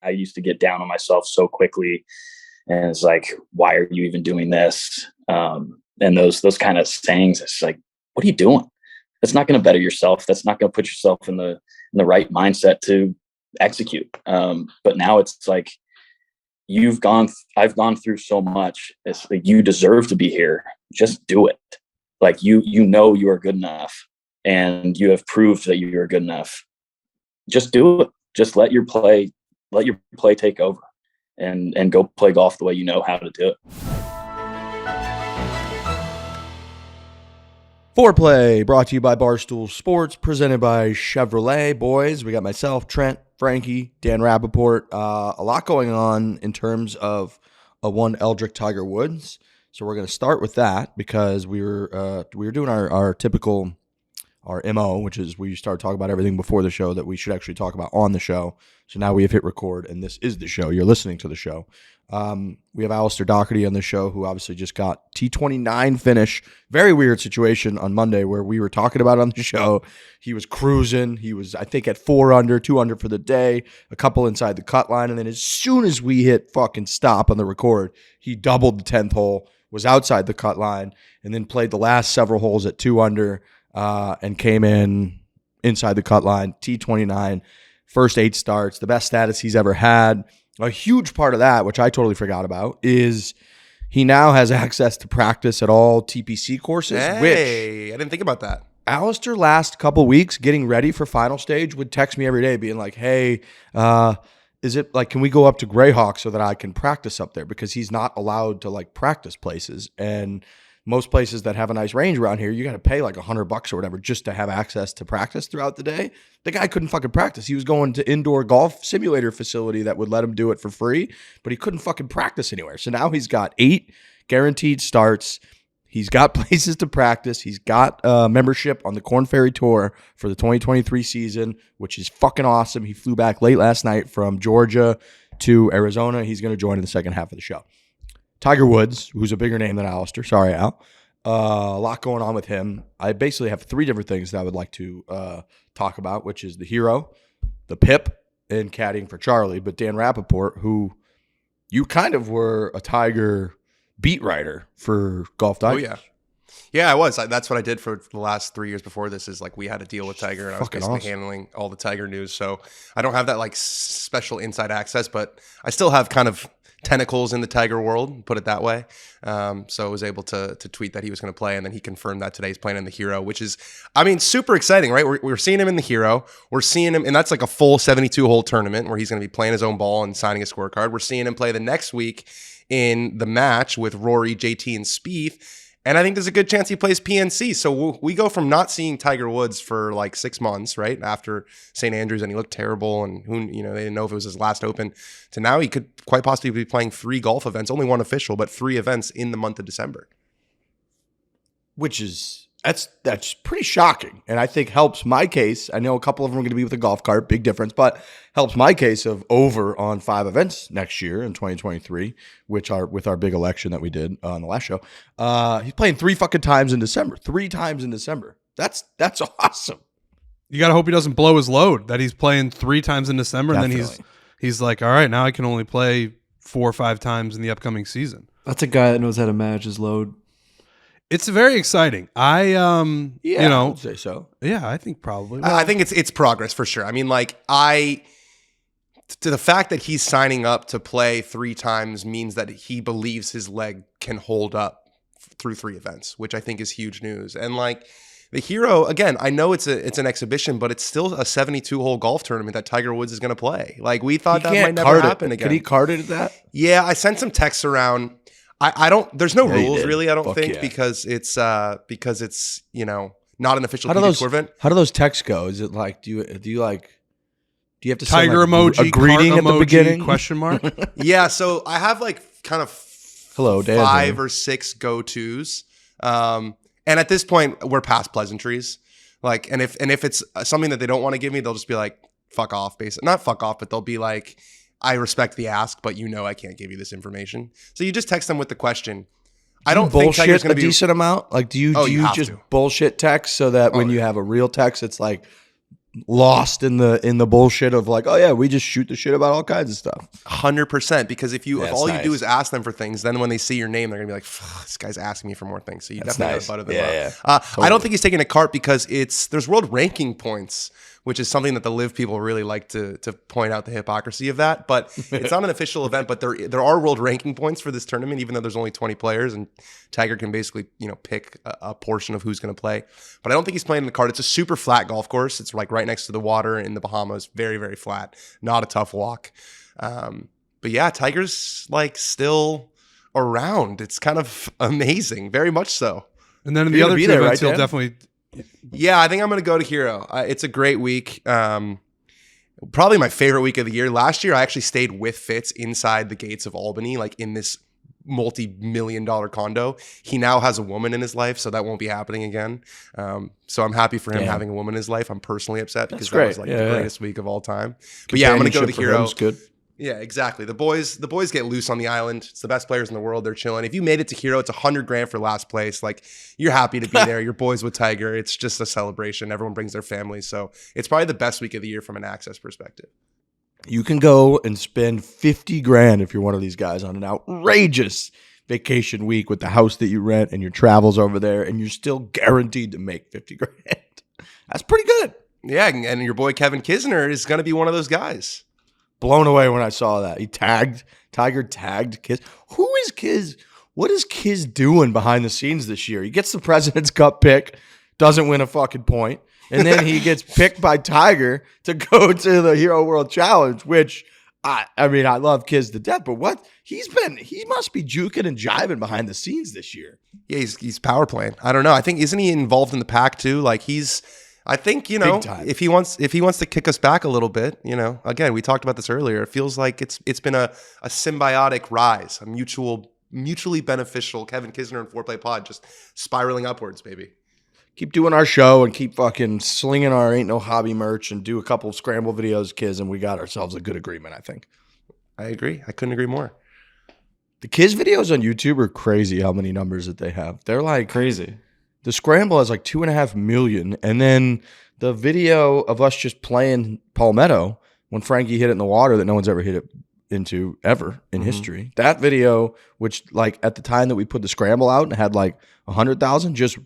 I used to get down on myself so quickly, and it's like, why are you even doing this? And those kind of sayings, it's like, what are you doing? That's not going to better yourself. That's not going to put yourself in the right mindset to execute. But now it's like, I've gone through so much. It's like, you deserve to be here. Just do it. Like, you are good enough, and you have proved that you are good enough. Just do it. Just let your play take over, and go play golf the way you know how to do it. Foreplay brought to you by Barstool Sports, presented by Chevrolet. Boys, we got myself, Trent, Frankie, Dan Rappaport. A lot going on in terms of one Eldrick Tiger Woods. So we're going to start with that because we were doing our typical, our MO, which is we start talking about everything before the show that we should actually talk about on the show. So now we have hit record, and this is the show. You're listening to the show. We have Alistair Docherty on the show, who obviously just got T29 finish. Very weird situation on Monday where we were talking about it on the show. He was cruising. He was, I think, at 4 under, 2 under for the day, a couple inside the cut line. And then as soon as we hit fucking stop on the record, he doubled the 10th hole, was outside the cut line, and then played the last several holes at 2 under and came in inside the cut line, T29, first 8 starts, the best status he's ever had. A huge part of that, which I totally forgot about, is he now has access to practice at all TPC courses. Hey, I didn't think about that. Alistair, last couple weeks, getting ready for final stage, would text me every day being like, hey, is it like, can we go up to Greyhawk so that I can practice up there? Because he's not allowed to like practice places. And most places that have a nice range around here, you got to pay like $100 or whatever just to have access to practice throughout the day. The guy couldn't fucking practice. He was going to indoor golf simulator facility that would let him do it for free, but he couldn't fucking practice anywhere. So now he's got 8 guaranteed starts. He's got places to practice. He's got membership on the Korn Ferry Tour for the 2023 season, which is fucking awesome. He flew back late last night from Georgia to Arizona. He's going to join in the second half of the show. Tiger Woods, who's a bigger name than Alistair. Sorry, Al. A lot going on with him. I basically have 3 different things that I would like to talk about, which is the hero, the pip, and caddying for Charlie. But Dan Rappaport, who you kind of were a Tiger beat writer for Golf Digest. Oh, yeah. Yeah, I was. That's what I did for the last 3 years before this, is like we had to deal with Tiger, and I was basically handling all the Tiger news. So I don't have that like special inside access, but I still have kind of tentacles in the Tiger world, put it that way. So I was able to tweet that he was going to play, and then he confirmed that today he's playing in the Hero, which is, I mean, super exciting, right? We're seeing him in the Hero. We're seeing him, and that's like a full 72-hole tournament where he's going to be playing his own ball and signing a scorecard. We're seeing him play the next week in the match with Rory, JT, and Spieth. And I think there's a good chance he plays PNC. So we go from not seeing Tiger Woods for like 6 months, right, after St. Andrews, and he looked terrible, and they didn't know if it was his last Open, to now he could quite possibly be playing 3 golf events, only 1 official, but 3 events in the month of December. Which is, that's pretty shocking, and I think helps my case. I know a couple of them are going to be with a golf cart, big difference, but helps my case of over on 5 events next year in 2023, which are with our big election that we did on the last show. He's playing 3 fucking times in December. 3 times in December. That's awesome. You got to hope he doesn't blow his load that he's playing 3 times in December. Definitely. And then he's like, all right, now I can only play 4 or 5 times in the upcoming season. That's a guy that knows how to manage his load. It's very exciting. I would say so. Yeah, I think probably. I think it's progress for sure. I mean, like to the fact that he's signing up to play 3 times means that he believes his leg can hold up through 3 events, which I think is huge news. And like the Hero, again, I know it's an exhibition, but it's still a 72-hole golf tournament that Tiger Woods is going to play. Like we thought that might never happen again. Could he card it at that? Yeah, I sent some texts around. I don't. There's no rules really. I don't think because it's not an official PGA Tour event. How do those texts go? Is it like do you have to Tiger send like emoji, a greeting at the beginning? Question mark. Yeah. So I have like kind of hello, Dan, 5 or 6 go-tos, and at this point we're past pleasantries. Like, and if it's something that they don't want to give me, they'll just be like, "Fuck off," basically. Not fuck off, but they'll be like, I respect the ask, but I can't give you this information. So you just text them with the question. I don't think Tiger's going to be a decent amount. Like, do you just bullshit text so that when you have a real text, it's like lost in the bullshit of like, oh yeah, we just shoot the shit about all kinds of stuff. 100%. Because if all nice. you do is ask them for things, then when they see your name, they're gonna be like, this guy's asking me for more things. So you definitely gotta butter them up. Totally. I don't think he's taking a cart because there's world ranking points, which is something that the live people really like to point out the hypocrisy of that. But it's not an official event, but there are world ranking points for this tournament, even though there's only 20 players, and Tiger can basically pick a portion of who's going to play. But I don't think he's playing in the cart. It's a super flat golf course. It's like right next to the water in the Bahamas. Very, very flat. Not a tough walk. But yeah, Tiger's like still around. It's kind of amazing. Very much so. And then in the other two events, he'll definitely... Yeah, I think I'm going to go to Hero. It's a great week. Probably my favorite week of the year. Last year, I actually stayed with Fitz inside the gates of Albany, like in this multi-million-dollar condo. He now has a woman in his life, so that won't be happening again. So I'm happy for him having a woman in his life. I'm personally upset because that was like the greatest week of all time. But yeah, I'm going to go to Hero. Good. Yeah, exactly. The boys get loose on the island. It's the best players in the world. They're chilling. If you made it to Hero, it's $100,000 for last place. Like, you're happy to be there. You're boys with Tiger. It's just a celebration. Everyone brings their families. So it's probably the best week of the year from an access perspective. You can go and spend $50,000 if you're one of these guys on an outrageous vacation week with the house that you rent and your travels over there, and you're still guaranteed to make $50,000. That's pretty good. Yeah, and your boy Kevin Kisner is going to be one of those guys. Blown away when I saw that. Tiger tagged Kiz. Who is Kiz? What is Kiz doing behind the scenes this year? He gets the President's Cup pick, doesn't win a fucking point, and then he gets picked by Tiger to go to the Hero World Challenge, which I mean, I love Kiz to death, but what he must be juking and jiving behind the scenes this year. Yeah, he's power playing. I don't know. I think, isn't he involved in the pack too? Like I think, if he wants to kick us back a little bit, again, we talked about this earlier. It feels like it's been a symbiotic rise, a mutually beneficial Kevin Kisner and Foreplay Pod just spiraling upwards, baby. Keep doing our show and keep fucking slinging our Ain't No Hobby merch and do a couple of scramble videos, Kiz, and we got ourselves a good agreement, I think. I agree. I couldn't agree more. The Kiz videos on YouTube are crazy how many numbers that they have. They're like crazy. The scramble has like 2.5 million. And then the video of us just playing Palmetto when Frankie hit it in the water that no one's ever hit it into ever in history. That video, which like at the time that we put the scramble out and had like 100,000, just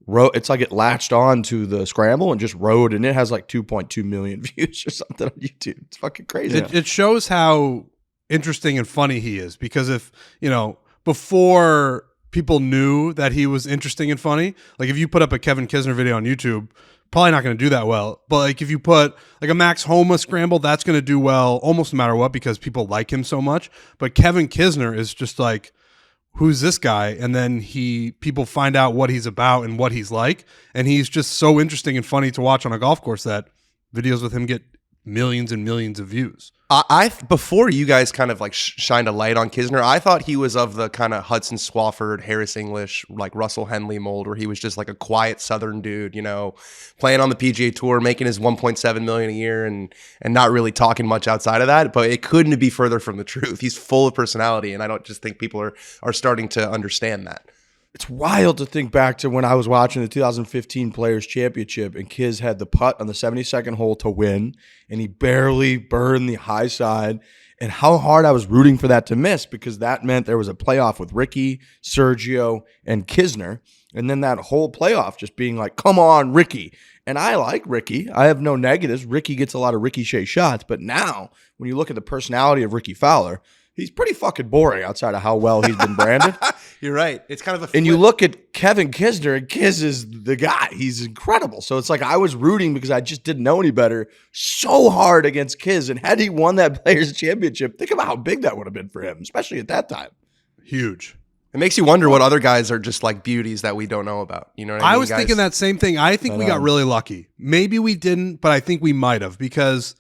wrote, it's like it latched on to the scramble and just rode, and it has like 2.2 million views or something on YouTube. It's fucking crazy. It shows how interesting and funny he is, because if, before people knew that he was interesting and funny, like if you put up a Kevin Kisner video on YouTube, probably not going to do that well. But like if you put like a Max Homa scramble, that's going to do well almost no matter what, because people like him so much. But Kevin Kisner is just like, who's this guy? And then people find out what he's about and what he's like, and he's just so interesting and funny to watch on a golf course that videos with him get millions and millions of views. Before you guys kind of like shined a light on Kisner, I thought he was of the kind of Hudson Swafford, Harris English, like Russell Henley mold, where he was just like a quiet Southern dude, playing on the PGA Tour, making his $1.7 million a year, and not really talking much outside of that. But it couldn't be further from the truth. He's full of personality, and I don't just think people are starting to understand that. It's wild to think back to when I was watching the 2015 Players Championship and Kiz had the putt on the 72nd hole to win, and he barely burned the high side, and how hard I was rooting for that to miss, because that meant there was a playoff with Rickie, Sergio, and Kisner, and then that whole playoff just being like, come on, Rickie. And I like Rickie. I have no negatives. Rickie gets a lot of ricochet shots, but now when you look at the personality of Rickie Fowler, he's pretty fucking boring outside of how well he's been branded. You're right. It's kind of a flip. And you look at Kevin Kisner, and Kiz is the guy. He's incredible. So it's like I was rooting, because I just didn't know any better, so hard against Kiz. And had he won that Players Championship, think about how big that would have been for him, especially at that time. Huge. It makes you wonder what other guys are just like beauties that we don't know about. You know what I mean? I was thinking that same thing. I think we got really lucky. Maybe we didn't, but I think we might have, because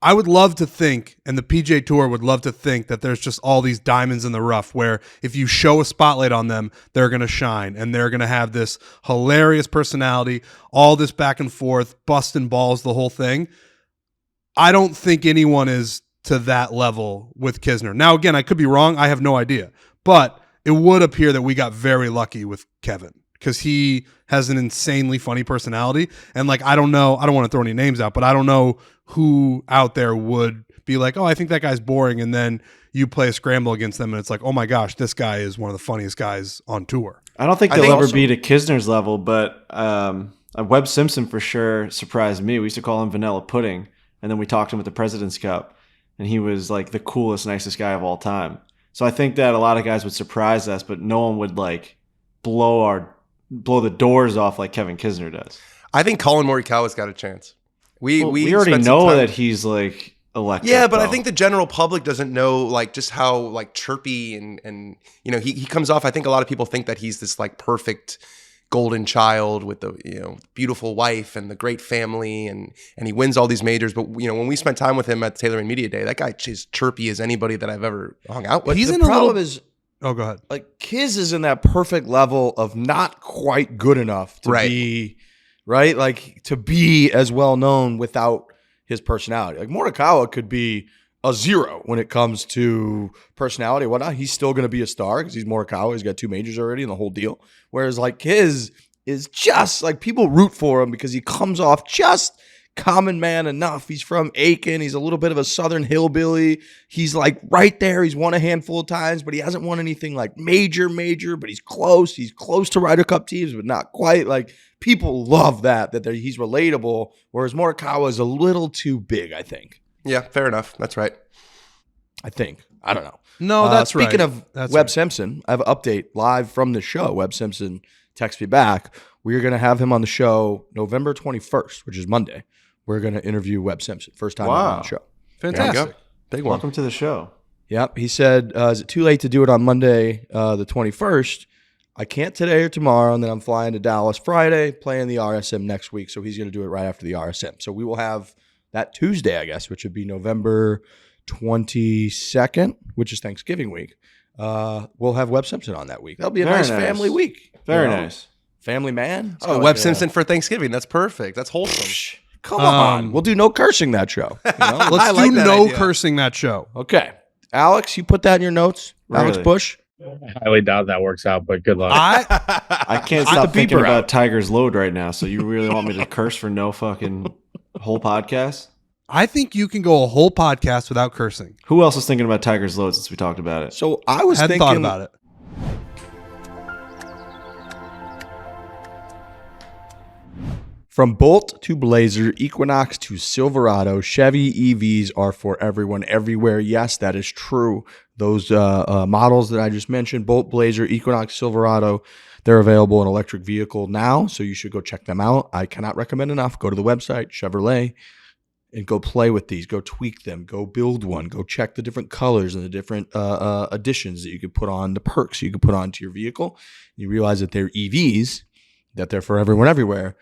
I would love to think, and the PGA Tour would love to think, that there's just all these diamonds in the rough where if you show a spotlight on them, they're going to shine, and they're going to have this hilarious personality, all this back and forth, busting balls, the whole thing. I don't think anyone is to that level with Kisner. Now, again, I could be wrong. I have no idea. But it would appear that we got very lucky with Kevin because he has an insanely funny personality. And like, I don't want to throw any names out, but I don't know who out there would be like, oh, I think that guy's boring. And then you play a scramble against them and it's like, oh my gosh, this guy is one of the funniest guys on tour. I don't think they'll ever be to Kisner's level, but Webb Simpson for sure surprised me. We used to call him Vanilla Pudding, and then we talked to him at the President's Cup, and he was like the coolest, nicest guy of all time. So I think that a lot of guys would surprise us, but no one would like blow the doors off like Kevin Kisner does. I think Colin Morikawa's got a chance. We already know that he's like electric. Yeah, but I think the general public doesn't know like just how like chirpy and you know he comes off. I think a lot of people think that he's this like perfect golden child with the beautiful wife and the great family and he wins all these majors. But when we spent time with him at Taylor and Media Day, that guy is chirpy as anybody that I've ever hung out with. The problem is, oh, go ahead. Like Kiz is in that perfect level of not quite good enough to be right, like to be as well known without his personality. Like Morikawa could be a 0 when it comes to personality and whatnot. He's still going to be a star because he's Morikawa. He's got 2 majors already and the whole deal. Whereas like his is just like people root for him because he comes off just common man enough. He's from Aiken. He's a little bit of a southern hillbilly. He's like right there. He's won a handful of times, but he hasn't won anything like major, but he's close. He's close to Ryder Cup teams, but not quite. Like people love that he's relatable, whereas Morikawa is a little too big, I think. Yeah, fair enough. That's right. I think. I don't know. No, that's speaking right. Speaking of Webb Simpson, I have an update live from the show. Webb Simpson texted me back. We're going to have him on the show November 21st, which is Monday. We're going to interview Webb Simpson. First time on the show. Fantastic. Big one. Welcome to the show. Yep. He said, is it too late to do it on Monday, the 21st? I can't today or tomorrow, and then I'm flying to Dallas Friday, playing the RSM next week, so he's going to do it right after the RSM. So we will have that Tuesday, I guess, which would be November 22nd, which is Thanksgiving week. We'll have Webb Simpson on that week. That'll be a nice family week. Very nice. Family man. Webb Simpson for Thanksgiving. That's perfect. That's wholesome. Come on. We'll do no cursing that show. Let's do no cursing that show. Okay. Alex, you put that in your notes? Really? Alex Bush? I highly doubt that works out, but good luck. I can't stop thinking about Tiger's load right now. So you really want me to curse for no fucking whole podcast? I think you can go a whole podcast without cursing. Who else is thinking about Tiger's load since we talked about it? So I was hadn't thought about it. From Bolt to Blazer, Equinox to Silverado, Chevy EVs are for everyone, everywhere. Yes, that is true. Those models that I just mentioned, Bolt, Blazer, Equinox, Silverado, they're available in electric vehicle now, so you should go check them out. I cannot recommend enough. Go to the website, Chevrolet, and go play with these. Go tweak them. Go build one. Go check the different colors and the different additions that you could put on, the perks you could put onto your vehicle. You realize that they're EVs, that they're for everyone, everywhere.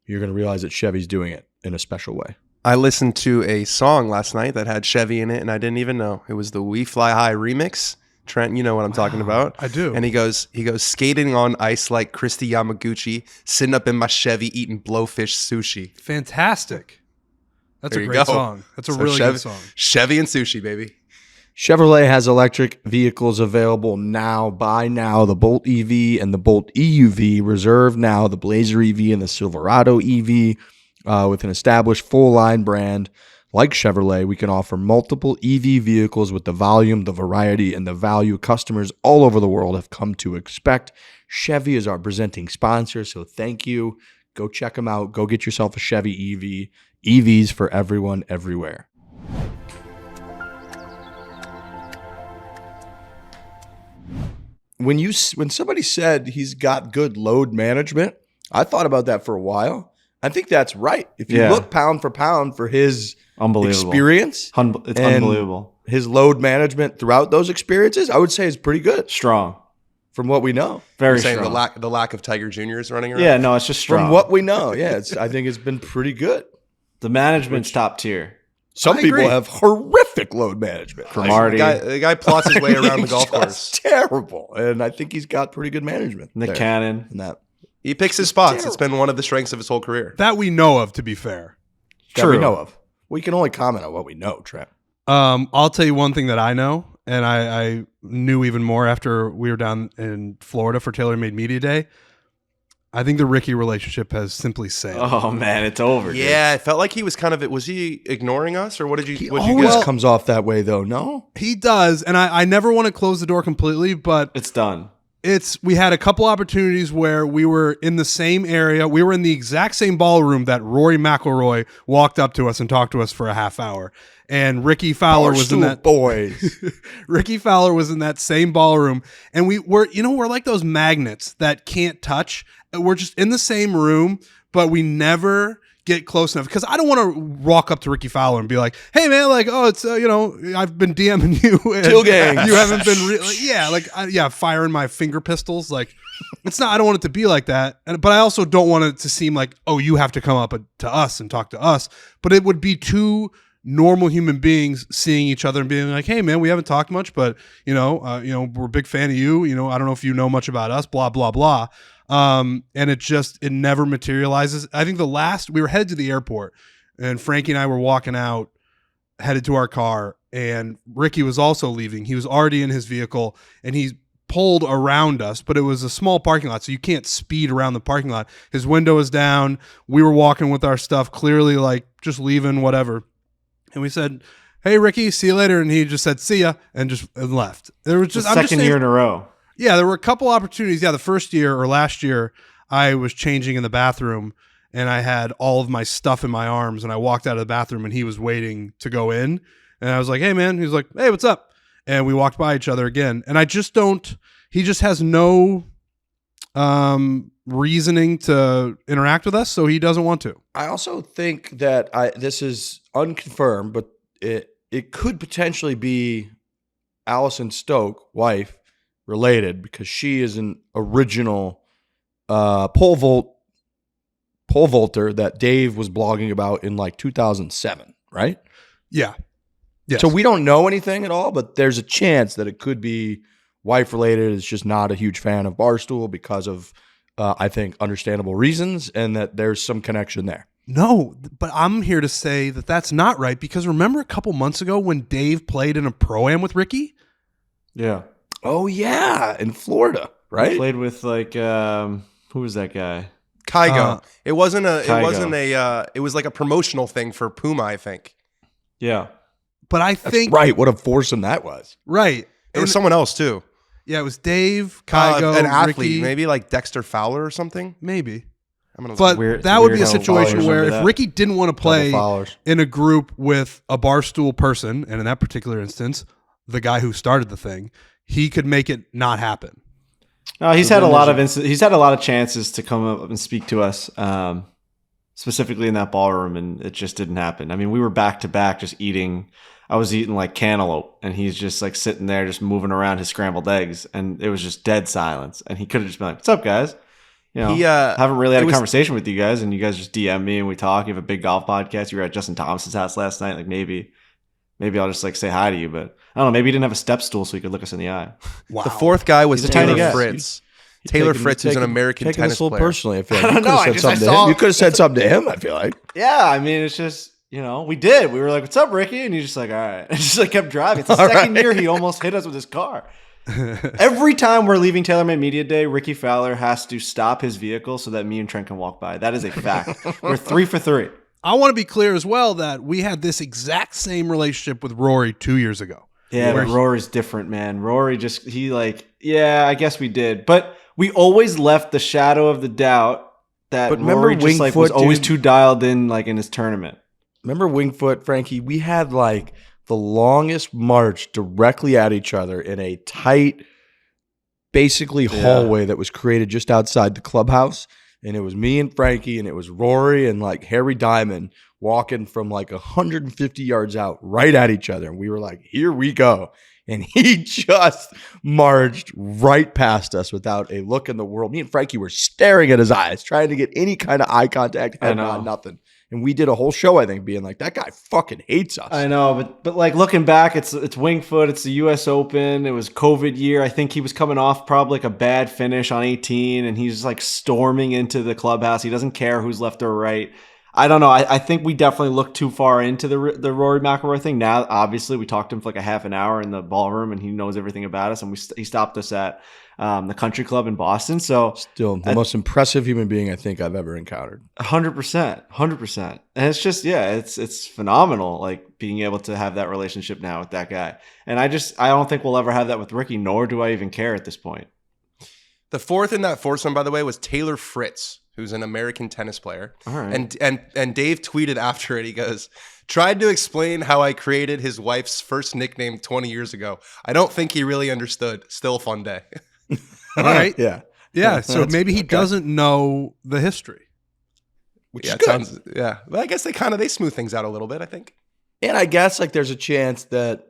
You're going to realize that Chevy's doing it in a special way. I listened to a song last night that had Chevy in it, and I didn't even know. It was the We Fly High remix. Trent, you know what I'm talking about. I do. And he goes skating on ice like Christy Yamaguchi, sitting up in my Chevy eating blowfish sushi. Fantastic. That's There a you great go. song. That's a So really Chevy, good song. Chevy and sushi, baby. Chevrolet has electric vehicles available now. Buy now. The Bolt EV and the Bolt EUV. Reserve now. The Blazer EV and the Silverado EV. With an established full-line brand like Chevrolet, we can offer multiple EV vehicles with the volume, the variety, and the value customers all over the world have come to expect. Chevy is our presenting sponsor, so thank you. Go check them out. Go get yourself a Chevy EV. EVs for everyone, everywhere. When somebody said he's got good load management, I thought about that for a while. I think that's right. If you look pound for pound for his experience, It's unbelievable. His load management throughout those experiences, I would say is pretty good Strong. from what we know. Very You're saying strong. the lack of Tiger Juniors running around? Yeah, no, it's just strong. From what we know, yeah, I think it's been pretty good. The management's top tier. Some I people agree. have horrific load management. Cromartie. The guy plots his way around the golf course. Terrible, and I think he's got pretty good management. Nick there. Cannon. And that He picks his spots. It's been one of the strengths of his whole career. That we know of, to be fair. that we know of. We can only comment on what we know, Trent. I'll tell you one thing that I know, and I knew even more after we were down in Florida for TaylorMade Media Day. I think the Rickie relationship has simply sailed. Oh man, it's over. Yeah, it felt like he was kind of. Was he ignoring us, or what did you? He What did always you get? comes off that way, though. No, He does, and I never want to close the door completely, but It's done. we had a couple opportunities where we were in the same area. We were in the exact same ballroom that Rory McIlroy walked up to us and talked to us for a half hour. And Rickie Fowler was in that boys. Rickie Fowler was in that same ballroom, and we're like those magnets that can't touch. We're just in the same room, but we never get close enough because I don't want to walk up to Rickie Fowler and be like, "Hey man, like, oh, it's I've been DMing you, and Kill gang. you haven't been firing my finger pistols." Like, it's not. I don't want it to be like that, but I also don't want it to seem like, oh, you have to come up to us and talk to us. But it would be two normal human beings seeing each other and being like, "Hey man, we haven't talked much, but we're a big fan of you. I don't know if you know much about us, blah blah blah." And it never materializes. I think we were headed to the airport, and Frankie and I were walking out, headed to our car, and Rickie was also leaving. He was already in his vehicle, and he pulled around us, but it was a small parking lot, so you can't speed around the parking lot. His window was down. We were walking with our stuff, clearly like just leaving, whatever. And we said, "Hey, Rickie, see you later." And he just said, "See ya," and left. There was just The second year in a row. Yeah, there were a couple opportunities. Yeah, the first year or last year, I was changing in the bathroom, and I had all of my stuff in my arms, and I walked out of the bathroom, and he was waiting to go in. And I was like, "Hey, man." He was like, "Hey, what's up?" And we walked by each other again. And he just has no reasoning to interact with us, so he doesn't want to. I also think that this is unconfirmed, but it could potentially be Alison Stoke, wife, related, because she is an original pole vaulter that Dave was blogging about in like 2007, right? Yeah. Yes. So we don't know anything at all, but there's a chance that it could be wife related. Is just not a huge fan of Barstool because of I think understandable reasons, and that there's some connection there. No, but I'm here to say that that's not right, because remember a couple months ago when Dave played in a pro-am with Rickie? Yeah. Oh yeah, in Florida, right? He played with like who was that guy? Kygo. It was like a promotional thing for Puma, I think. Yeah. But I That's think right. What a foursome that was. right. There was someone else too. Yeah, it was Dave, Kygo, an athlete, Rickie, maybe like Dexter Fowler or something. maybe. I'm gonna But weird- that would be a weird how situation Fowler's where under if that. Rickie didn't want to play Fowlers. in a group with a Barstool person, and in that particular instance, the guy who started the thing, he could make it not happen. No, he's had a lot of he's had a lot of chances to come up and speak to us, specifically in that ballroom, and it just didn't happen. I mean, we were back to back, just eating. I was eating like cantaloupe, and he's just like sitting there, just moving around his scrambled eggs, and it was just dead silence. And he could have just been like, "What's up, guys?" I haven't really had a conversation with you guys, and you guys just DM me and we talk. You have a big golf podcast. You were at Justin Thomas's house last night. Like maybe I'll just like say hi to you, but I don't know. Maybe he didn't have a step stool so he could look us in the eye. Wow. The fourth guy was He's a tiny Taylor guy. Fritz. Taylor Fritz is an American taking tennis this a little player. personally. I feel like I you don't could know, have I said just- something I to saw- him. You could have said something to him. I feel like. Yeah, I mean, it's just, we did. We were like, "What's up, Rickie?" And he's just like, "All right." And just like kept driving. It's the second year he almost hit us with his car. Every time we're leaving TaylorMade Media Day, Rickie Fowler has to stop his vehicle so that me and Trent can walk by. That is a fact. We're 3 for 3. I want to be clear as well that we had this exact same relationship with Rory 2 years ago. Yeah, Where but Rory's different, man. Rory I guess we did. But we always left the shadow of the doubt that But remember Rory just like was Wingfoot, always dude? too dialed in like in his tournament. Remember Wingfoot, Frankie? We had like the longest march directly at each other in a tight, basically hallway that was created just outside the clubhouse. And it was me and Frankie, and it was Rory and like Harry Diamond walking from like 150 yards out right at each other. And we were like, here we go. And he just marched right past us without a look in the world. Me and Frankie were staring at his eyes, trying to get any kind of eye contact. I know. Nothing. And we did a whole show, I think, being like, that guy fucking hates us. I know, but like looking back, it's Wingfoot, it's the US Open, it was COVID year. I think he was coming off probably like a bad finish on 18, and he's like storming into the clubhouse. He doesn't care who's left or right. I don't know. I think we definitely looked too far into the Rory McIlroy thing. Now, obviously, we talked to him for like a half an hour in the ballroom, and he knows everything about us. And he stopped us at the country club in Boston. So still the most impressive human being I think I've ever encountered. 100%. And it's just, it's phenomenal. Like being able to have that relationship now with that guy. And I don't think we'll ever have that with Rickie, nor do I even care at this point. The fourth in that foursome, by the way, was Taylor Fritz, who's an American tennis player. All right. And Dave tweeted after it, he goes, tried to explain how I created his wife's first nickname 20 years ago. I don't think he really understood. Still a fun day. All right. Yeah. Yeah. So maybe he doesn't know the history. Which is good. But I guess they smooth things out a little bit, I think. And I guess like there's a chance that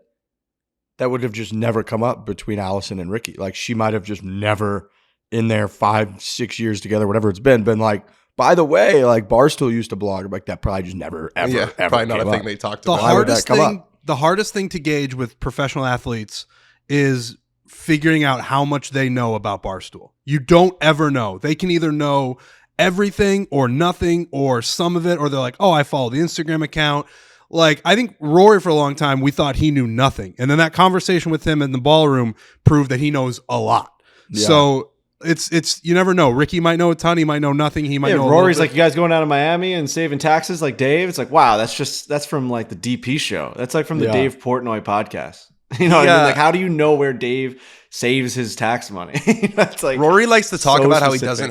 would have just never come up between Allison and Rickie. Like she might have just never in their 5-6 years together, whatever it's been like, by the way, like Barstool used to blog, like that probably just never, ever probably not a thing up. they talked The about. hardest thing to gauge with professional athletes is figuring out how much they know about Barstool. You don't ever know. They can either know everything or nothing or some of it, or they're like, oh, I follow the Instagram account. Like, I think Rory, for a long time, we thought he knew nothing. And then that conversation with him in the ballroom proved that he knows a lot. Yeah. So it's you never know. Rickie might know a ton. He might know nothing. He might know. Rory's like, you guys going out of Miami and saving taxes like Dave? It's like, wow, that's from like the DP show. That's like from the Dave Portnoy podcast. You know what I mean? Like, how do you know where Dave saves his tax money? That's like Rory likes to talk about how he specific.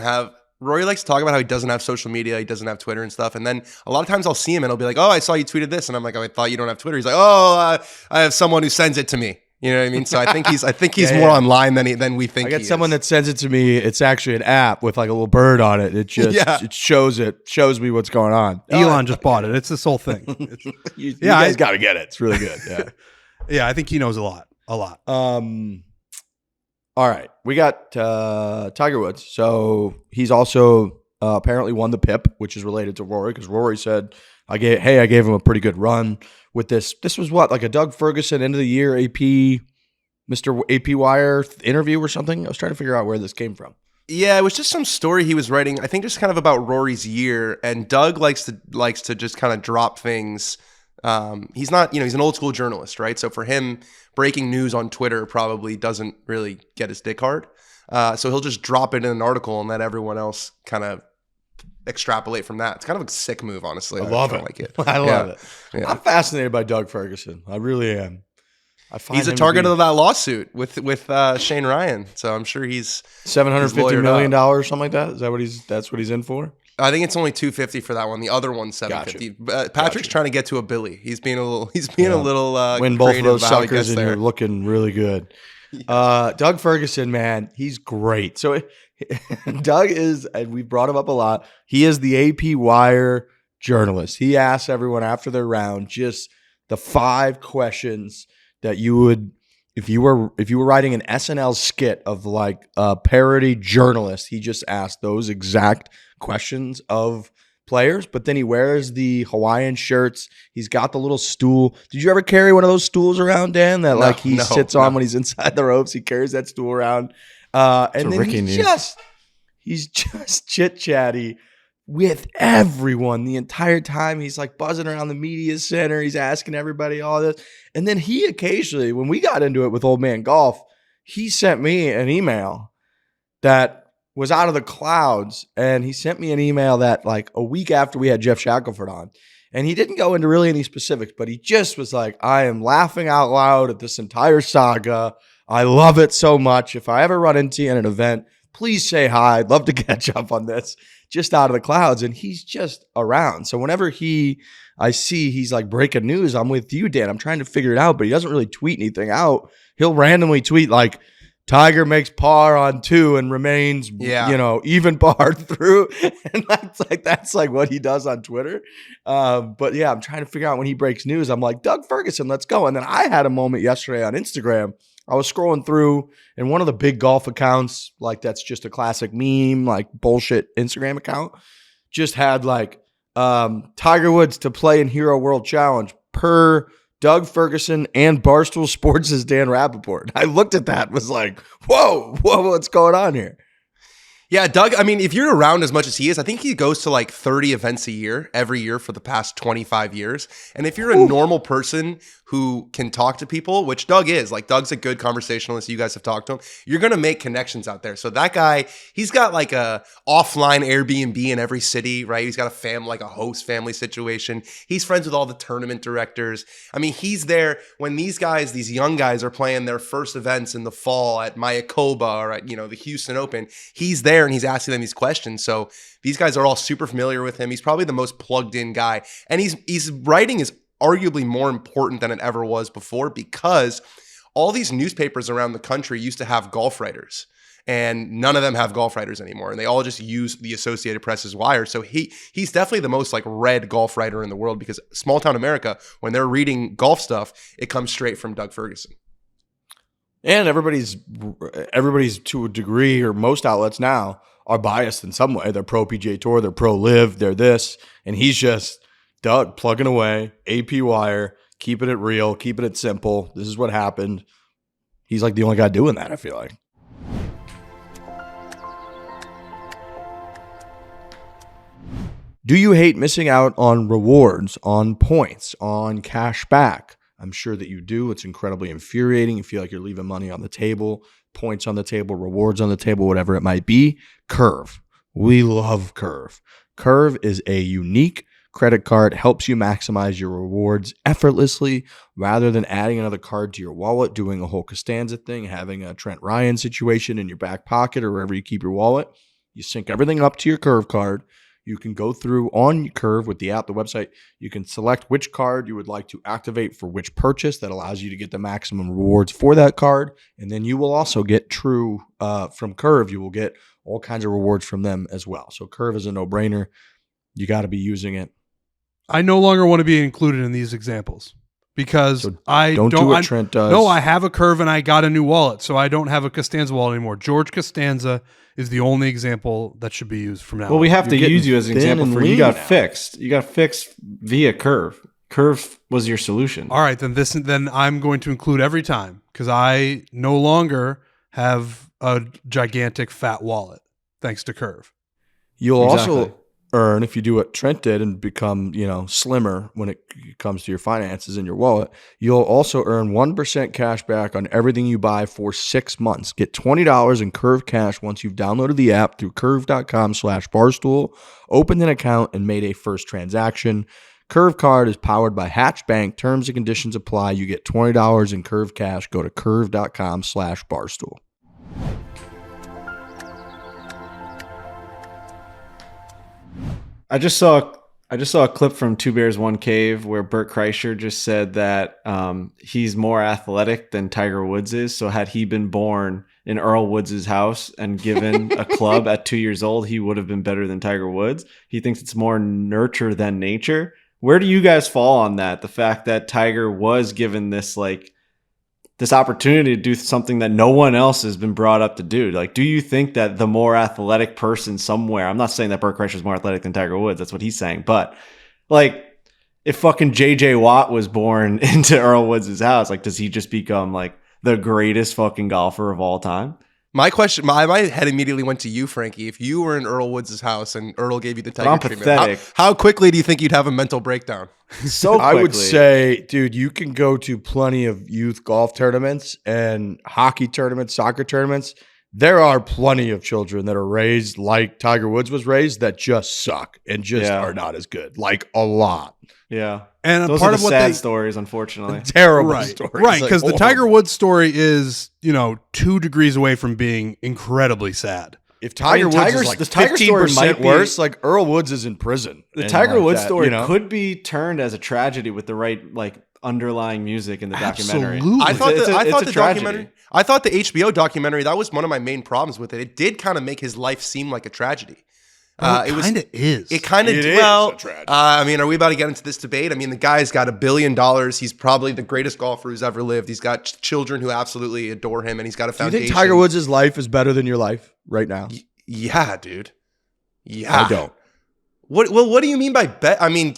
doesn't have social media, he doesn't have Twitter and stuff. And then a lot of times I'll see him and he'll be like, oh, I saw you tweeted this. And I'm like, oh, I thought you don't have Twitter. He's like, oh, I have someone who sends it to me. You know what I mean? So I think he's more online than we think. I got someone that sends it to me. It's actually an app with like a little bird on it. It just it shows me what's going on. Elon just bought it. It's this whole thing. You guys got to get it. It's really good. Yeah. Yeah, I think he knows a lot. All right, we got Tiger Woods. So he's also apparently won the PIP, which is related to Rory, because Rory said, I gave him a pretty good run with this. This was what, like a Doug Ferguson end of the year Mr. AP Wire interview or something? I was trying to figure out where this came from. Yeah, it was just some story he was writing, I think just kind of about Rory's year. And Doug likes to just kind of drop things. He's not, he's an old school journalist, right? So for him, breaking news on Twitter probably doesn't really get his dick hard. So he'll just drop it in an article and let everyone else kind of extrapolate from that. It's kind of a sick move, honestly. I love it. Like it. I love it. Yeah. I'm fascinated by Doug Ferguson. I really am. He's a target of that lawsuit with Shane Ryan. So I'm sure he's $750 million, something like that. Is that that's what he's in for? I think it's only $250 for that one. The other one's $750. Patrick's trying to get to a Billy. He's being a little win both of those suckers and you're looking really good. Doug Ferguson, man, he's great. So Doug is, and we brought him up a lot, he is the AP Wire journalist. He asks everyone after their round just the 5 questions that you would, if you were writing an SNL skit of like a parody journalist, he just asked those exact questions of players. But then he wears the Hawaiian shirts. He's got the little stool. Did you ever carry one of those stools around, Dan, that he sits on when he's inside the ropes? He carries that stool around. And then he's just chit-chatty with everyone the entire time. He's like buzzing around the media center. He's asking everybody all this. And then he occasionally, when we got into it with Old Man Golf, he sent me an email that was out of the clouds. And he sent me an email that like a week after we had Jeff Shackelford on. And he didn't go into really any specifics, but he just was like, I am laughing out loud at this entire saga. I love it so much. If I ever run into you at an event, please say hi. I'd love to catch up on this. Just out of the clouds. And he's just around. So whenever I see he's like breaking news, I'm with you, Dan. I'm trying to figure it out, but he doesn't really tweet anything out. He'll randomly tweet like, Tiger makes par on 2 and remains, even par through. And that's like what he does on Twitter. But yeah, I'm trying to figure out when he breaks news. I'm like, Doug Ferguson, let's go. And then I had a moment yesterday on Instagram. I was scrolling through and one of the big golf accounts, like that's just a classic meme, like bullshit Instagram account, just had like Tiger Woods to play in Hero World Challenge per Doug Ferguson and Barstool Sports' Dan Rappaport. I looked at that and was like, whoa, what's going on here? Yeah, Doug, I mean, if you're around as much as he is, I think he goes to like 30 events a year, every year for the past 25 years. And if you're a normal person who can talk to people, which Doug is, like Doug's a good conversationalist, you guys have talked to him, you're going to make connections out there. So that guy, he's got like a offline Airbnb in every city, right? He's got like a host family situation. He's friends with all the tournament directors. I mean, he's there when these young guys are playing their first events in the fall at Mayakoba or at, the Houston Open. He's there and he's asking them these questions. So these guys are all super familiar with him. He's probably the most plugged in guy. And he's writing is arguably more important than it ever was before, because all these newspapers around the country used to have golf writers, and none of them have golf writers anymore. And they all just use the Associated Press's wire. So he's definitely the most like read golf writer in the world, because small town America, when they're reading golf stuff, it comes straight from Doug Ferguson. And everybody's to a degree, or most outlets now are biased in some way. They're pro PGA Tour, they're pro Live, they're this, and he's just Doug plugging away, AP wire, keeping it real, keeping it simple. This is what happened. He's like the only guy doing that, I feel like. Do you hate missing out on rewards, on points, on cash back? I'm sure that you do. It's incredibly infuriating. You feel like you're leaving money on the table, points on the table, rewards on the table, whatever it might be. Curve. We love Curve. Curve is a unique credit card, helps you maximize your rewards effortlessly rather than adding another card to your wallet, doing a whole Costanza thing, having a Trent Ryan situation in your back pocket or wherever you keep your wallet. You sync everything up to your Curve card. You can go through on Curve with the app, the website. You can select which card you would like to activate for which purchase. That allows you to get the maximum rewards for that card. And then you will also get from Curve. You will get all kinds of rewards from them as well. So Curve is a no-brainer. You got to be using it. I no longer want to be included in these examples because So I don't do what Trent does. No, I have a Curve and I got a new wallet, so I don't have a Costanza wallet anymore. George Costanza is the only example that should be used from now on. Well, we have to use you as an thin example and for you lean got now. fixed. You got fixed via Curve. Curve was your solution. All right, then I'm going to include every time because I no longer have a gigantic fat wallet thanks to Curve. You'll Exactly. also earn, if you do what Trent did and become, slimmer when it comes to your finances in your wallet, you'll also earn 1% cash back on everything you buy for 6 months. Get $20 in Curve cash once you've downloaded the app through curve.com/barstool, opened an account, and made a first transaction. Curve card is powered by Hatch Bank. Terms and conditions apply. You get $20 in Curve cash. Go to curve.com/barstool. I just saw a clip from Two Bears One Cave where Bert Kreischer just said that he's more athletic than Tiger Woods is. So had he been born in Earl Woods' house and given a club at 2 years old, he would have been better than Tiger Woods. He thinks it's more nurture than nature. Where do you guys fall on that? The fact that Tiger was given this opportunity to do something that no one else has been brought up to do. Like, do you think that the more athletic person somewhere, I'm not saying that Bert Kreischer is more athletic than Tiger Woods, that's what he's saying, but like if fucking JJ Watt was born into Earl Woods' house, like does he just become like the greatest fucking golfer of all time? My question, my head immediately went to you, Frankie. If you were in Earl Woods' house and Earl gave you the Tiger I'm treatment, pathetic. how quickly do you think you'd have a mental breakdown? So I would quickly. say, dude, you can go to plenty of youth golf tournaments and hockey tournaments, soccer tournaments. There are plenty of children that are raised like Tiger Woods was raised that just suck and just Yeah. are not as good. Like a lot. Yeah. And a Those part are of the what sad they stories, unfortunately. Terrible right, stories. right, Like, because the horrible. Tiger Woods story is 2 degrees away from being incredibly sad. If Tiger Woods Tiger's- is like the Tiger story 15% might be- worse, like Earl Woods is in prison. The And Tiger like Woods that, story you know? could be turned as a tragedy with the right underlying music in the documentary. Absolutely. I thought It's a the tragedy. documentary. I thought the HBO documentary. That was one of my main problems with it. It did kind of make his life seem like a tragedy. It kind of is. It kind of It is well. a tragedy. I mean, are we about to get into this debate? I mean, the guy's got $1 billion. He's probably the greatest golfer who's ever lived. He's got children who absolutely adore him, and he's got a Do you foundation. think Tiger Woods' life is better than your life right now? Yeah, dude. Yeah, I don't. What do you mean by bet? I mean,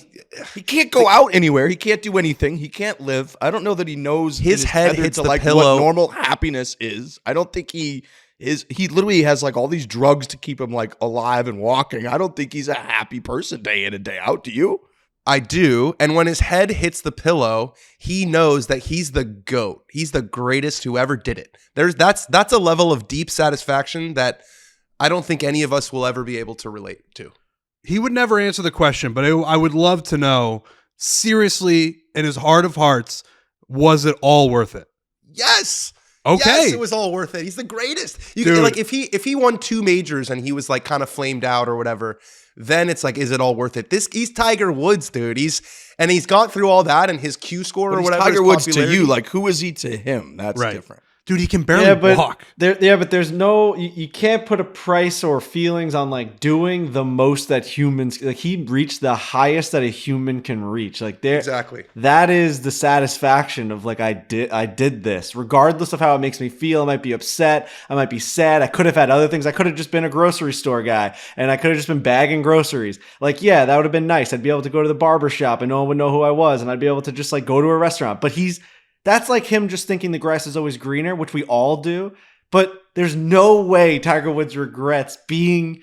He can't go out anywhere. He can't do anything. He can't live. I don't know that he knows His head tethered hits to the like pillow. what normal happiness is. I don't think he he literally has like all these drugs to keep him like alive and walking. I don't think he's a happy person day in and day out. Do you? I do. And when his head hits the pillow, he knows that he's the GOAT. He's the greatest who ever did it. That's a level of deep satisfaction that I don't think any of us will ever be able to relate to. He would never answer the question, but I would love to know, seriously, in his heart of hearts, was it all worth it? Yes. Okay. Yes, it was all worth it. He's the greatest. Like if he won 2 majors and he was like kind of flamed out or whatever, then it's like, is it all worth it? He's Tiger Woods, dude. He's gone through all that and his Q score or whatever. Tiger Woods to you, like who is he to him? That's different. Dude, he can barely walk. But there's no, you can't put a price or feelings on like doing the most that humans, like he reached the highest that a human can reach. Like exactly. That is the satisfaction of like, I did this regardless of how it makes me feel. I might be upset. I might be sad. I could have had other things. I could have just been a grocery store guy and I could have just been bagging groceries. Like, yeah, that would have been nice. I'd be able to go to the barber shop and no one would know who I was. And I'd be able to just like go to a restaurant, but that's like him just thinking the grass is always greener, which we all do. But there's no way Tiger Woods regrets being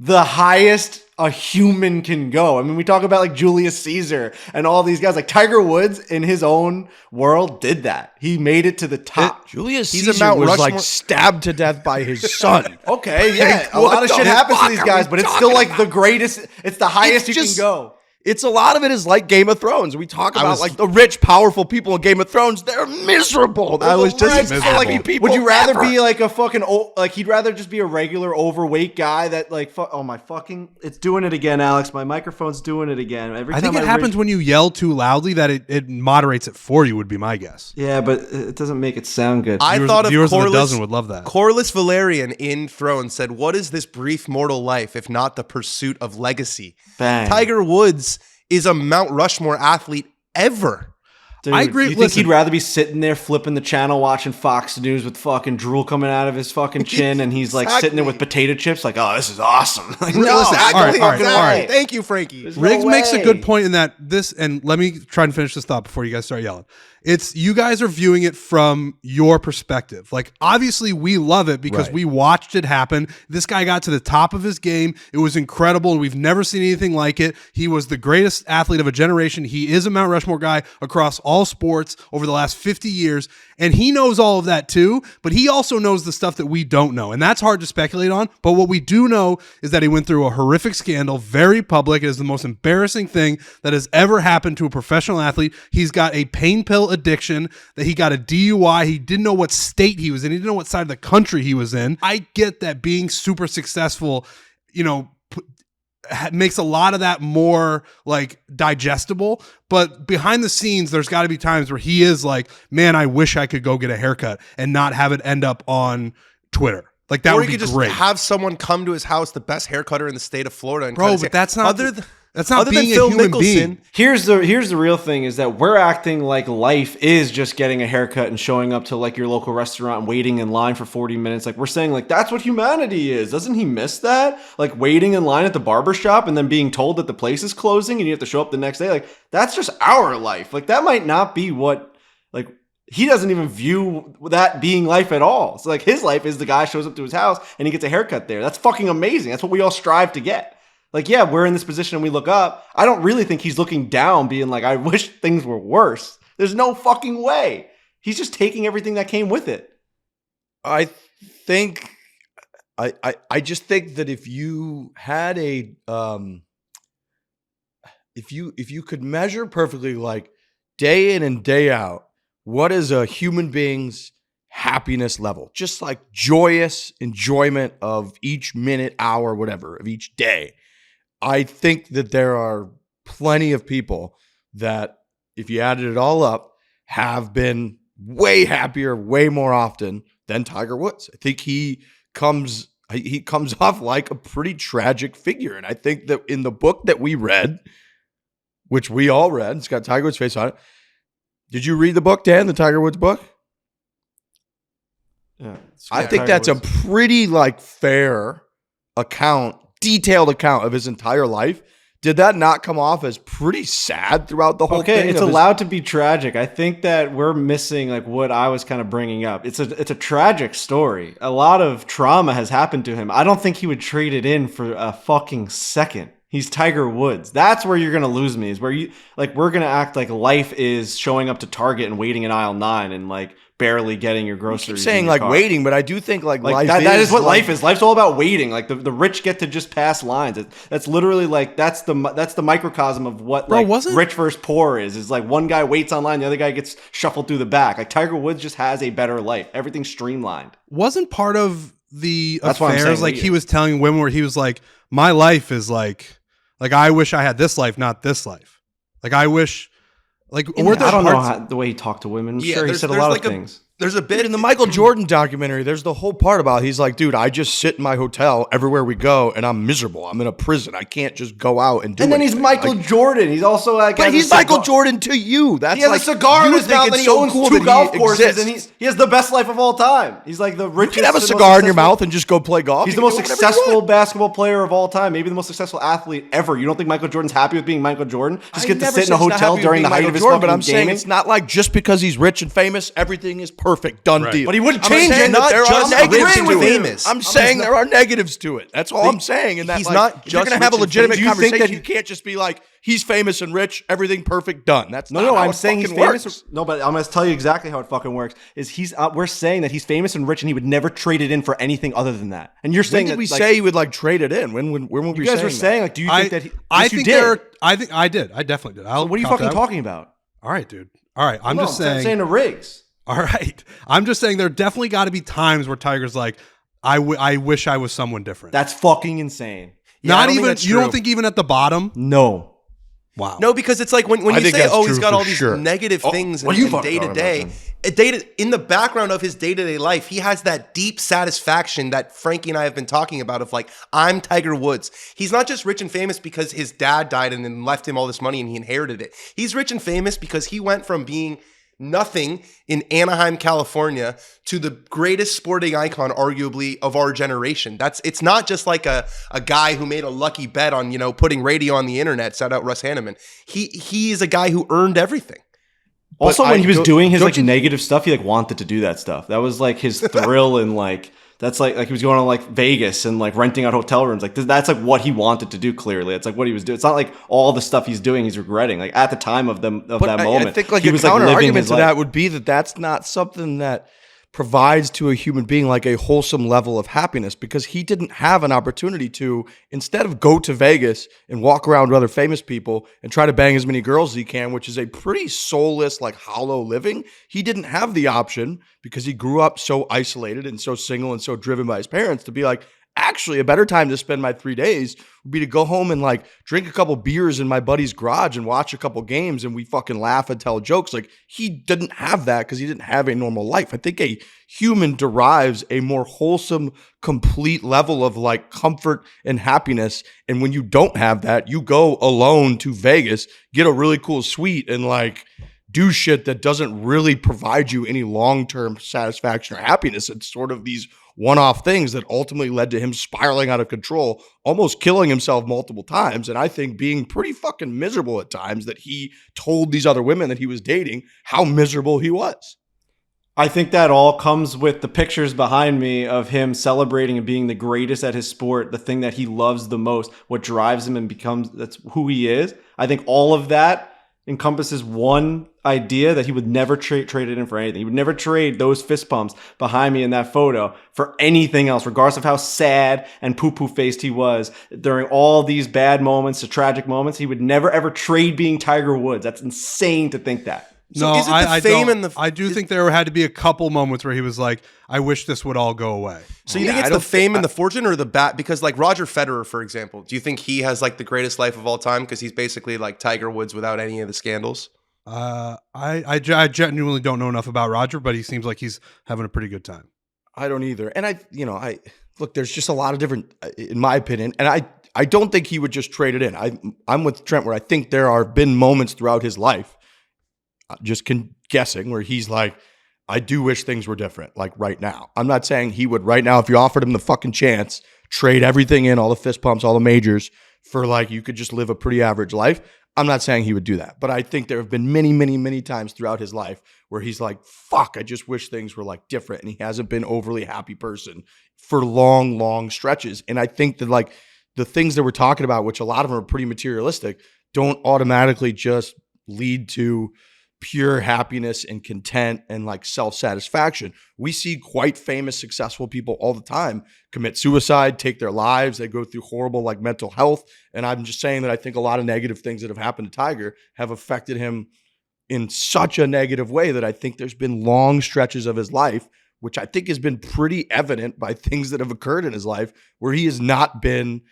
the highest a human can go. I mean, we talk about like Julius Caesar and all these guys. Like Tiger Woods in his own world did that. He made it to the top. Julius Caesar was like stabbed to death by his son. Okay, yeah. A lot of shit happens to these guys, but it's still like the greatest. It's the highest you can go. It's a lot of it is like Game of Thrones. We talk about like the rich, powerful people in Game of Thrones. They're miserable. They're people. Would you rather be like a fucking like he'd rather just be a regular overweight guy that like it's doing it again, Alex. My microphone's doing it again. I think it happens when you yell too loudly that it moderates it for you. Would be my guess. Yeah, but it doesn't make it sound good. Viewers of a dozen would love that. Corliss Valerian in Thrones said, "What is this brief mortal life if not the pursuit of legacy?" Bang. Tiger Woods is a Mount Rushmore athlete ever. Dude, I agree. You think he'd rather be sitting there flipping the channel watching Fox News with fucking drool coming out of his fucking chin and he's like sitting there with potato chips like, oh, this is awesome. Like, no, exactly. All right. Thank you, Frankie. Riggs makes a good point in that and let me try and finish this thought before you guys start yelling. It's you guys are viewing it from your perspective. Like, obviously we love it because we watched it happen. This guy got to the top of his game. It was incredible and we've never seen anything like it. He was the greatest athlete of a generation. He is a Mount Rushmore guy across all sports over the last 50 years. And he knows all of that too, but he also knows the stuff that we don't know. And that's hard to speculate on. But what we do know is that he went through a horrific scandal, very public. It is the most embarrassing thing that has ever happened to a professional athlete. He's got a pain pill addiction, that he got a DUI. He didn't know what state he was in. He didn't know what side of the country he was in. I get that being super successful, makes a lot of that more like digestible, but behind the scenes there's got to be times where he is like, man, I wish I could go get a haircut and not have it end up on Twitter. Like that would be great. Or he could just have someone come to his house, the best haircutter in the state of Florida, and but that's not that's not being a Phil human Mickelson. being. Here's the real thing is that we're acting like life is just getting a haircut and showing up to like your local restaurant and waiting in line for 40 minutes. Like we're saying like that's what humanity is. Doesn't he miss that? Like waiting in line at the barber shop and then being told that the place is closing and you have to show up the next day. Like that's just our life. Like that might not be what like he doesn't even view that being life at all. So like his life is the guy shows up to his house and he gets a haircut there. That's fucking amazing. That's what we all strive to get. Like, yeah, we're in this position and we look up. I don't really think he's looking down being like, I wish things were worse. There's no fucking way. He's just taking everything that came with it. I just think that if you had if you could measure perfectly like day in and day out, what is a human being's happiness level? Just like joyous enjoyment of each minute, hour, whatever, of each day. I think that there are plenty of people that, if you added it all up, have been way happier, way more often than Tiger Woods. I think he comes off like a pretty tragic figure. And I think that in the book that we read, which we all read, it's got Tiger Woods' face on it. Did you read the book, Dan, the Tiger Woods book? Yeah. I think that's a pretty like fair account, detailed account of his entire life. did that not come off as pretty sad throughout the whole thing? Okay, it's allowed to be tragic. I think that we're missing like what I was kind of bringing up. It's a tragic story. A lot of trauma has happened to him. I don't think he would trade it in for a fucking second. He's Tiger Woods. That's where you're going to lose me, is where we're going to act like life is showing up to Target and waiting in aisle 9 and like barely getting your groceries. You keep saying like waiting, but I do think like life that is what life is. Life's all about waiting. Like the rich get to just pass lines. That's literally like that's the microcosm of what rich versus poor is like one guy waits online, the other guy gets shuffled through the back. Like Tiger Woods just has a better life. Everything's streamlined. Wasn't part of the affairs like he was telling women where he was like, my life is like I wish I had this life, not this life. Like I wish. Like, I don't know the way he talked to women. Sure, he said a lot of things. There's a bit in the Michael Jordan documentary. There's the whole part about he's like, dude, I just sit in my hotel everywhere we go, and I'm miserable. I'm in a prison. I can't just go out and do. And then anything. He's Michael Jordan. He's also like, but he's Michael Jordan to you. That's he has like, a cigar in his mouth, and he owns cool 2 golf courses, exists. and he has the best life of all time. He's like the richest. You can have a cigar in your mouth and just go play golf. He's the most successful basketball player of all time, maybe the most successful athlete ever. You don't think Michael Jordan's happy with being Michael Jordan? Just get to sit in a hotel during the height of his fucking gaming. But I'm saying it's not like just because he's rich and famous, everything is perfect, done deal. But he wouldn't change it. Not there are negatives to famous. it. I'm saying there are negatives to it. That's all I'm saying. And that he's like, not if you're just going to have a legitimate conversation, that you can't just be like, he's famous and rich, everything perfect, done. That's not no. how I'm it saying he's fucking famous. works. No, but I'm going to tell you exactly how it fucking works. Is we're saying that he's famous and rich, and he would never trade it in for anything other than that. And you're saying when did we say he would like trade it in? When would we? You guys were saying like, do you think that? I think I did. I definitely did. So what are you fucking talking about? All right, dude. All right, I'm just saying. I'm saying the Riggs. All right, I'm just saying there definitely got to be times where Tiger's like, I wish I was someone different. That's fucking insane. Not even you don't think even at the bottom? No. Wow. No, because it's like when you say, oh, he's got all these negative things in day to day. In the background of his day-to-day life, he has that deep satisfaction that Frankie and I have been talking about of like, I'm Tiger Woods. He's not just rich and famous because his dad died and then left him all this money and he inherited it. He's rich and famous because he went from being nothing in Anaheim, California, to the greatest sporting icon, arguably, of our generation. It's not just like a guy who made a lucky bet on, putting radio on the internet. Shout out Russ Hanneman. He is a guy who earned everything. Also, when he was doing his negative stuff, he wanted to do that stuff. That was like his thrill and like. That's like he was going on like Vegas and like renting out hotel rooms. Like that's like what he wanted to do. Clearly, it's like what he was doing. It's not like all the stuff he's doing he's regretting. Like at the time of that moment, I think like a counter argument to that would be that that's not something that provides to a human being like a wholesome level of happiness, because he didn't have an opportunity to, instead of go to Vegas and walk around with other famous people and try to bang as many girls as he can, which is a pretty soulless, like hollow living. He didn't have the option because he grew up so isolated and so single and so driven by his parents to be like, actually, a better time to spend my 3 days would be to go home and like drink a couple beers in my buddy's garage and watch a couple games and we fucking laugh and tell jokes. Like he didn't have that because he didn't have a normal life. I think a human derives a more wholesome, complete level of like comfort and happiness. And when you don't have that, you go alone to Vegas, get a really cool suite and like do shit that doesn't really provide you any long-term satisfaction or happiness. It's sort of these one-off things that ultimately led to him spiraling out of control, almost killing himself multiple times. And I think being pretty fucking miserable at times that he told these other women that he was dating how miserable he was. I think that all comes with the pictures behind me of him celebrating and being the greatest at his sport, the thing that he loves the most, what drives him and that's who he is. I think all of that encompasses one idea that he would never trade it in for anything. He would never trade those fist pumps behind me in that photo for anything else, regardless of how sad and poo-poo faced he was during all these bad moments, the tragic moments. He would never ever trade being Tiger Woods. That's insane to think that. So no, I do think there had to be a couple moments where he was like, I wish this would all go away. So you think it's the fame and the fortune or the bat? Because like Roger Federer, for example, do you think he has like the greatest life of all time because he's basically like Tiger Woods without any of the scandals? I genuinely don't know enough about Roger, but he seems like he's having a pretty good time. I don't either. And I look, there's just a lot of different, in my opinion, and I don't think he would just trade it in. I'm with Trent where I think there have been moments throughout his life, just guessing, where he's like, I do wish things were different, like right now. I'm not saying he would right now, if you offered him the fucking chance, trade everything in, all the fist pumps, all the majors, for like, you could just live a pretty average life. I'm not saying he would do that, but I think there have been many, many, many times throughout his life where he's like, fuck, I just wish things were like different. And he hasn't been overly happy person for long, long stretches. And I think that like the things that we're talking about, which a lot of them are pretty materialistic, don't automatically just lead to pure happiness and content and like self-satisfaction. We see quite famous, successful people all the time commit suicide, take their lives. They go through horrible like mental health. And I'm just saying that I think a lot of negative things that have happened to Tiger have affected him in such a negative way that I think there's been long stretches of his life, which I think has been pretty evident by things that have occurred in his life, where he has not been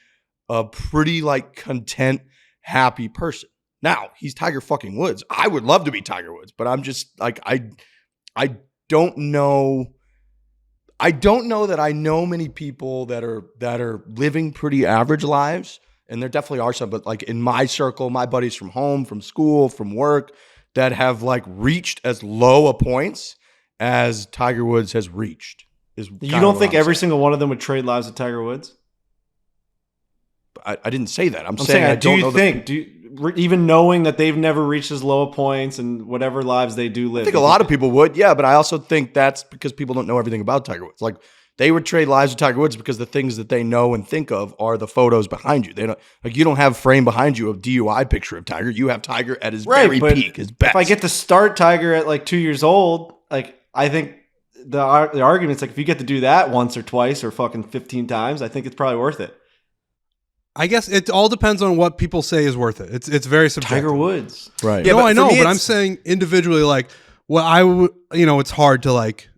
a pretty like content, happy person. Now, he's Tiger fucking Woods. I would love to be Tiger Woods, but I'm just like, I don't know. I don't know that I know many people that are living pretty average lives. And there definitely are some, but like in my circle, my buddies from home, from school, from work, that have like reached as low a points as Tiger Woods has reached. You don't think every single one of them would trade lives with Tiger Woods? I didn't say that. I'm saying I do don't you know think, even knowing that they've never reached as low points and whatever lives they do live? I think a lot of people would, yeah, but I also think that's because people don't know everything about Tiger Woods. Like they would trade lives with Tiger Woods because the things that they know and think of are the photos behind you. They don't like you don't have frame behind you a DUI picture of Tiger. You have Tiger at his very peak, his best. If I get to start Tiger at like 2 years old, like I think the argument's like if you get to do that once or twice or fucking 15 times, I think it's probably worth it. I guess it all depends on what people say is worth it. It's very subjective. Tiger Woods. Right. Yeah, no, I know, but I'm saying individually, like, well, I would, it's hard to like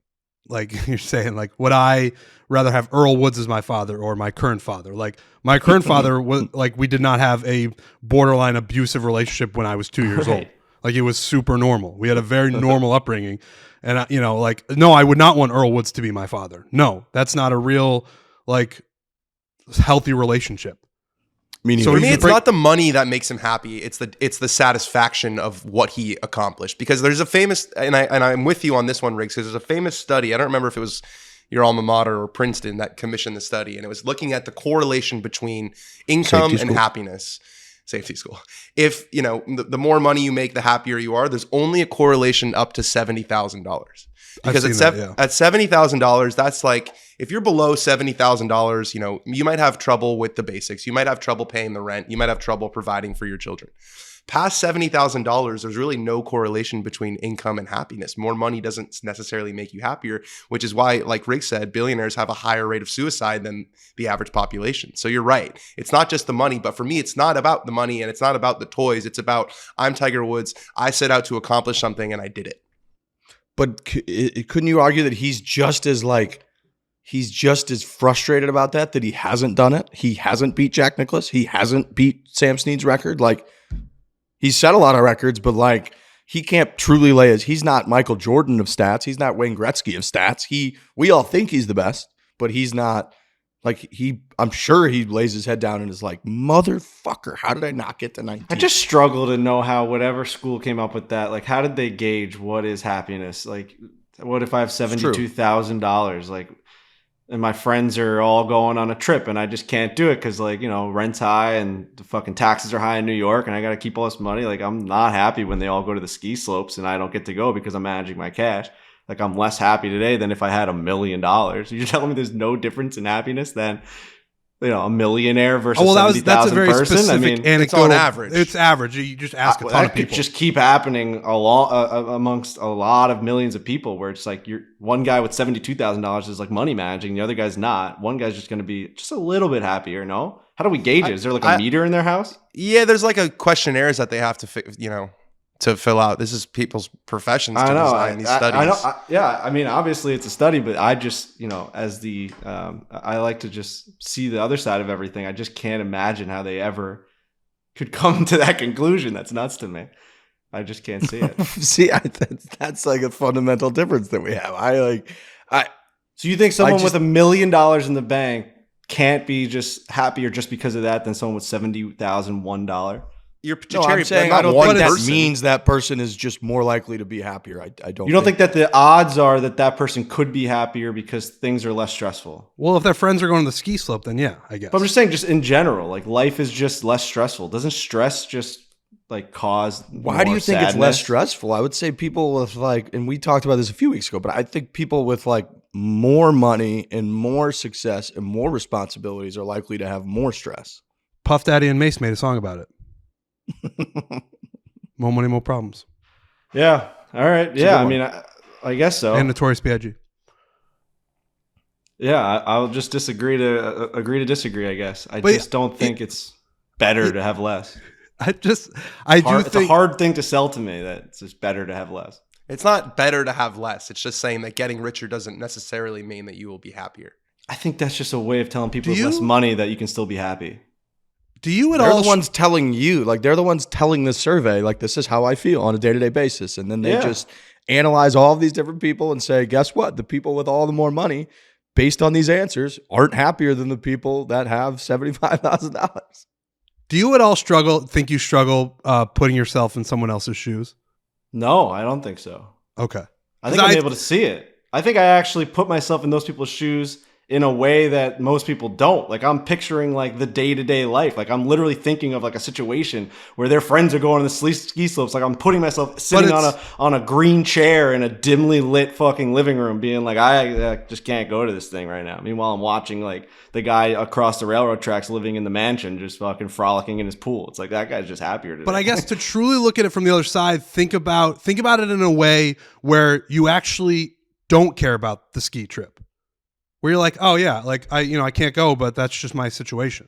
you're saying, like, would I rather have Earl Woods as my father or my current father? Like, my current father was like, we did not have a borderline abusive relationship when I was 2 years old. Like, it was super normal. We had a very normal upbringing. And, no, I would not want Earl Woods to be my father. No, that's not a real, like, healthy relationship. So for me, it's not the money that makes him happy. It's the satisfaction of what he accomplished. Because there's a famous, and I'm with you on this one, Riggs, because there's a famous study. I don't remember if it was your alma mater or Princeton that commissioned the study, and it was looking at the correlation between income and happiness. Safety school. If the more money you make, the happier you are. There's only a correlation up to $70,000. Because at $70,000, that's like, if you're below $70,000, you might have trouble with the basics. You might have trouble paying the rent. You might have trouble providing for your children. Past $70,000, there's really no correlation between income and happiness. More money doesn't necessarily make you happier, which is why, like Rick said, billionaires have a higher rate of suicide than the average population. So you're right. It's not just the money, but for me, it's not about the money and it's not about the toys. It's about, I'm Tiger Woods. I set out to accomplish something and I did it. But couldn't you argue that he's just as frustrated about that he hasn't done it? He hasn't beat Jack Nicklaus. He hasn't beat Sam Snead's record. Like, he's set a lot of records, but like, he can't truly he's not Michael Jordan of stats. He's not Wayne Gretzky of stats. We all think he's the best, but he's not. Like, I'm sure he lays his head down and is like, motherfucker, how did I not get to 19? I just struggle to know how whatever school came up with that, like, how did they gauge what is happiness? Like, what if I have $72,000? Like, and my friends are all going on a trip and I just can't do it because, like, rent's high and the fucking taxes are high in New York and I got to keep all this money. Like, I'm not happy when they all go to the ski slopes and I don't get to go because I'm managing my cash. Like, I'm less happy today than if I had $1 million. You're telling me there's no difference in happiness than, a millionaire versus 70,000 that's a very person? specific anecdotal. It's on average. It's average. You just ask a ton of people. It could just keep happening amongst a lot of millions of people where it's like one guy with $72,000 is like money managing. The other guy's not. One guy's just going to be just a little bit happier, no? How do we gauge it? Is there like a meter in their house? Yeah, there's like a questionnaires that they have to to fill out. This is people's professions to design these studies. I mean, obviously it's a study, but I just, as I like to just see the other side of everything. I just can't imagine how they ever could come to that conclusion. That's nuts to me. I just can't see it. See, that's like a fundamental difference that we have. So you think someone with $1 million in the bank can't be just happier just because of that than someone with $70,001? you're No, I'm saying I don't think that means that person is just more likely to be happier. I don't. You don't think that the odds are that person could be happier because things are less stressful? Well, if their friends are going to the ski slope, then yeah, I guess. But I'm just saying, just in general, like life is just less stressful. Doesn't stress just like cause? Why do you think it's less stressful? I would say people with like, and we talked about this a few weeks ago, but I think people with like more money and more success and more responsibilities are likely to have more stress. Puff Daddy and Mace made a song about it. More money, more problems. Yeah. All right. Yeah. I mean, I guess so. And Notorious B.I.G. Yeah. I'll just agree to disagree. I guess. I just don't think it's better to have less. It's a hard thing to sell to me that it's just better to have less. It's not better to have less. It's just saying that getting richer doesn't necessarily mean that you will be happier. I think that's just a way of telling people with less money that you can still be happy. Do you at all? They're the ones telling you, like they're the ones telling this survey, like this is how I feel on a day-to-day basis. And then they just analyze all of these different people and say, guess what? The people with all the more money based on these answers aren't happier than the people that have $75,000. Do you at all think you struggle putting yourself in someone else's shoes? No, I don't think so. Okay. I think I'm able to see it. I think I actually put myself in those people's shoes in a way that most people don't. Like I'm picturing like the day-to-day life. Like I'm literally thinking of like a situation where their friends are going on the ski slopes. Like I'm putting myself sitting on a green chair in a dimly lit fucking living room being like, I just can't go to this thing right now. Meanwhile, I'm watching like the guy across the railroad tracks living in the mansion just fucking frolicking in his pool. It's like that guy's just happier today. But I guess to truly look at it from the other side, think about it in a way where you actually don't care about the ski trip. Where you're like, oh yeah, like I can't go, but that's just my situation.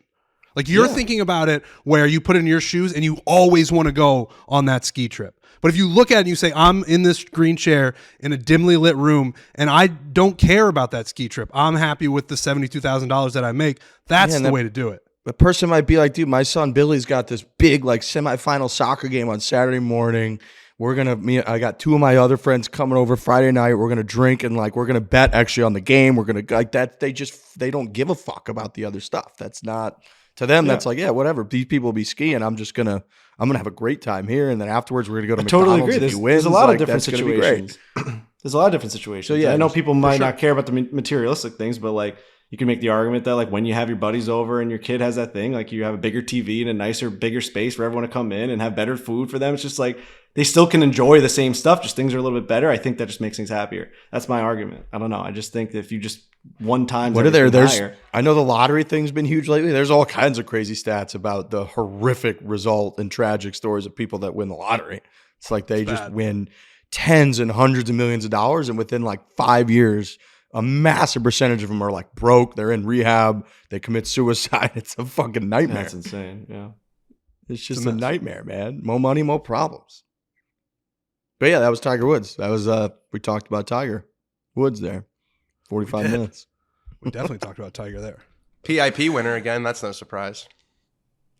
Like you're thinking about it where you put it in your shoes and you always want to go on that ski trip. But if you look at it and you say, I'm in this green chair in a dimly lit room and I don't care about that ski trip. I'm happy with the $72,000 that I make. That's the way to do it. The person might be like, dude, my son Billy's got this big like semifinal soccer game on Saturday morning. I got two of my other friends coming over Friday night. We're going to drink and like, we're going to bet actually on the game. We're going to like that. They don't give a fuck about the other stuff. That's not to them. Yeah. That's like, yeah, whatever. These people will be skiing. I'm going to have a great time here. And then afterwards we're going to go to McDonald's. Totally agree. There's a lot of different situations. There's a lot of different situations. So yeah, I know people might not care about the materialistic things, but like, you can make the argument that like when you have your buddies over and your kid has that thing, like you have a bigger TV and a nicer, bigger space for everyone to come in and have better food for them. It's just like they still can enjoy the same stuff, just things are a little bit better. I think that just makes things happier. That's my argument. I don't know. I just think that if you just one time, what are there's higher, I know the lottery thing's been huge lately. There's all kinds of crazy stats about the horrific result and tragic stories of people that win the lottery. It's like they just win tens and hundreds of millions of dollars, and within like 5 years, a massive percentage of them are like broke. They're in rehab. They commit suicide. It's a fucking nightmare. That's insane. Yeah. It's just a nightmare, man. More money, more problems. But yeah, that was Tiger Woods. That was, we talked about Tiger Woods there. 45 minutes. We definitely talked about Tiger there. PIP winner again. That's no surprise.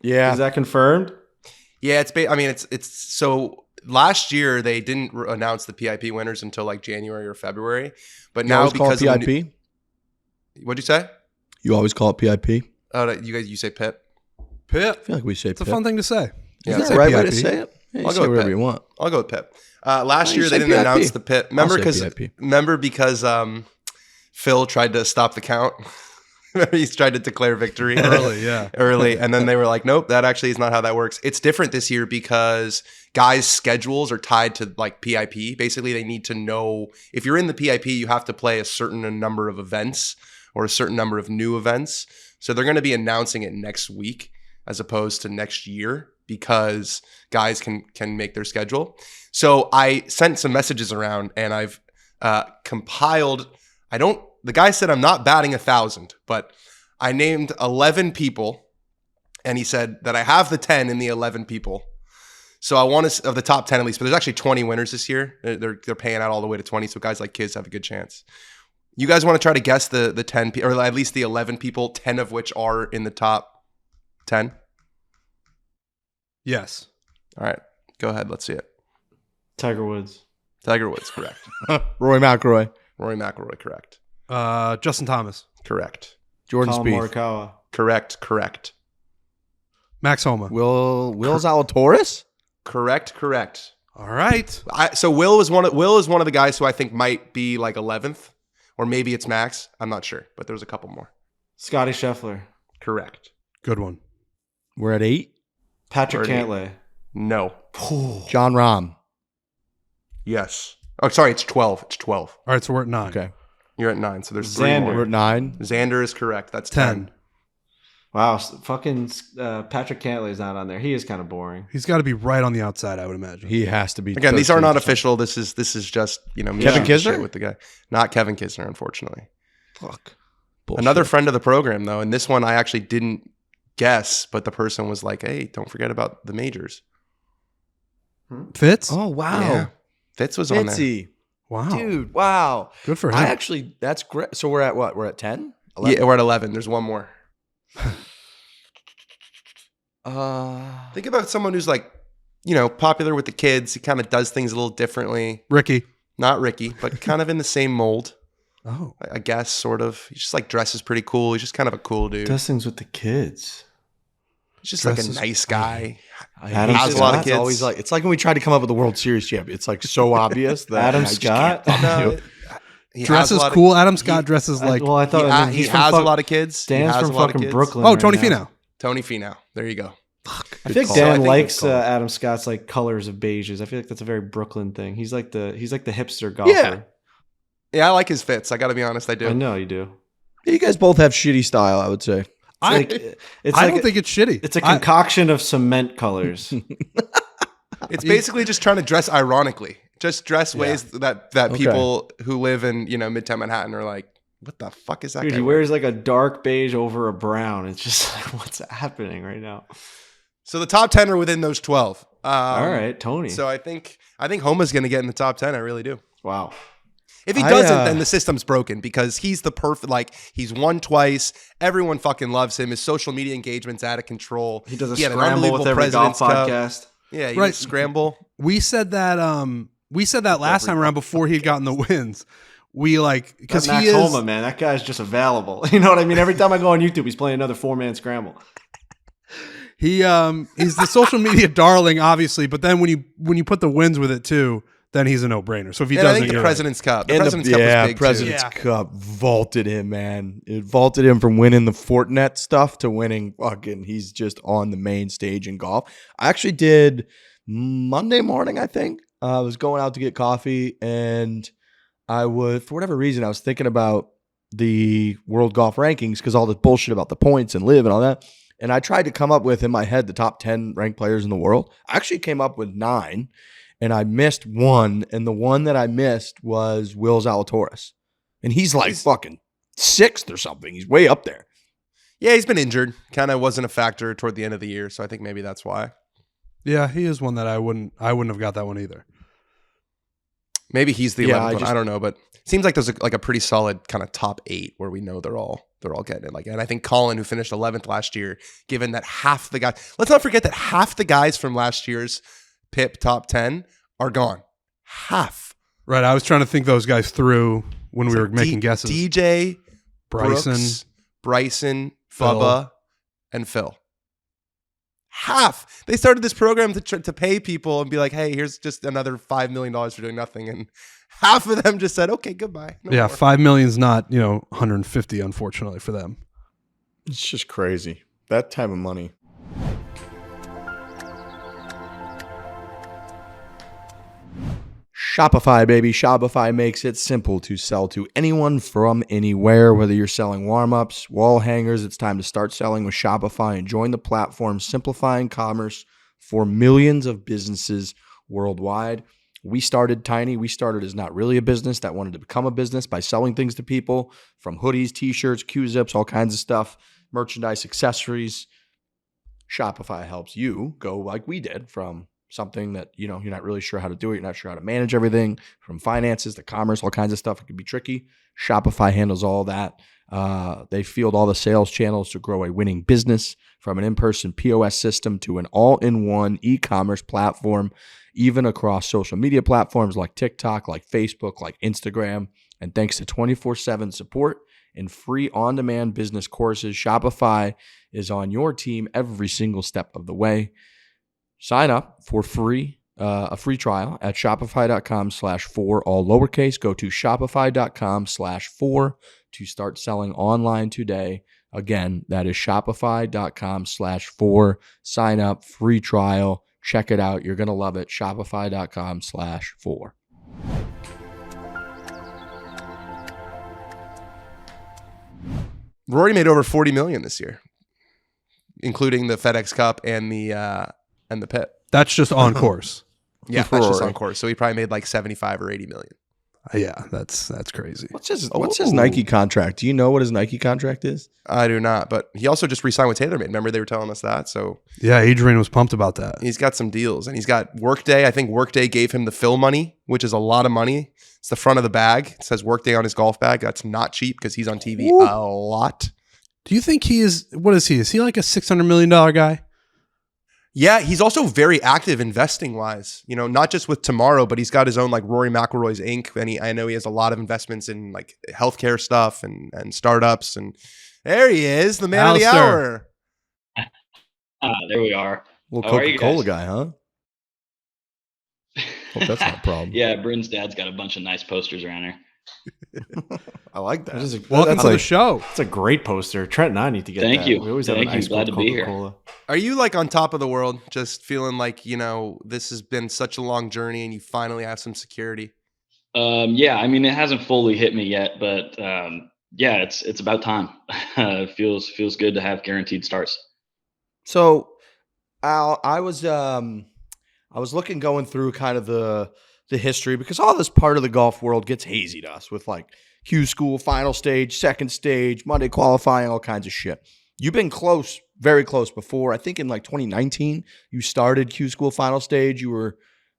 Yeah. Is that confirmed? Yeah. It's so last year they didn't announce the PIP winners until like January or February. But now because call it PIP? What'd you say? You always call it PIP? Oh, you say PIP? PIP. I feel like we say it's PIP. a fun thing to say. Yeah, is that the right way to say it? Yeah, I'll go with whatever PIP. You want. I'll go with PIP. Last year they didn't announce the PIP. Remember because Phil tried to stop the count. He's tried to declare victory early, and then they were like, nope, that actually is not how that works. It's different this year because guys' schedules are tied to like PIP. Basically, they need to know if you're in the PIP, you have to play a certain number of events or a certain number of new events. So they're going to be announcing it next week as opposed to next year because guys can make their schedule. So I sent some messages around and I've compiled. The guy said I'm not batting 1,000, but I named 11 people, and he said that I have the 10 in the 11 people. So I want to of the top 10 at least, but there's actually 20 winners this year. They're paying out all the way to 20, so guys like Kiz have a good chance. You guys want to try to guess the 10 or at least the 11 people, 10 of which are in the top 10? Yes. All right, go ahead. Let's see it. Tiger Woods. Tiger Woods, correct. Rory McIlroy, correct. Justin Thomas. Correct. Jordan Colin Spieth. Morikawa. Correct. Max Homa. Will Zalatoris? Correct. All right. So Will is one of the guys who I think might be like 11th, or maybe it's Max. I'm not sure, but there's a couple more. Scotty Scheffler. Correct. Good one. We're at 8. Patrick 30. Cantlay. No. John Rahm. Yes. Oh, sorry. It's 12. All right, so we're at 9. Okay. You're at 9. So there's 3 Xander. We're more. at 9. Xander is correct. That's 10. Wow, fucking Patrick Cantlay's not on there. He is kind of boring. He's got to be right on the outside, I would imagine. He has to be. Again, these are 13. not official. This is just, me Kevin shooting Kisner? shit with the guy. Not Kevin Kisner, unfortunately. Fuck. Bullshit. Another friend of the program, though, and this one I actually didn't guess, but the person was like, "Hey, don't forget about the majors." Fitz? Oh, wow. Yeah. Fitz was on there. Fitzy. Wow. Dude, wow. Good for him. That's great. So we're at what? We're at 10? Yeah, we're at 11. There's one more. Think about someone who's like, popular with the kids. He kind of does things a little differently. Rickie. Not Rickie, but kind of in the same mold, Oh. I guess, sort of. He just like dresses pretty cool. He's just kind of a cool dude. Does things with the kids. He's just like a dresses- nice guy. Adam has a Scott. lot of It's kids. always like, it's like when we tried to come up with the World Series champion. It's like so obvious that Adam I just Scott? can't fucking do No, it. he has Dresses a lot of- cool. Adam Scott dresses like. Well, I thought He, I mean, he he's from has a fuck- lot of kids. He Dan's has from a lot of fucking kids. Brooklyn. Oh, right Tony now. Finau. Tony Finau. There you go. I think call. Dan I think likes good call. Adam Scott's like colors of beiges. I feel like that's a very Brooklyn thing. He's like the hipster golfer. Yeah. Yeah, I like his fits. I got to be honest, I do. I know you do. You guys both have shitty style, I would say. I don't think it's shitty. it's a concoction of cement colors. It's basically just trying to dress ironically. Just dress ways that people who live in Midtown Manhattan are like, what the fuck is that? Dude, guy he wearing? wears like a dark beige over a brown. It's just like, what's happening right now? So the top 10 are within those 12. All right, Tony. So I think Homa's going to get in the top 10. I really do. Wow. If he doesn't, then the system's broken because he's the perfect, he's won twice. Everyone fucking loves him. His social media engagement's out of control. He does a had an scramble with unbelievable every golf President's Cup. podcast. Yeah, he Right. right. Scramble. We said that. Last time around before he had gotten the wins. Because That he Max is. Homa, man, that guy's just available. You know what I mean? Every time I go on YouTube, he's playing another 4-man scramble. He's the social media darling, obviously. But then when you put the wins with it too, then he's a no-brainer. So if he And I doesn't, think the you're President's Cup. The And President's Cup was big President's Yeah. Cup vaulted him, man. It vaulted him from winning the Fortinet stuff to winning he's just on the main stage in golf. I actually did Monday morning, I think. I was going out to get coffee and for whatever reason, I was thinking about the world golf rankings because all the bullshit about the points and live and all that. And I tried to come up with in my head the top 10 ranked players in the world. I actually came up with 9. And I missed one, and the one that I missed was Will Zalatoris. And he's like fucking 6th or something. He's way up there. Yeah, he's been injured. Kind of wasn't a factor toward the end of the year, so I think maybe that's why. Yeah, he is one that I wouldn't have got that one either. Maybe he's the 11th Yeah, one. I don't know, but it seems like there's a pretty solid kind of top 8 where we know they're all getting it. And I think Colin, who finished 11th last year, given that half the guys, let's not forget that half the guys from last year's PIP top 10 are gone. Half. Right. I was trying to think those guys through when we were making guesses. DJ, Bryson, Brooks, Bryson, Phil. Bubba, and Phil. Half. They started this program to pay people and be like, hey, here's just another $5 million for doing nothing. And half of them just said, okay, goodbye. No yeah, more. 5 million's not 150, unfortunately for them. It's just crazy. That type of money. Shopify, baby. Shopify makes it simple to sell to anyone from anywhere. Whether you're selling warm-ups, wall hangers, it's time to start selling with Shopify and join the platform simplifying commerce for millions of businesses worldwide. We started tiny. We started as not really a business that wanted to become a business by selling things to people, from hoodies, t-shirts, Q-zips, all kinds of stuff, merchandise, accessories. Shopify helps you go like we did, from something that you're not really sure how to do it, you're not sure how to manage everything, from finances to commerce, all kinds of stuff. It can be tricky. Shopify handles all that. They field all the sales channels to grow a winning business, from an in-person POS system to an all-in-one e-commerce platform, even across social media platforms like TikTok, like Facebook, like Instagram. And thanks to 24/7 support and free on-demand business courses, Shopify is on your team every single step of the way. Sign up for a free trial at shopify.com/Fore, all lowercase. Go to shopify.com/Fore to start selling online today. Again, that is shopify.com/Fore. Sign up, free trial. Check it out. You're going to love it. Shopify.com/Fore. Rory made over 40 million this year, including the FedEx Cup and the pit. That's just on course. Yeah, that's just on course. So he probably made like 75 or 80 million. Yeah, that's crazy. What's his Nike contract? Do you know what his Nike contract is? I do not, but he also just re-signed with TaylorMade. Remember they were telling us that? So yeah, Adrian was pumped about that. He's got some deals, and he's got Workday. I think Workday gave him the fill money, which is a lot of money. It's the front of the bag. It says Workday on his golf bag. That's not cheap because he's on TV a lot. Do you think he is? What is he? Is he like a $600 million guy? Yeah, he's also very active investing wise. You know, not just with Tomorrow, but he's got his own like Rory McIlroy's Inc. And I know he has a lot of investments in like healthcare stuff and startups. And there he is, the man Alister. of the hour. There we are. Little How are you Coca-Cola guys? guy, huh? Hope that's not a problem. Yeah, Bryn's dad's got a bunch of nice posters around here. I like that. Welcome to the show. It's a great poster. Trent and I need to get Thank that. you. We always Thank have you. an ice Glad cold to be here. Coca-Cola. Are you like on top of the world, just feeling like, you know, this has been such a long journey and you finally have some security? Yeah, I mean, it hasn't fully hit me yet, but yeah, it's about time. It feels good to have guaranteed starts. So, Al, I was going through kind of the history, because all this part of the golf world gets hazy to us with like Q School, final stage, second stage, Monday qualifying, all kinds of shit. You've been close, very close before. I think in like 2019, you started Q School final stage. You were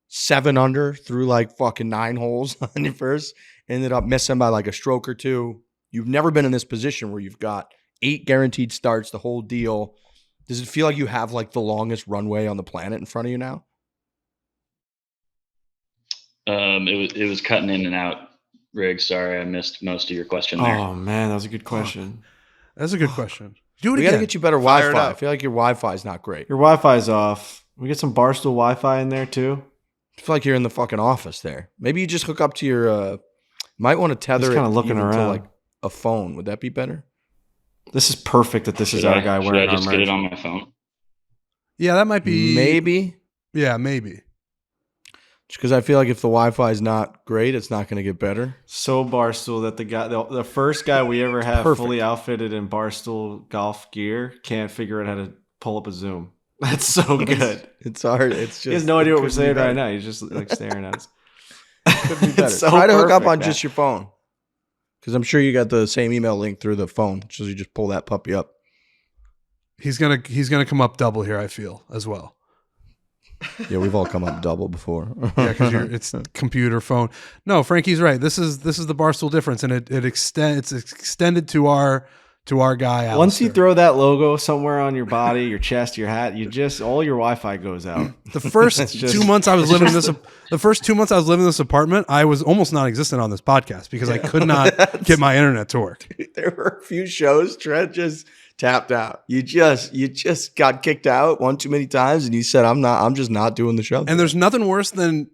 7 under through like fucking 9 holes on your first. Ended up missing by like a stroke or two. You've never been in this position where you've got 8 guaranteed starts, the whole deal. Does it feel like you have like the longest runway on the planet in front of you now? It was cutting in and out, Riggs. Sorry, I missed most of your question there. Oh man, that was a good question. That's a good question. Do it We again. got to get you better Fire it Wi-Fi. I up. feel like your Wi-Fi is not great. Your Wi-Fi's off. We get some Barstool Wi-Fi in there too. I feel like you're in the fucking office there. Maybe you just hook up to your might want to tether Just it kinda looking even to around. like a phone. Would that be better? This is perfect that this is our guy Should wearing I our just get merch. it on my phone? Yeah, that might be. Maybe. Yeah, maybe. Just because I feel like if the Wi-Fi is not great, it's not going to get better. So Barstool that the first guy we ever have Perfect. fully outfitted in Barstool golf gear can't figure out how to pull up a Zoom. That's so good. It's hard. It's just. He has no idea what we're it could be saying right better. now. He's just like staring at us. Could be better. It's so Try to hook up perfect, on man. just your phone, because I'm sure you got the same email link through the phone. So you just pull that puppy up. He's gonna come up double here. I feel as well. Yeah, we've all come up double before. Yeah, because it's computer, phone. No, Frankie's right. This is the Barstool difference, and it's extended to our guy. Alister. Once you throw that logo somewhere on your body, your chest, your hat, you just all your Wi-Fi goes out. The first It's just- 2 months I was living in this. The first 2 months I was living in this apartment, I was almost non-existent on this podcast because I could not get my internet to work. There were a few shows Trent just tapped out. You just got kicked out one too many times, and you said, I'm just not doing the show. And there's nothing worse than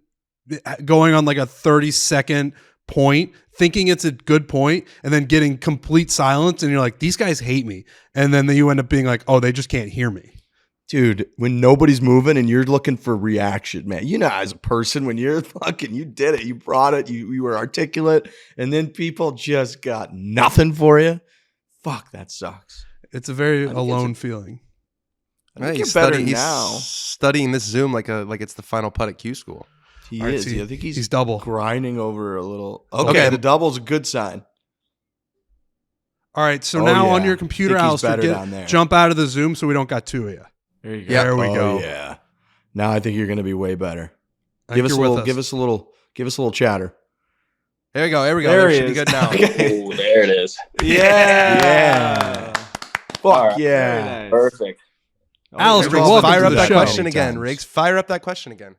going on like a 30-second point, thinking it's a good point, and then getting complete silence, and you're like, these guys hate me. And then you end up being like, oh, they just can't hear me. Dude, when nobody's moving and you're looking for reaction, man, you know, as a person, when you're fucking, you did it, you brought it, you were articulate, and then people just got nothing for you. Fuck, that sucks. It's a very think alone feeling. I think He's you're better studying- now. He's studying this Zoom like it's the final putt at Q School. He All right, is. so I think he's double. grinding over a little. Okay, Okay. the double's a good sign. All right, so Oh, now yeah. on your computer, I think he's Alistair, better down there. jump out of the Zoom so we don't got 2 of you. There you go. There we Oh, go. yeah. Now I think you're going to be way better. I Give think us a you're with little. Give us a little chatter. There we go. There we go. There There he should be is. good now. Okay. Oh, there it is. Yeah. Fuck All right. yeah. Very nice. Perfect. Alistair, Riggs, welcome fire to up the that show. question Many again, times. Riggs. Fire up that question again.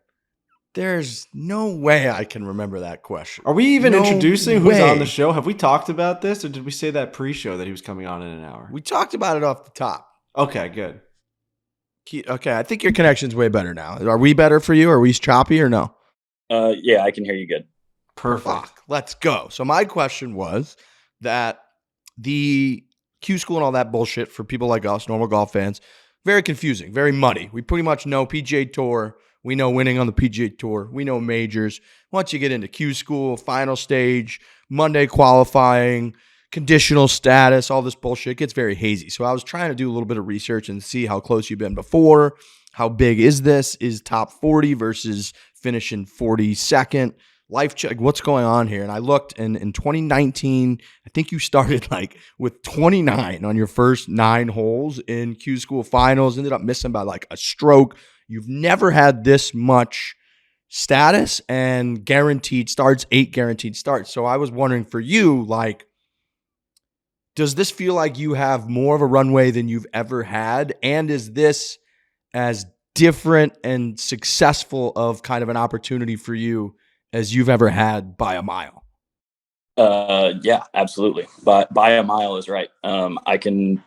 There's no way I can remember that question. Are we even introducing who's on the way. show? Have we talked about this, or did we say that pre-show that he was coming on in an hour? We talked about it off the top. Okay, good. Okay, I think your connection's way better now. Are we better for you? Are we choppy or no? Yeah, I can hear you good. Perfect. Fuck, let's go. So my question was that the Q school and all that bullshit for people like us, normal golf fans, very confusing, very muddy. We pretty much know PGA Tour. We know winning on the PGA Tour. We know majors. Once you get into Q school, final stage, Monday qualifying, conditional status, all this bullshit gets very hazy. So I was trying to do a little bit of research and see how close you've been before. How big is this? Is top 40 versus finishing 42nd? Life check, what's going on here? And I looked, and in 2019, I think you started like with 29 on your first 9 holes in Q school finals, ended up missing by like a stroke. You've never had this much status and guaranteed starts, 8 guaranteed starts. So I was wondering for you, like, does this feel like you have more of a runway than you've ever had? And is this as different and successful of kind of an opportunity for you as you've ever had by a mile? Yeah, absolutely. But by a mile is right. I can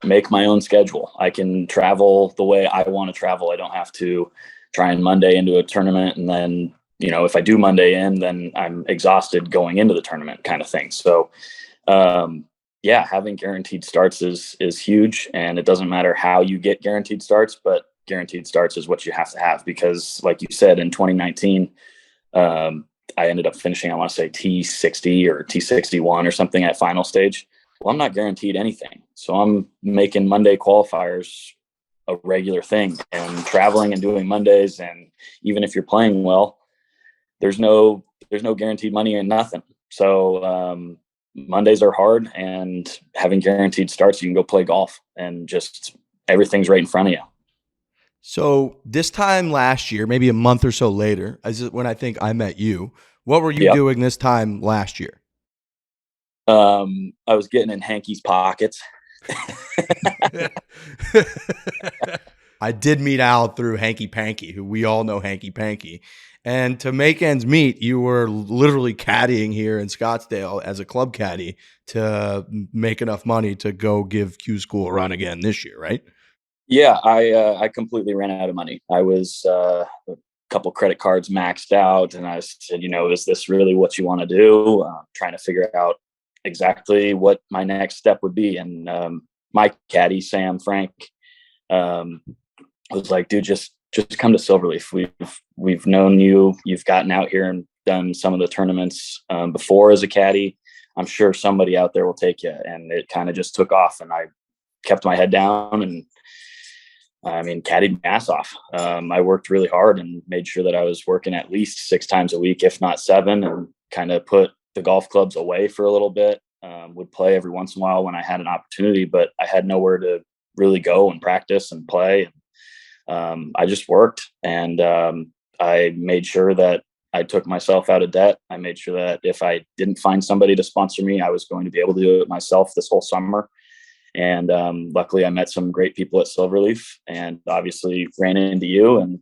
make my own schedule. I can travel the way I want to travel. I don't have to try and Monday into a tournament. And then, if I do Monday in, then I'm exhausted going into the tournament kind of thing. So, yeah, having guaranteed starts is huge. And it doesn't matter how you get guaranteed starts, but guaranteed starts is what you have to have, because like you said, in 2019, I ended up finishing, I want to say T60 or T61 or something at final stage. Well, I'm not guaranteed anything. So I'm making Monday qualifiers a regular thing, and traveling and doing Mondays. And even if you're playing well, there's no guaranteed money and nothing. So, Mondays are hard, and having guaranteed starts, you can go play golf and just everything's right in front of you. So this time last year, maybe a month or so later, as when I think I met you, what were you doing this time last year? I was getting in Hankey's pockets. I did meet Al through Hanky Panky, who we all know Hanky Panky. And to make ends meet, you were literally caddying here in Scottsdale as a club caddy to make enough money to go give Q School a run again this year, right? Yeah, I completely ran out of money. I was a couple credit cards maxed out, and I said, is this really what you want to do? Trying to figure out exactly what my next step would be. And my caddy, Frank, was like, dude, just come to Silverleaf. We've known you. You've gotten out here and done some of the tournaments before as a caddy. I'm sure somebody out there will take you. And it kind of just took off, and I kept my head down and caddied my ass off. I worked really hard and made sure that I was working at least 6 times a week, if not 7, and kind of put the golf clubs away for a little bit. Would play every once in a while when I had an opportunity, but I had nowhere to really go and practice and play. I just worked, and I made sure that I took myself out of debt. I made sure that if I didn't find somebody to sponsor me, I was going to be able to do it myself this whole summer. And luckily I met some great people at Silverleaf, and obviously ran into you, and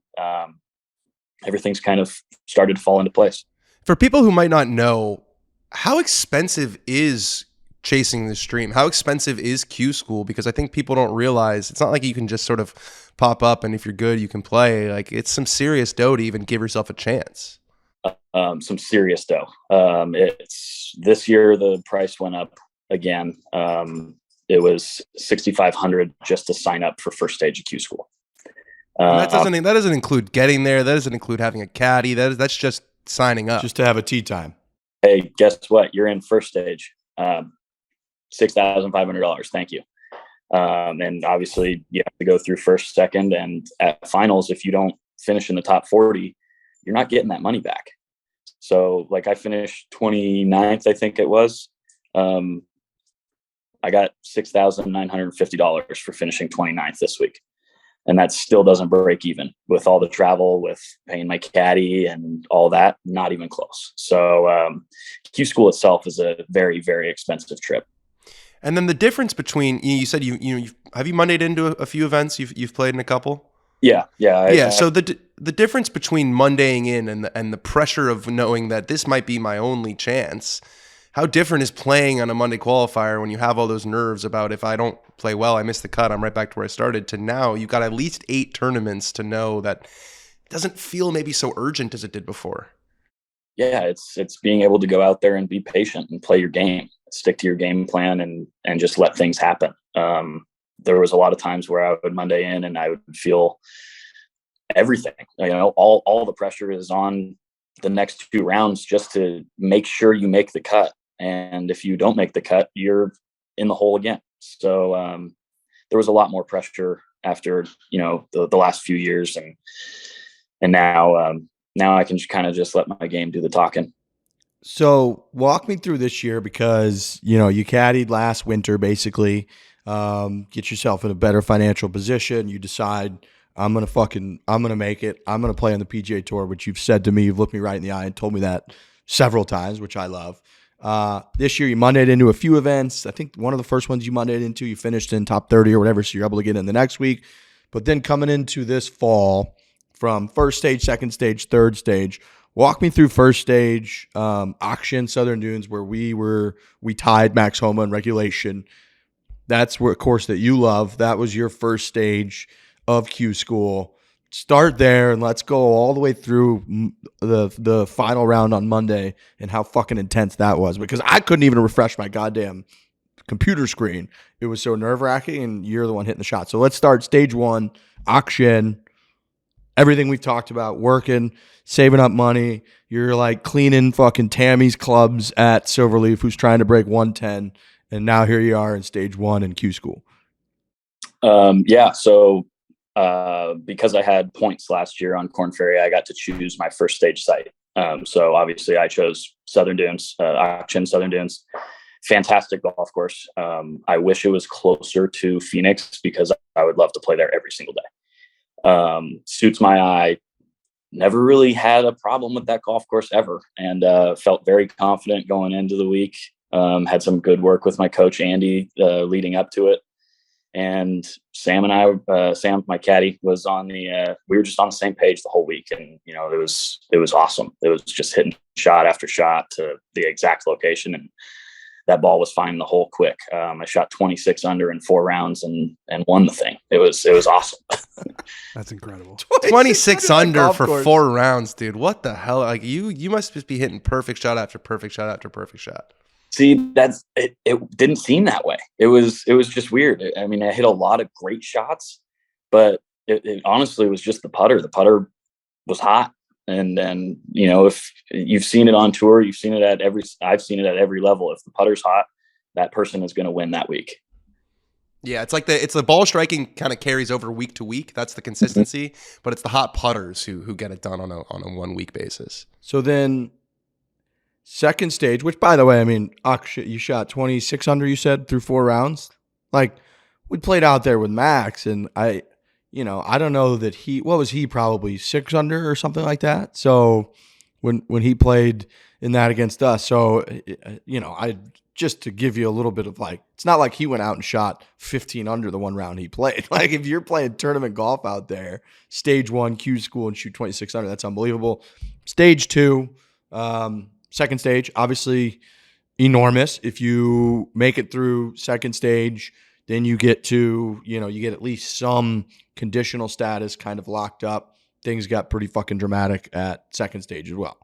everything's kind of started to fall into place. For people who might not know, how expensive is chasing this dream? How expensive is Q School? Because I think people don't realize it's not like you can just sort of pop up and if you're good, you can play. Like, it's some serious dough to even give yourself a chance. Some serious dough. It's this year, the price went up again. It was $6,500 just to sign up for first stage of Q School. That doesn't include getting there. That doesn't include having a caddy. That's just signing up. Just to have a tee time. Hey, guess what? You're in first stage. $6,500. Thank you. And obviously you have to go through first, second, and at finals, if you don't finish in the top 40, you're not getting that money back. So like I finished 29th, I think it was. I got $6,950 for finishing 29th this week. And that still doesn't break even with all the travel, with paying my caddy and all that, not even close. So Q School itself is a very, very expensive trip. And then the difference between, you said have you Mondayed into a few events? You've played in a couple? Yeah. So the the difference between Mondaying in and the pressure of knowing that this might be my only chance. How different is playing on a Monday qualifier when you have all those nerves about if I don't play well, I miss the cut, I'm right back to where I started, to now you've got at least 8 tournaments to know that it doesn't feel maybe so urgent as it did before. Yeah, it's being able to go out there and be patient and play your game, stick to your game plan and just let things happen. There was a lot of times where I would Monday in and I would feel everything, all the pressure is on the next 2 rounds just to make sure you make the cut. And if you don't make the cut, you're in the hole again. So there was a lot more pressure after, the last few years. And now I can kind of just let my game do the talking. So walk me through this year because, you caddied last winter, basically, get yourself in a better financial position. You decide I'm going to make it. I'm going to play on the PGA Tour, which you've said to me, you've looked me right in the eye and told me that several times, which I love. This year you Mondayed into a few events. I think one of the first ones you Mondayed into, you finished in top 30 or whatever, so you're able to get in the next week. But then coming into this fall, from first stage, second stage, third stage, walk me through first stage, auction, Southern Dunes, where we tied Max Homa in regulation. That's where, of course, that you love. That was your first stage of Q School. Start there and let's go all the way through the final round on Monday and how fucking intense that was, because I couldn't even refresh my goddamn computer screen. It was so nerve-wracking, and you're the one hitting the shot. So let's start stage 1, auction, everything we've talked about, working, saving up money. You're like cleaning fucking Tammy's clubs at Silverleaf, who's trying to break 110, and now here you are in stage 1 in Q School. So because I had points last year on Korn Ferry, I got to choose my first stage site. So obviously I chose Southern Dunes, auction Southern Dunes. Fantastic golf course. I wish it was closer to Phoenix because I would love to play there every single day. Suits my eye. Never really had a problem with that golf course ever, and felt very confident going into the week. Had some good work with my coach, Andy, leading up to it. And Sam and I, Sam, my caddy, was on we were just on the same page the whole week. And, it was awesome. It was just hitting shot after shot to the exact location. And that ball was finding the hole quick. I shot 26 under in 4 rounds and won the thing. It was awesome. That's incredible. 26 under for course. 4 rounds, dude. What the hell? Like you must just be hitting perfect shot after perfect shot after perfect shot. See, that's it. It didn't seem that way. It was just weird. I mean, I hit a lot of great shots, but it honestly was just the putter. The putter was hot, and then if you've seen it on tour, I've seen it at every level. If the putter's hot, that person is going to win that week. Yeah, it's like the ball striking kind of carries over week to week. That's the consistency, but it's the hot putters who get it done on a 1 week basis. So then. Second stage, which, by the way, I mean, you shot 26 under, you said, through 4 rounds. Like, we played out there with Max, and I don't know that what was he, probably 6 under or something like that? So when he played in that against us. So, just to give you a little bit of it's not like he went out and shot 15 under the 1 round he played. Like, if you're playing tournament golf out there, stage 1, Q School, and shoot 26 under, that's unbelievable. Stage 2, second stage, obviously enormous. If you make it through second stage, then you get to, you get at least some conditional status kind of locked up. Things got pretty fucking dramatic at second stage as well.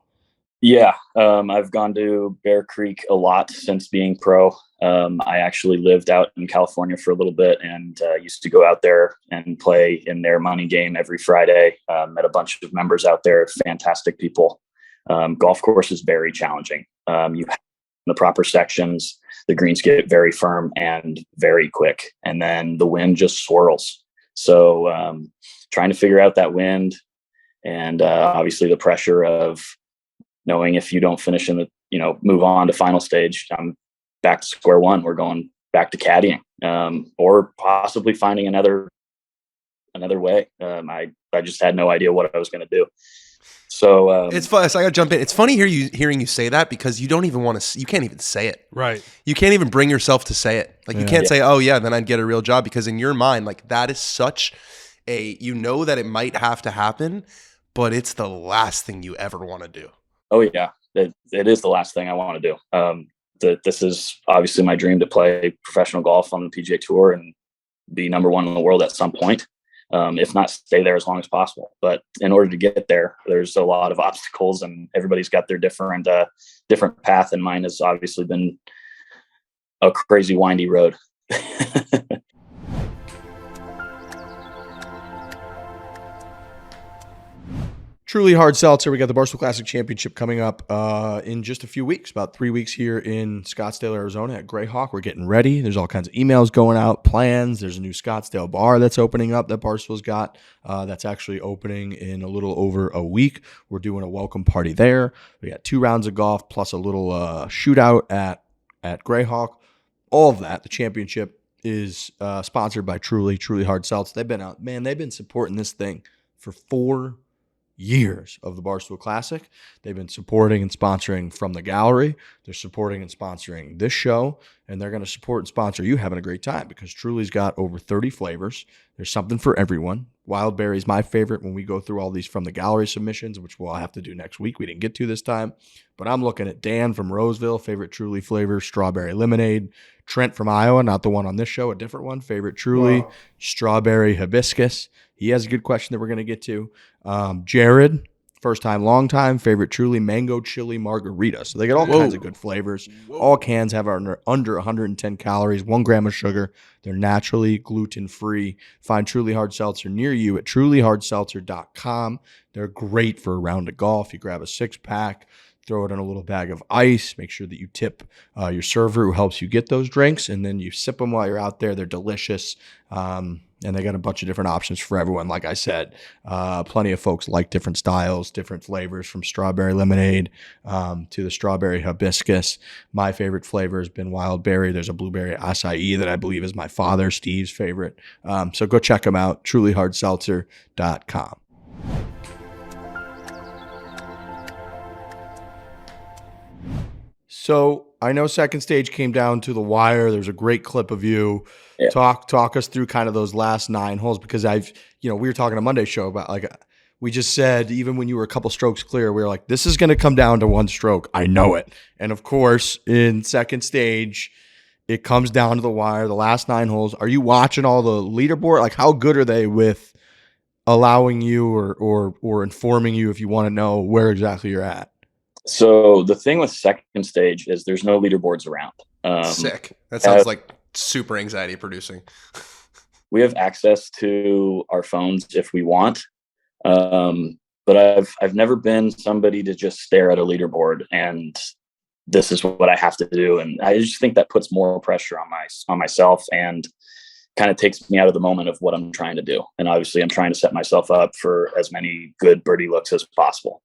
Yeah. I've gone to Bear Creek a lot since being pro. I actually lived out in California for a little bit and used to go out there and play in their money game every Friday. Met a bunch of members out there, fantastic people. Golf course is very challenging. You have the proper sections, the greens get very firm and very quick, and then the wind just swirls. So trying to figure out that wind and obviously the pressure of knowing if you don't finish in the, move on to final stage, I'm back to square one. We're going back to caddying or possibly finding another way. I just had no idea what I was going to do. So it's fun. So I got to jump in. It's funny hearing you say that because you don't even want to. You can't even say it. Right. You can't even bring yourself to say it. Like you can't say, "Oh yeah, then I'd get a real job," because in your mind, like that is such a that it might have to happen, but it's the last thing you ever want to do. Oh yeah, it is the last thing I want to do. This is obviously my dream to play professional golf on the PGA Tour and be number one in the world at some point. If not, stay there as long as possible. But in order to get there, there's a lot of obstacles, and everybody's got their different path. And mine has obviously been a crazy windy road. Truly hard seltzer. We got the Barstool Classic Championship coming up in just a few weeks, about 3 weeks here in Scottsdale, Arizona at Greyhawk. We're getting ready. There's all kinds of emails going out, plans. There's a new Scottsdale bar that's opening up that Barstool's got. That's actually opening in a little over a week. We're doing a welcome party there. We got 2 rounds of golf plus a little shootout at Greyhawk. All of that, the championship is sponsored by Truly Hard Seltzer. They've been out, man. They've been supporting this thing for 4 years of the Barstool Classic. They've been supporting and sponsoring From the Gallery. They're supporting and sponsoring this show, and they're going to support and sponsor you having a great time because Truly's got over 30 flavors. There's something for everyone. Wild berry is my favorite when we go through all these From the Gallery submissions, which we'll have to do next week. We didn't get to this time, but I'm looking at Dan from Roseville, favorite Truly flavor, strawberry lemonade. Trent from Iowa, not the one on this show, a different one, favorite Truly, strawberry hibiscus. He has a good question that we're going to get to. Jared, first time, long time, favorite Truly mango chili margarita. So they get all kinds of good flavors. All cans have under 110 calories, 1 gram of sugar. They're naturally gluten-free. Find Truly Hard Seltzer near you at trulyhardseltzer.com. They're great for a round of golf. You grab a 6-pack, throw it in a little bag of ice. Make sure that you tip your server who helps you get those drinks, and then you sip them while you're out there. They're delicious. And they got a bunch of different options for everyone. Like I said, plenty of folks like different styles, different flavors, from strawberry lemonade to the strawberry hibiscus. My favorite flavor has been wild berry. There's a blueberry acai that I believe is my father, Steve's favorite. So go check them out, trulyhardseltzer.com. So I know second stage came down to the wire. There's a great clip of you. Yeah. Talk us through kind of those last 9 holes, because we were talking on Monday's show about, like, we just said, even when you were a couple strokes clear, we were like, this is going to come down to 1 stroke. I know it. And of course, in second stage, it comes down to the wire, the last 9 holes. Are you watching all the leaderboard? Like, how good are they with allowing you or informing you if you want to know where exactly you're at? So the thing with second stage is there's no leaderboards around. Sick. That sounds like super anxiety producing. We have access to our phones if we want. But I've never been somebody to just stare at a leaderboard and this is what I have to do. And I just think that puts more pressure on myself and kind of takes me out of the moment of what I'm trying to do. And obviously I'm trying to set myself up for as many good birdie looks as possible.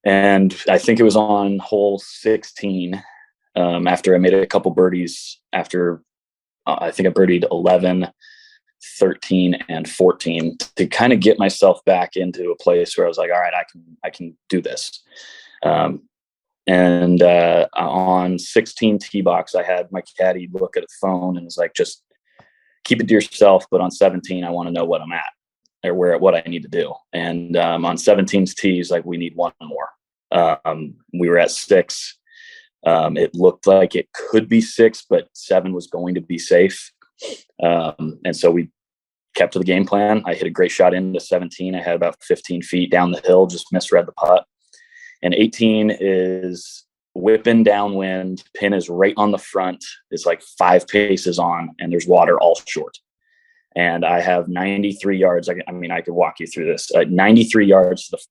And I think it was on hole 16, after I made a couple birdies after I think I birdied 11, 13, and 14 to kind of get myself back into a place where I was like, all right, I can do this. And on 16 tee box, I had my caddy look at a phone and was like, just keep it to yourself. But on 17, I want to know what I'm at or what I need to do. And on 17's tees, like, we need 1 more. We were at 6. It looked like it could be 6, but 7 was going to be safe. And so we kept to the game plan. I hit a great shot into 17. I had about 15 feet down the hill, just misread the putt. And 18 is whipping downwind. Pin is right on the front. It's like 5 paces on, and there's water all short. And I have 93 yards. I mean, I could walk you through this. 93 yards to the.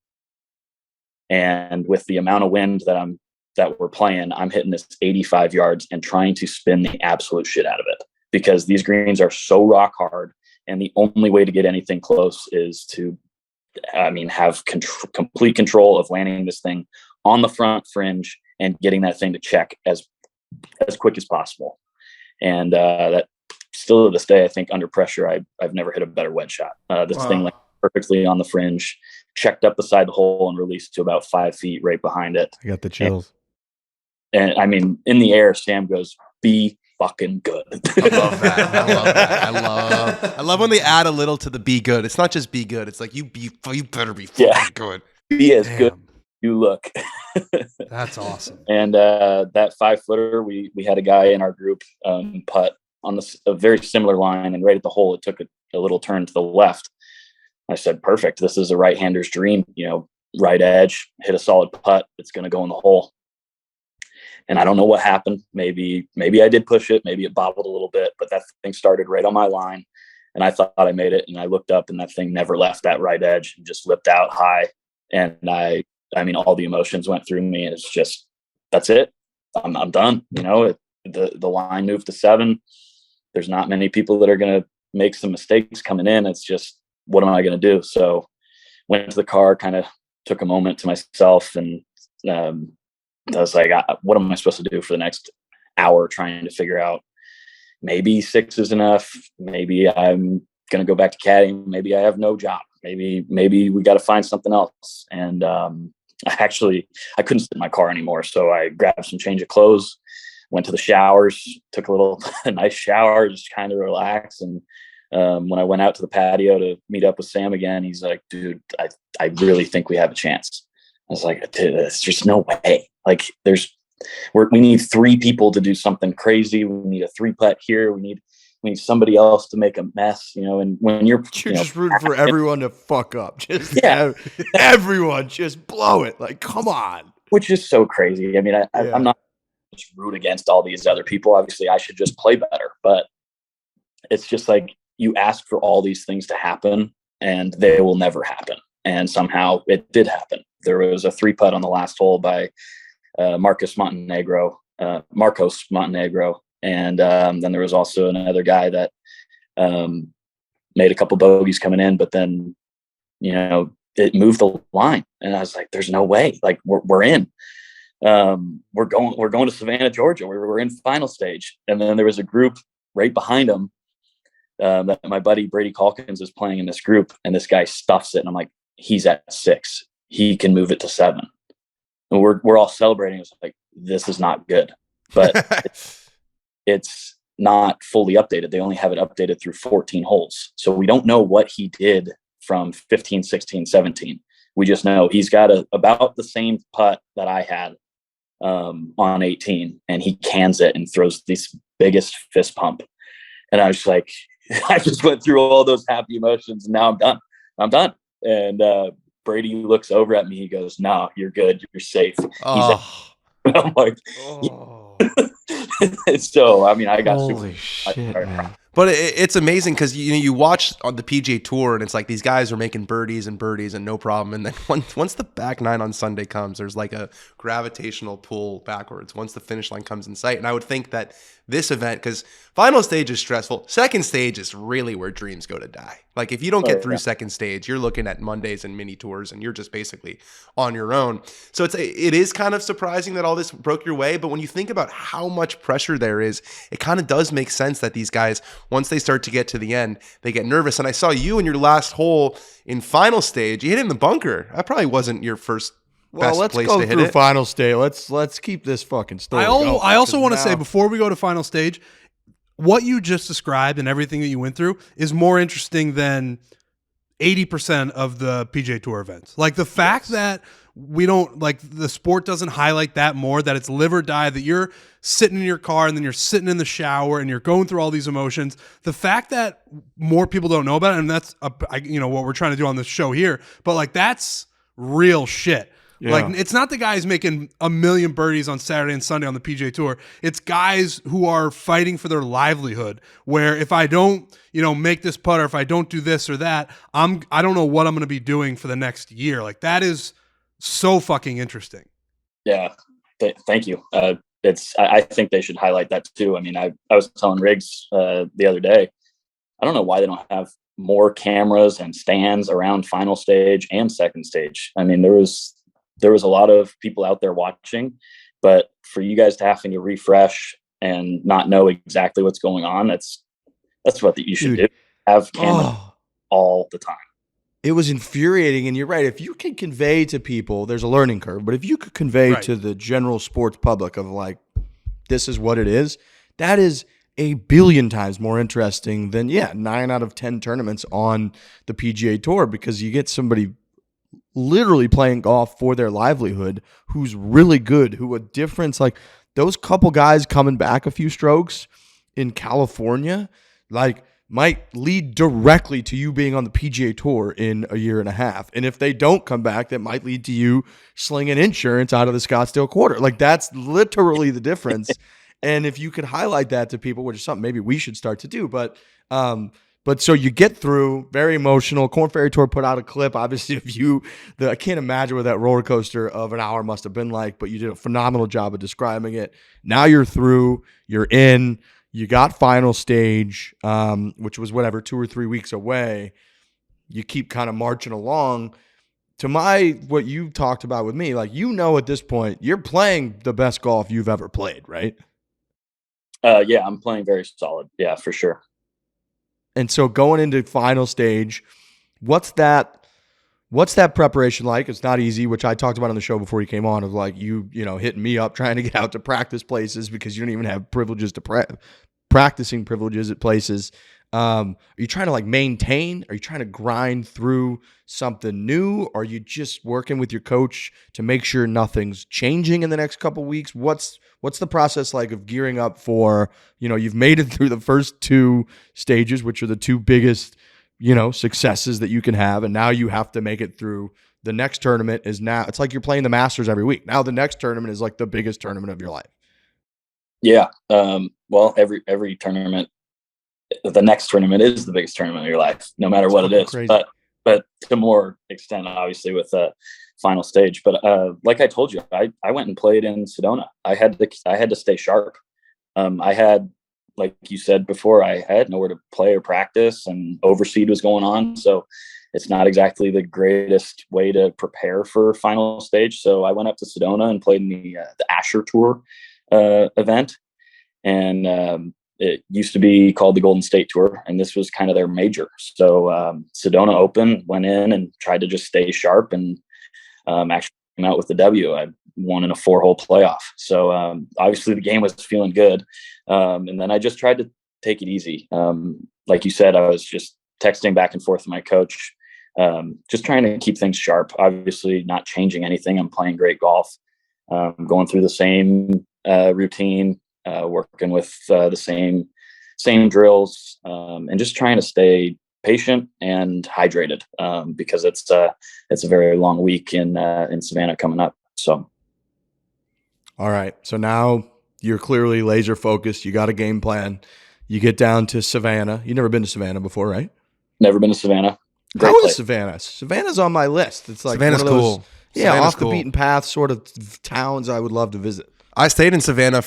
And with the amount of wind that we're playing, I'm hitting this 85 yards and trying to spin the absolute shit out of it, because these greens are so rock hard. And the only way to get anything close is to, have complete control of landing this thing on the front fringe and getting that thing to check as quick as possible. And that still to this day, I think under pressure, I've never hit a better wedge shot. This thing like perfectly on the fringe, checked up the side of the hole and released to about 5 feet right behind it. I got the chills. And I mean, in the air, Sam goes, be fucking good. I love that. I love that. I love when they add a little to the be good. It's not just be good. It's like you better be fucking good. Be as Damn. good as you look. That's awesome. And that 5-footer, we had a guy in our group putt on a very similar line, and right at the hole, it took a little turn to the left. I said, perfect. This is a right-hander's dream. Right edge, hit a solid putt. It's going to go in the hole. And I don't know what happened. Maybe I did push it. Maybe it bobbled a little bit, but that thing started right on my line. And I thought I made it. And I looked up, and that thing never left that right edge and just lipped out high. And I mean, all the emotions went through me. And it's just, that's it. I'm done. The line moved to 7. There's not many people that are going to make some mistakes coming in. It's just, what am I going to do? So went to the car, kind of took a moment to myself, and I was like, what am I supposed to do for the next hour, trying to figure out, maybe 6 is enough. Maybe I'm going to go back to caddying. Maybe I have no job. Maybe we got to find something else. And I couldn't sit in my car anymore. So I grabbed some change of clothes, went to the showers, took a nice shower, just kind of relax. And when I went out to the patio to meet up with Sam again, he's like, dude, I really think we have a chance. I was like, there's just no way. Like we need 3 people to do something crazy. We need a 3-putt here. We need somebody else to make a mess, and when you're just rooting for everyone to fuck up. Just everyone just blow it. Like, come on. Which is so crazy. I mean, I'm not just root against all these other people. Obviously I should just play better, but it's just like, you ask for all these things to happen and they will never happen. And somehow it did happen. There was a 3-putt on the last hole by Marcos Montenegro. And then there was also another guy that made a couple bogeys coming in, but then, it moved the line. And I was like, there's no way. Like, we're in. We're going to Savannah, Georgia. We're in final stage. And then there was a group right behind him that my buddy Brady Calkins is playing in this group, and this guy stuffs it. And I'm like, he's at 6. He can move it to 7. And we're all celebrating. It's like, this is not good, but it's not fully updated. They only have it updated through 14 holes. So we don't know what he did from 15, 16, 17. We just know he's got about the same putt that I had on 18, and he cans it and throws this biggest fist pump. And I was like, I just went through all those happy emotions, and now I'm done. And Brady looks over at me. He goes, no, you're good. You're safe. I'm like, so, I mean, I got holy shit, man. But it's amazing because you watch on the PGA Tour, and it's like these guys are making birdies and no problem. And then once the back 9 on Sunday comes, there's like a gravitational pull backwards once the finish line comes in sight. And I would think that this event, because final stage is stressful, second stage is really where dreams go to die. Like, if you don't get through second stage, you're looking at Mondays and mini tours, and you're just basically on your own. So it is kind of surprising that all this broke your way. But when you think about how much pressure there is, it kind of does make sense that these guys, once they start to get to the end, they get nervous. And I saw you in your last hole in final stage, you hit it in the bunker. That probably wasn't your first best place to hit it. Let's go through final stage. Let's keep this fucking story going. I also want to say, before we go to final stage, what you just described and everything that you went through is more interesting than 80% of the PGA Tour events. Like, the fact that we don't, like, the sport doesn't highlight that more, that it's live or die, that you're sitting in your car and then you're sitting in the shower and you're going through all these emotions. The fact that more people don't know about it, and that's what we're trying to do on this show here, but like, that's real shit. Yeah. Like, it's not the guys making a million birdies on Saturday and Sunday on the PGA Tour. It's guys who are fighting for their livelihood, where if I don't, make this putt, or if I don't do this or that, I don't know what I'm going to be doing for the next year. Like, that is so fucking interesting. Yeah. Thank you. I think they should highlight that too. I mean, I was telling Riggs the other day, I don't know why they don't have more cameras and stands around final stage and second stage. I mean, there was a lot of people out there watching, but for you guys to having to refresh and not know exactly what's going on, that's what you should do. Have cameras all the time. It was infuriating, and you're right. If you can convey to people, there's a learning curve, but if you could convey to the general sports public of like, this is what it is, That is a billion times more interesting than 9 out of 10 tournaments on the PGA Tour, because you get somebody literally playing golf for their livelihood who's really good, who a difference, like those couple guys coming back a few strokes in California, like might lead directly to you being on the PGA Tour in a year and a half. And if they don't come back, that might lead to you slinging insurance out of the Scottsdale quarter. Like that's literally the difference. And if you could highlight that to people, which is something maybe we should start to do, but so you get through, very emotional. Korn Ferry Tour put out a clip, obviously, of you. I can't imagine what that roller coaster of an hour must have been like, but you did a phenomenal job of describing it. Now you're through, you're in, you got final stage, which was 2 or 3 weeks away. You keep kind of marching along. To what you talked about with me, like, at this point, you're playing the best golf you've ever played, right? Yeah, I'm playing very solid. Yeah, for sure. And so going into final stage, what's that preparation like? It's not easy, which I talked about on the show before you came on, of like you hitting me up trying to get out to practice places because you don't even have privileges to practicing privileges at places. Are you trying to like maintain? Are you trying to grind through something new? Or are you just working with your coach to make sure nothing's changing in the next couple of weeks? What's the process like of gearing up for, you've made it through the first 2 stages, which are the 2 biggest, successes that you can have. And now you have to make it through the next tournament. It's like you're playing the Masters every week. Now the next tournament is like the biggest tournament of your life. Yeah. Well, every tournament, the next tournament is the biggest tournament of your life, no matter what it is. Crazy. But to more extent, obviously, with the final stage. But like I told you, I went and played in Sedona. I had to stay sharp. I had, like you said before, I had nowhere to play or practice, and overseed was going on. So it's not exactly the greatest way to prepare for final stage. So I went up to Sedona and played in the Asher Tour event. And it used to be called the Golden State Tour, and this was kind of their major. So Sedona Open, went in and tried to just stay sharp, and actually came out with the W. I won in a 4-hole playoff. So obviously the game was feeling good. And then I just tried to take it easy. Like you said, I was just texting back and forth with my coach, just trying to keep things sharp. Obviously not changing anything. I'm playing great golf, going through the same routine, working with the same drills, and just trying to stay patient and hydrated, because it's a very long week in Savannah coming up. So, all right. So now you're clearly laser focused. You got a game plan. You get down to Savannah. You've never been to Savannah before, right? Never been to Savannah. How is Savannah? Savannah's on my list. It's like Savannah's one of those, cool. Yeah, Savannah's off the beaten path sort of towns I would love to visit. I stayed in Savannah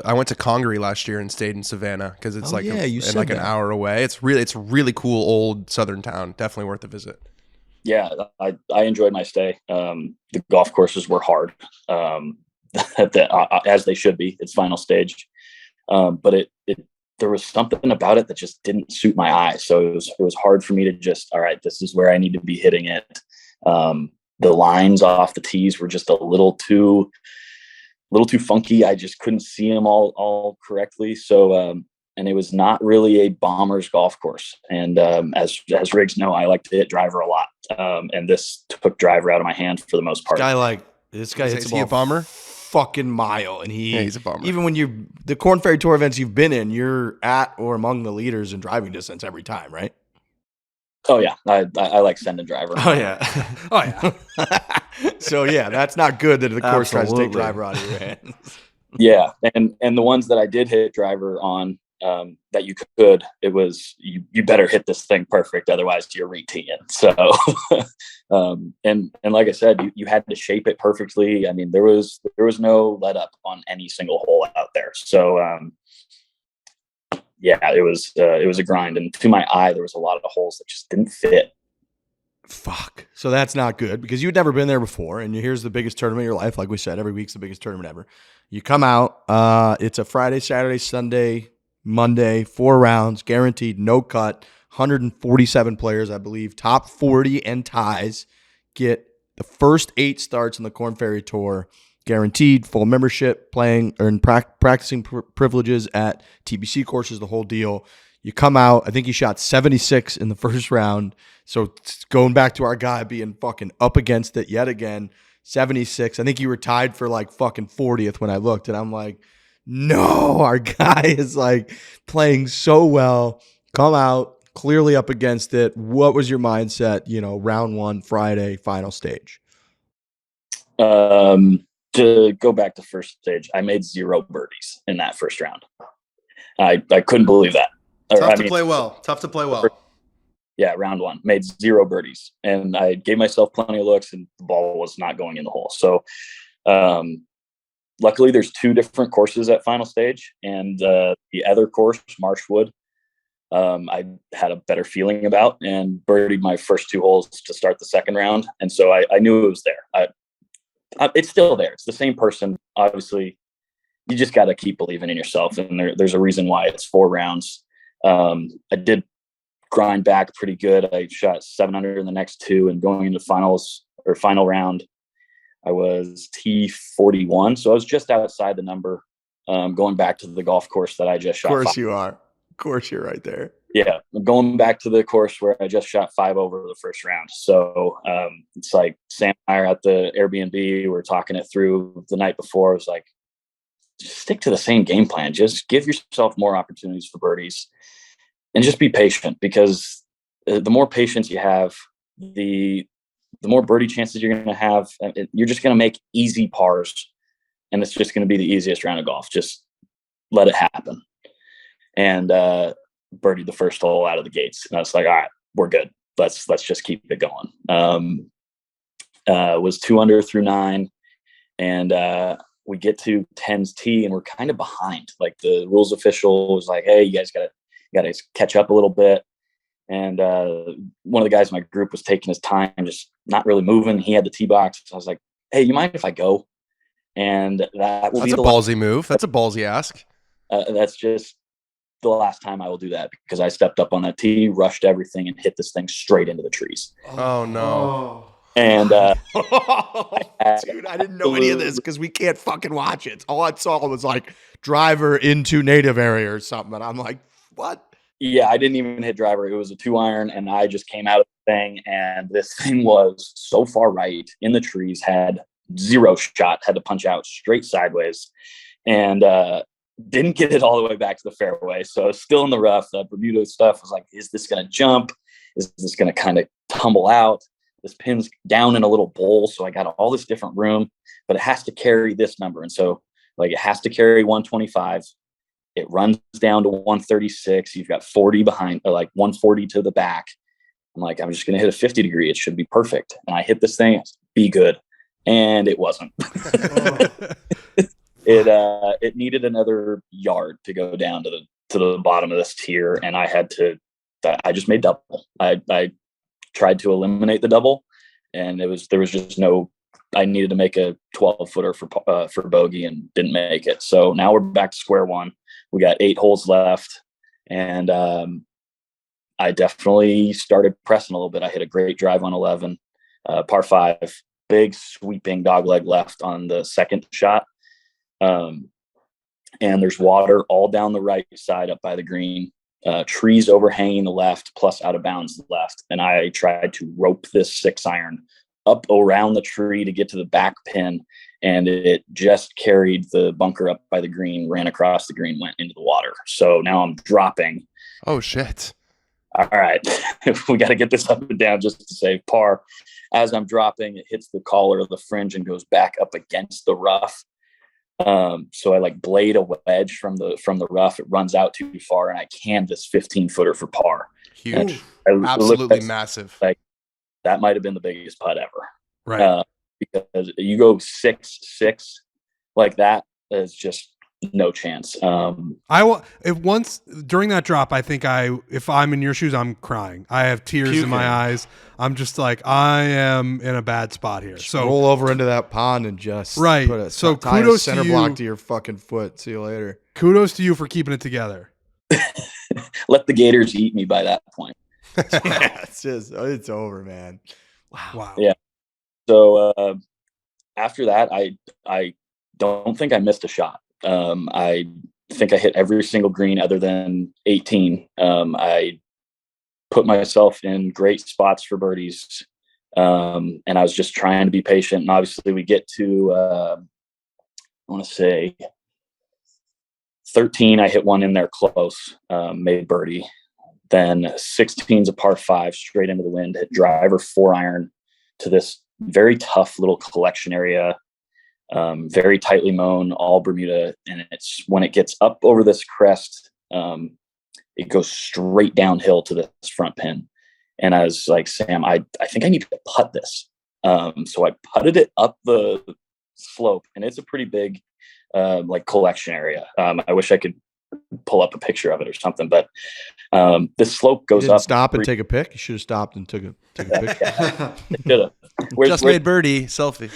I went to Congaree last year and stayed in Savannah because it's an hour away. It's really cool old southern town. Definitely worth a visit. Yeah, I enjoyed my stay. The golf courses were hard, as they should be. It's final stage, but there was something about it that just didn't suit my eye. So it was hard for me to just, all right, this is where I need to be hitting it. The lines off the tees were just a little too funky. I just couldn't see them all correctly. So, and it was not really a bomber's golf course. And as rigs know, I like to hit driver a lot. And this took driver out of my hand for the most part. This guy hits is he a bomber? Fucking mile, and he's a bomber. Even when the Korn Ferry Tour events you've been in, you're at or among the leaders in driving distance every time, right? Oh yeah, I like sending driver. Oh yeah, oh yeah. So yeah, that's not good that the course tries to take driver out of your hands. Yeah, and the ones that I did hit driver on, that you could, it was you better hit this thing perfect, otherwise you're re-teeing. So, and like I said, you had to shape it perfectly. I mean, there was no let up on any single hole out there. So, yeah, it was a grind, and to my eye, there was a lot of holes that just didn't fit. Fuck. So that's not good because you'd never been there before, and here's the biggest tournament of your life. Like we said, every week's the biggest tournament ever. You come out. It's a Friday, Saturday, Sunday, Monday, 4 rounds, guaranteed, no cut. 147 players, I believe. Top 40 and ties get the first 8 starts in the Korn Ferry Tour guaranteed full membership, playing or practicing privileges at TBC courses, the whole deal. You come out, I think he shot 76 in the first round. So going back to our guy being fucking up against it yet again, 76. I think you were tied for like fucking 40th when I looked, and I'm like, no, our guy is like playing so well. Come out, clearly up against it. What was your mindset, round one, Friday, final stage? To go back to first stage, I made 0 birdies in that first round. I couldn't believe that. Tough to play well. Yeah, round one, made 0 birdies. And I gave myself plenty of looks, and the ball was not going in the hole. So luckily, there's 2 different courses at final stage. And the other course, Marshwood, I had a better feeling about and birdied my first 2 holes to start the second round. And so I knew it was there. It's still there. It's the same person. Obviously, you just got to keep believing in yourself. And there's a reason why it's 4 rounds. I did grind back pretty good. I shot 700 in the next 2, and going into final round, I was T41. So I was just outside the number, going back to the golf course that I just shot. Of course you are. Of course you're right there. Yeah. I'm going back to the course where I just shot 5 over the first round. So it's like Sam and I are at the Airbnb. We were talking it through the night before. It was like, just stick to the same game plan. Just give yourself more opportunities for birdies. And just be patient, because the more patience you have, the more birdie chances you're going to have. You're just going to make easy pars, and it's just going to be the easiest round of golf. Just let it happen. And birdied the first hole out of the gates. And I was like, all right, we're good. Let's just keep it going. Was 2 under through 9, and we get to 10's tee, and we're kind of behind. Like, the rules official was like, hey, you guys got to catch up a little bit. And one of the guys in my group was taking his time, just not really moving. He had the tee box. So I was like, hey, you mind if I go? And that's a ballsy move. That's a ballsy ask. That's just the last time I will do that, because I stepped up on that tee, rushed everything, and hit this thing straight into the trees. Oh no. And dude, I didn't know any of this because we can't fucking watch it. All I saw was like driver into native area or something. And I'm like, what? Yeah, I didn't even hit driver. It was a 2-iron, and I just came out of the thing, and this thing was so far right in the trees, had 0 shot, had to punch out straight sideways, and didn't get it all the way back to the fairway. So I was still in the rough. The Bermuda stuff was like, is this going to jump? Is this going to kind of tumble out? This pin's down in a little bowl, so I got all this different room, but it has to carry this number. And so, like, it has to carry 125. It runs down to 136. You've got 40 behind, or like 140 to the back. I'm like, I'm just going to hit a 50 degree. It should be perfect. And I hit this thing, be good. And it wasn't. It needed another yard to go down to the bottom of this tier. And I just made double. I tried to eliminate the double, and there was just no, I needed to make a 12-footer for bogey, and didn't make it. So now we're back to square one. We got 8 holes left, and I definitely started pressing a little bit. I hit a great drive on 11, par 5, big sweeping dogleg left on the second shot. And there's water all down the right side up by the green, trees overhanging the left, plus out of bounds left. And I tried to rope this 6-iron up around the tree to get to the back pin, and it just carried the bunker up by the green, ran across the green, went into the water. So now I'm dropping. Oh shit. All right. We got to get this up and down just to save par. As I'm dropping, it hits the collar of the fringe and goes back up against the rough. So I like blade a wedge from the rough. It runs out too far, and I canvas 15-footer for par. Huge. Absolutely massive. Like, that might have been the biggest putt ever. Right. Because you go 6-6 like that, is just no chance. Once during that drop, I think if I'm in your shoes, I'm crying. I have tears in my eyes. I'm just like, I am in a bad spot here. Just so roll over into that pond and just tie a center block to your fucking foot. See you later. Kudos to you for keeping it together. Let the Gators eat me by that point. Yeah, it's over, man. Wow. Yeah. So after that, I don't think I missed a shot. I think I hit every single green other than 18. I put myself in great spots for birdies. And I was just trying to be patient. And obviously we get to, I want to say 13, I hit one in there close, made birdie. Then 16's a par 5 straight into the wind, hit driver 4-iron to this very tough little collection area, very tightly mown, all Bermuda. And it's when it gets up over this crest, it goes straight downhill to this front pin. And I was like, Sam, I think I need to putt this. So I putted it up the slope, and it's a pretty big like collection area. I wish I could pull up a picture of it or something, but this slope goes up. Stop and take a pic. You should have stopped and took a picture. Just made birdie selfie.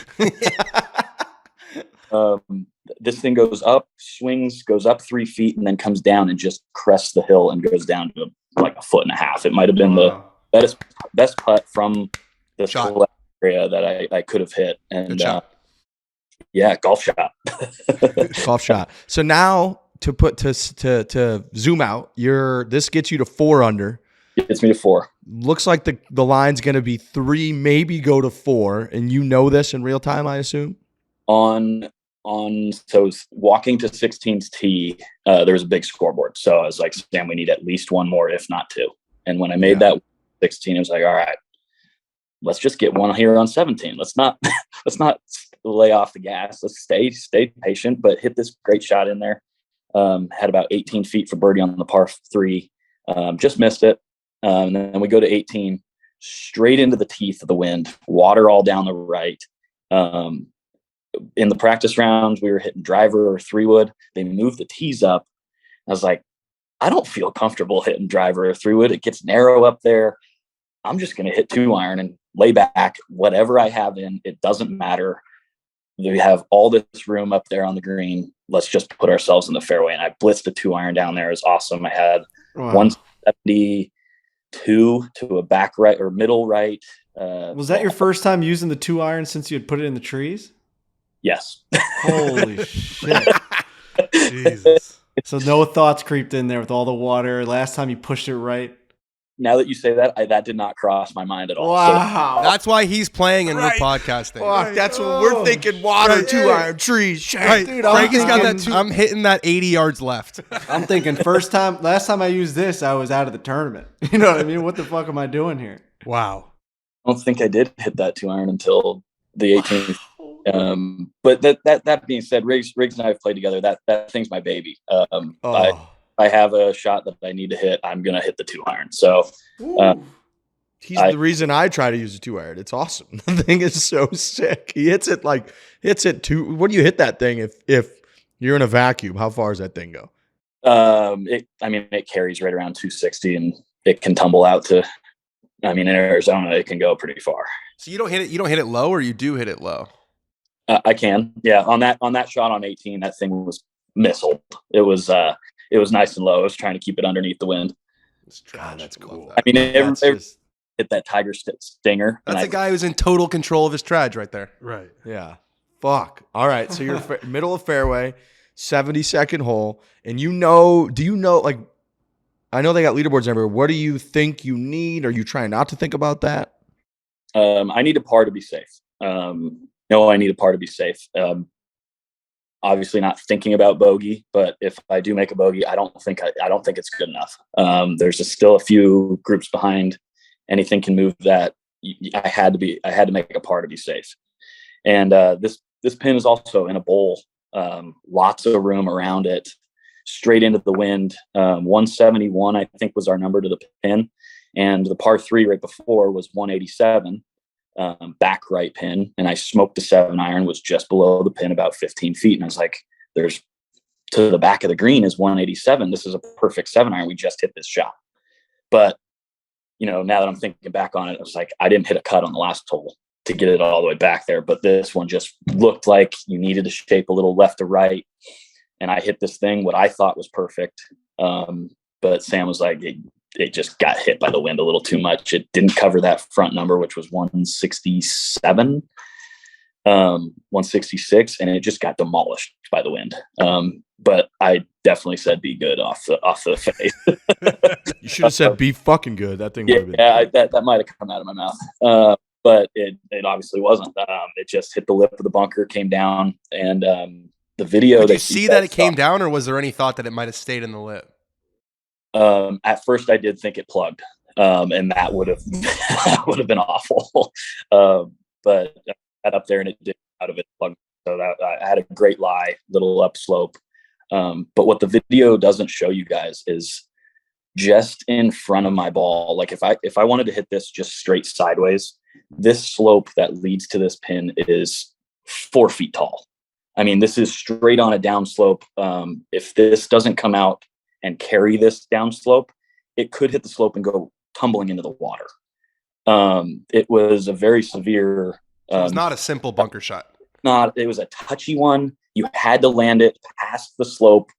This thing goes up, swings, goes up 3 feet, and then comes down and just crests the hill and goes down to like 1.5 feet. It might have been the best putt from the area that I could have hit. And yeah, golf shot. Golf shot. So now to zoom out, this gets you to 4 under. Gets me to 4. Looks like the line's going to be 3, maybe go to 4, and you know this in real time, I assume. So walking to 16's tee, there was a big scoreboard. So I was like, Sam, we need at least one more, if not 2. And when I made that 16, I was like, all right, let's just get one here on 17. Let's not lay off the gas. Let's stay patient, but hit this great shot in there. Had about 18 feet for birdie on the par 3. Just missed it. And then we go to 18, straight into the teeth of the wind, water all down the right. In the practice rounds, we were hitting driver or 3-wood. They moved the tees up. I was like, I don't feel comfortable hitting driver or 3-wood. It gets narrow up there. I'm just going to hit 2-iron and lay back. Whatever I have in, it doesn't matter. We have all this room up there on the green. Let's just put ourselves in the fairway. And I blitzed a 2-iron down there. It was awesome. I had 172 to a back right or middle right. Was that your first time using the 2-iron since you had put it in the trees? Yes. Holy shit. Jesus. So no thoughts creeped in there with all the water. Last time you pushed it right. Now that you say that, that did not cross my mind at all. Wow. So, that's why he's playing and we're podcasting. Fuck, that's what we're thinking. Water, 2-iron, trees. Shit. Right. Dude, Frankie's got that. I'm hitting that 80 yards left. I'm thinking last time I used this, I was out of the tournament. You know what I mean? What the fuck am I doing here? Wow. I don't think I did hit that 2-iron until the 18th. But that being said, Riggs and I have played together. That thing's my baby. I have a shot that I need to hit. I'm gonna hit the 2-iron. So he's the reason I try to use a 2-iron. It's awesome. The thing is so sick. He hits it 2. What do you hit that thing if you're in a vacuum? How far does that thing go? It carries right around 260, and it can tumble out to. In Arizona, it can go pretty far. So you don't hit it low, or you do hit it low? I can, yeah. On that shot on 18, that thing was missiled. It was nice and low. I was trying to keep it underneath the wind. God, that's cool. Hit that tiger stinger. That's a guy who's in total control of his traj right there. Right. Yeah. Fuck. All right. So you're middle of fairway, 72nd hole, and do you know, like, I know they got leaderboards everywhere. What do you think you need? Are you trying not to think about that? I need a par to be safe. I need a par to be safe. Obviously not thinking about bogey, but if I do make a bogey, I don't think it's good enough. There's still a few groups behind. Anything can move that. I had to make a par to be safe. And this pin is also in a bowl. Lots of room around it, straight into the wind. 171, I think, was our number to the pin. And the par 3 right before was 187. Back right pin, and I smoked the 7-iron, was just below the pin about 15 feet, and I was like, there's to the back of the green is 187. This is a perfect 7-iron. We just hit this shot. But now that I'm thinking back on it, I was like, I didn't hit a cut on the last hole to get it all the way back there, but this one just looked like you needed to shape a little left to right, and I hit this thing what I thought was perfect. But Sam was like, it just got hit by the wind a little too much. It didn't cover that front number, which was 167. 166, and it just got demolished by the wind. But I definitely said be good off the face. You should have said be fucking good. That thing would have been. Yeah, that might have come out of my mouth. But it obviously wasn't. It just hit the lip of the bunker, came down, and the video. Did you see that it came down, or was there any thought that it might have stayed in the lip? At first, I did think it plugged, and that would have been awful. But I got up there and it did out of it plugged. So that I had a great lie, little upslope. But what the video doesn't show you guys is just in front of my ball. Like if I wanted to hit this just straight sideways, this slope that leads to this pin is 4 feet tall. I mean, this is straight on a down slope. If this doesn't come out and carry this down slope, it could hit the slope and go tumbling into the water. It was a very severe. So it was not a simple bunker shot. It was a touchy one. You had to land it past the slope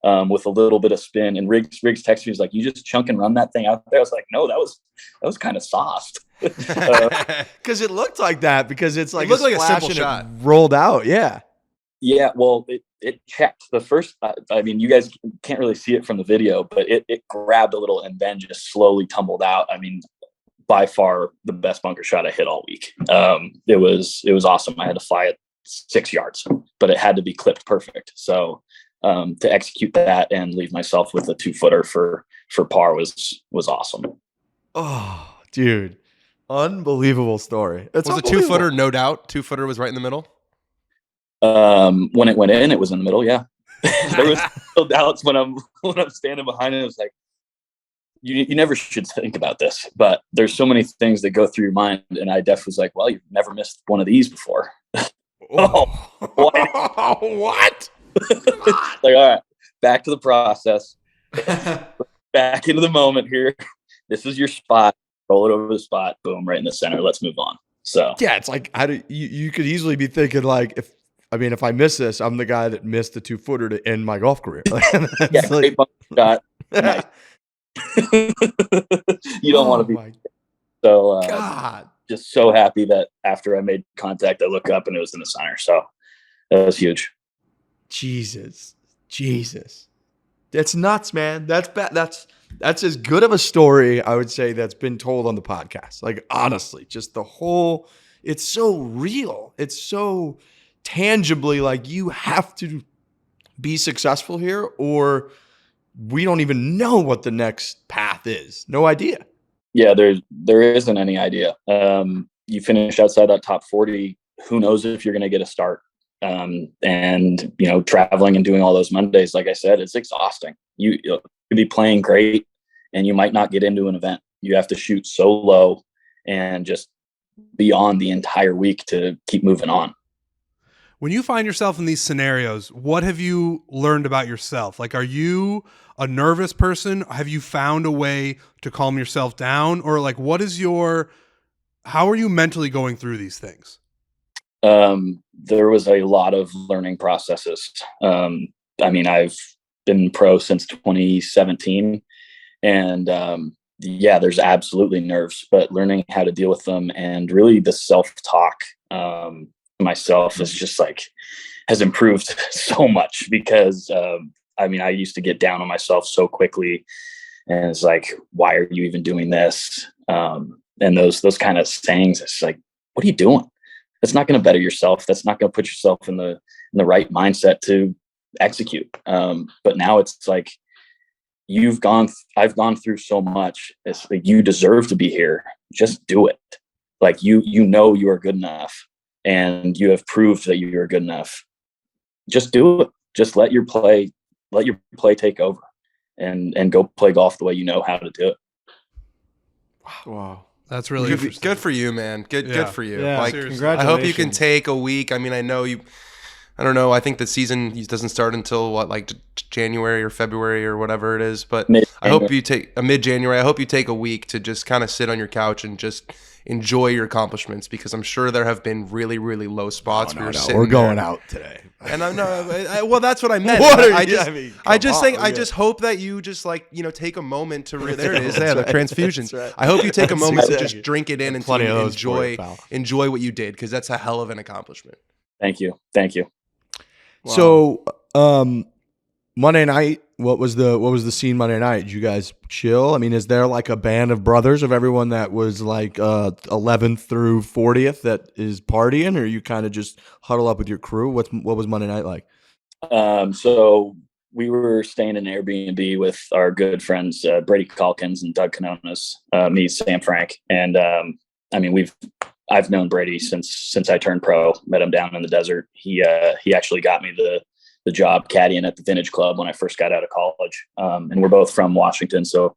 with a little bit of spin. And Riggs texted me, he's like, "You just chunk and run that thing out there." I was like, "No, that was kind of soft." Because it looked like that. Because it's like it looked like a simple shot rolled out. Yeah. Yeah. Well, it checked the first. I mean, you guys can't really see it from the video, but it grabbed a little and then just slowly tumbled out. I mean, by far the best bunker shot I hit all week. It was awesome. I had to fly it 6 yards, but it had to be clipped perfect. So to execute that and leave myself with a 2-footer for par was awesome. Oh, dude. Unbelievable story. Was a 2-footer, no doubt. 2-footer was right in the middle. When it went in, it was in the middle. Yeah. There was no doubts when I'm standing behind it. It was like, you never should think about this, but there's so many things that go through your mind. And I definitely was like, well, you've never missed one of these before. Oh, what? Like, all right, back to the process. Back into the moment here. This is your spot. Roll it over the spot. Boom, right in the center. Let's move on. So yeah, it's like you could easily be thinking like if I miss this, I'm the guy that missed the 2-footer to end my golf career. Yeah, great bunker shot. Nice. You don't want to be. So God. Just so happy that after I made contact, I look up and it was in the center. So that was huge. Jesus. That's nuts, man. That's bad. That's as good of a story, I would say, that's been told on the podcast. Like, honestly, just the whole, it's so real. It's so tangibly like you have to be successful here or we don't even know what the next path is. No idea. Yeah, there isn't any idea. You finish outside that top 40, who knows if you're going to get a start. And traveling and doing all those Mondays, like I said, it's exhausting. You'll be playing great and you might not get into an event. You have to shoot so low and just be on the entire week to keep moving on. When you find yourself in these scenarios, what have you learned about yourself? Like, are you a nervous person? Have you found a way to calm yourself down? Or like, how are you mentally going through these things? There was a lot of learning processes. I've been pro since 2017 and, there's absolutely nerves, but learning how to deal with them and really the self-talk, myself is just like, has improved so much because, I used to get down on myself so quickly and it's like, why are you even doing this? And those kind of sayings, it's like, what are you doing? That's not going to better yourself. That's not going to put yourself in the right mindset to execute. But now it's like, I've gone through so much. It's like, you deserve to be here. Just do it. Like, you are good enough and you have proved that you are good enough. Just do it. Just let your play take over and go play golf the way you know how to do it. Wow. That's really good for you, man. Good for you. Yeah, like, congratulations. I hope you can take a week. I know you. I don't know. I think the season doesn't start until like January or February or whatever it is. But I hope you take mid-January. I hope you take a week to just kind of sit on your couch and just enjoy your accomplishments, because I'm sure there have been really, really low spots where you're sitting We're going there. out today. And I'm well, that's what I meant. I just hope that you just take a moment to there it is. Yeah, the transfusions. Right. I hope you take a moment to just drink it in and Plenty of those enjoy what you did, because that's a hell of an accomplishment. Thank you. Wow. So, Monday night, what was the scene Monday night? Did you guys chill? I mean, is there like a band of brothers of everyone that was like 11th through 40th that is partying, or you kind of just huddle up with your crew? What was Monday night like? So we were staying in an Airbnb with our good friends Brady Calkins and Doug Canonas, me, Sam Frank, and I've known Brady since I turned pro. Met him down in the desert. He actually got me the job caddying at the Vintage Club when I first got out of college. And we're both from Washington. So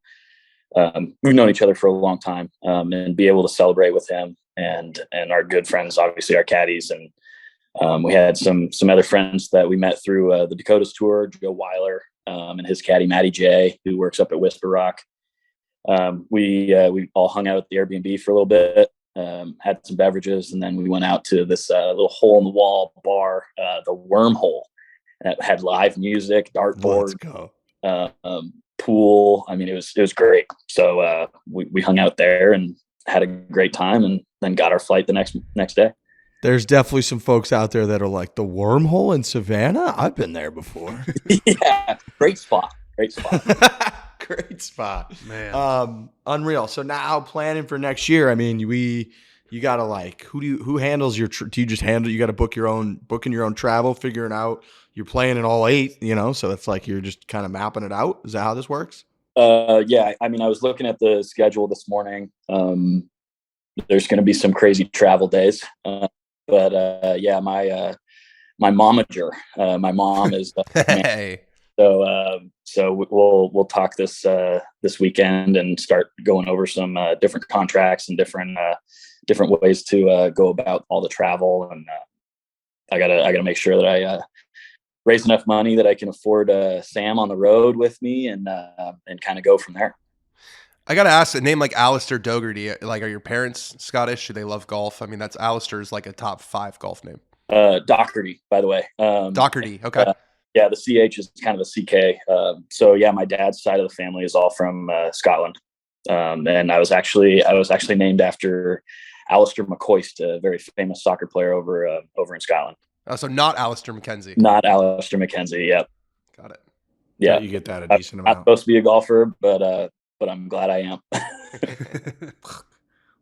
we've known each other for a long time, and be able to celebrate with him and our good friends, obviously our caddies. And we had some other friends that we met through the Dakotas Tour, Joe Weiler and his caddy, Matty J, who works up at Whisper Rock. We all hung out at the Airbnb for a little bit, had some beverages, and then we went out to this little hole in the wall bar, the Wormhole. That had live music, dartboard, pool. I mean, it was great. So we hung out there and had a great time, and then got our flight the next day. There's definitely some folks out there that are like, the Wormhole in Savannah? I've been there before. Yeah, great spot. Great spot, man. Unreal. So now planning for next year. I mean, you gotta like, who handles your? Do you just handle? You got to booking your own travel, figuring out. You're playing in all 8, so it's like you're just kind of mapping it out. Is that how this works? Yeah. I mean, I was looking at the schedule this morning. There's going to be some crazy travel days, but yeah, my momager, my mom is. Hey. So we'll talk this weekend and start going over some different contracts and different ways to go about all the travel, and I gotta make sure that I raise enough money that I can afford Sam on the road with me, and kind of go from there. I got to ask, a name like Alistair Docherty, like, are your parents Scottish? Do they love golf? I mean, that's Alistair's like a top 5 golf name. Docherty, by the way. Docherty. Okay. Yeah. The CH is kind of a CK. So yeah, my dad's side of the family is all from Scotland. And I was actually named after Alister McCoist, a very famous soccer player over in Scotland. Oh, so not Alister McKenzie. Not Alister McKenzie. Yep. Got it. Yeah, you get that a decent amount. I'm supposed to be a golfer, but I'm glad I am.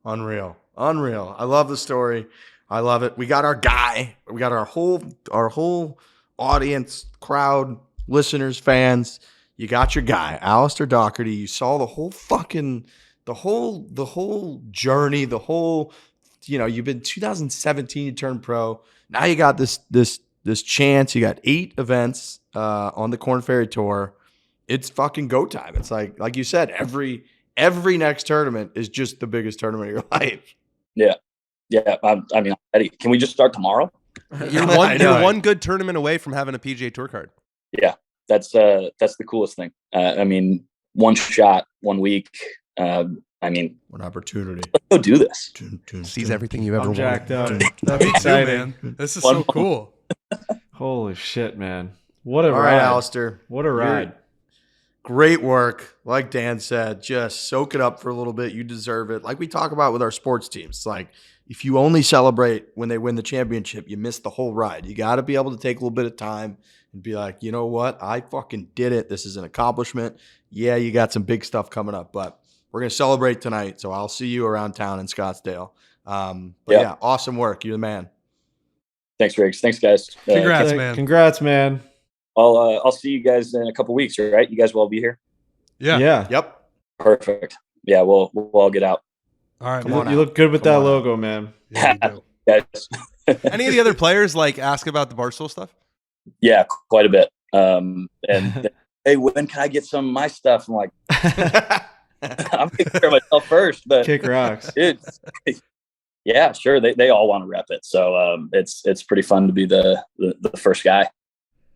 Unreal. I love the story. I love it. We got our guy. We got our whole audience, crowd, listeners, fans. You got your guy, Alistair Docherty. You saw the whole journey, you've been 2017, you turned pro. Now you got this chance. You got 8 events on the Korn Ferry Tour. It's fucking go time. It's like you said, every next tournament is just the biggest tournament of your life. Yeah. I mean, Eddie, can we just start tomorrow? You're one good tournament away from having a PGA Tour card. Yeah, that's the coolest thing. I mean, one shot, 1 week. One opportunity. Let's go do this. Seize everything you ever wanted. Jacked up. That'd be exciting, man. This is so cool. Holy shit, man. What a ride. All right, Alistair. What a ride. Great work. Like Dan said, just soak it up for a little bit. You deserve it. Like we talk about with our sports teams. It's like, if you only celebrate when they win the championship, you miss the whole ride. You got to be able to take a little bit of time and be like, you know what? I fucking did it. This is an accomplishment. Yeah, you got some big stuff coming up, but we're going to celebrate tonight. So I'll see you around town in Scottsdale. Yeah, awesome work. You're the man. Thanks, Riggs. Thanks, guys. Congrats, man. Congrats, man. I'll see you guys in a couple weeks, right? You guys will all be here? Yeah. Yep. Perfect. Yeah, we'll all get out. All right, you look good with that logo, man. Yeah, you Guys. Any of the other players ask about the Barstool stuff? Yeah, quite a bit. And hey, when can I get some of my stuff? I'm like, I'm taking care of myself first, but kick rocks. Yeah, sure. They all want to rep it, so it's pretty fun to be the first guy.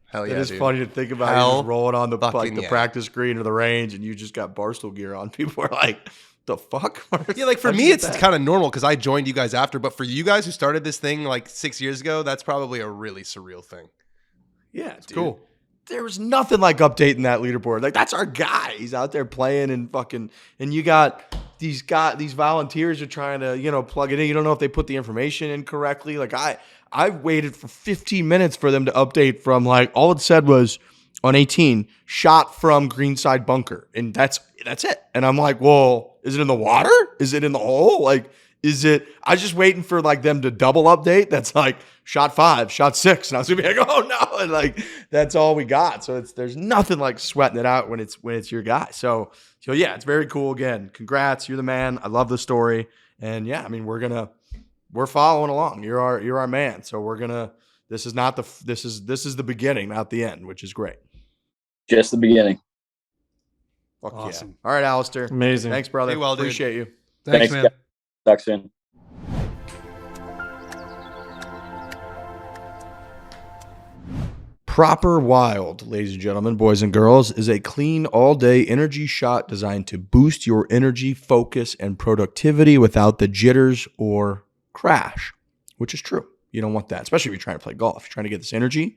Hell yeah, it is dude. funny to think about you just rolling on the practice green or the range, and you just got Barstool gear on. People are like, the fuck? Yeah, like for me, it's kind of normal because I joined you guys after. But for you guys who started this thing like 6 years ago, that's probably a really surreal thing. Yeah, it's cool. There was nothing like updating that leaderboard. Like, that's our guy. He's out there playing and fucking, and you got these volunteers are trying to, plug it in. You don't know if they put the information in correctly. Like, I waited for 15 minutes for them to update from, like, all it said was on 18, shot from greenside bunker. And that's it. And I'm like, well, is it in the water? Is it in the hole? Like, is it? I was just waiting for like them to double update. That's like shot 5, shot 6, and I was gonna be like, oh no, and like that's all we got. So there's nothing like sweating it out when it's your guy. So yeah, it's very cool. Again, congrats, you're the man. I love the story, and yeah, I mean we're following along. You're our man. So this is the beginning, not the end, which is great. Just the beginning. Fuck awesome. Yeah. All right, Alister. Amazing. Thanks, brother. Stay well, dude. Appreciate you. Thanks, man. Guys. Talk soon. Proper Wild, ladies and gentlemen, boys and girls, is a clean all-day energy shot designed to boost your energy, focus, and productivity without the jitters or crash, which is true. You don't want that, especially if you're trying to play golf. You're trying to get this energy.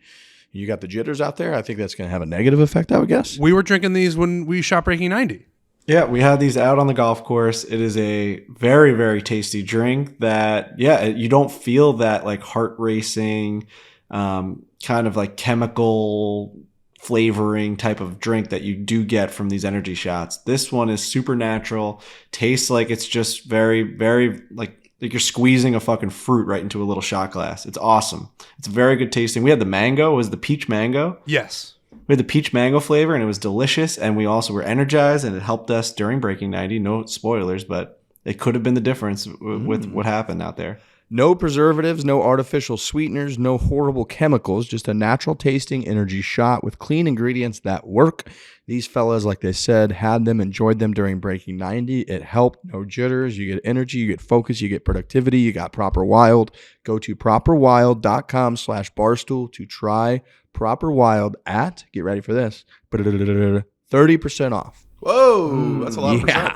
You got the jitters out there. I think that's going to have a negative effect, I would guess. We were drinking these when we shot Breaking 90. Yeah, we had these out on the golf course. It is a very, very tasty drink that, you don't feel that like heart racing, kind of like chemical flavoring type of drink that you do get from these energy shots. This one is super natural, tastes like it's just very, very like you're squeezing a fucking fruit right into a little shot glass. It's awesome. It's very good tasting. We had the mango, it was the peach mango. Yes. We had the peach mango flavor, and it was delicious. And we also were energized, and it helped us during Breaking 90. No spoilers, but it could have been the difference with what happened out there. No preservatives, no artificial sweeteners, no horrible chemicals, just a natural tasting energy shot with clean ingredients that work. These fellas, like they said, had them, enjoyed them during Breaking 90. It helped. No jitters. You get energy, you get focus, you get productivity. You got Proper Wild. Go to properwild.com/barstool to try Proper Wild at, get ready for this, 30% off. Whoa, that's a lot of percent.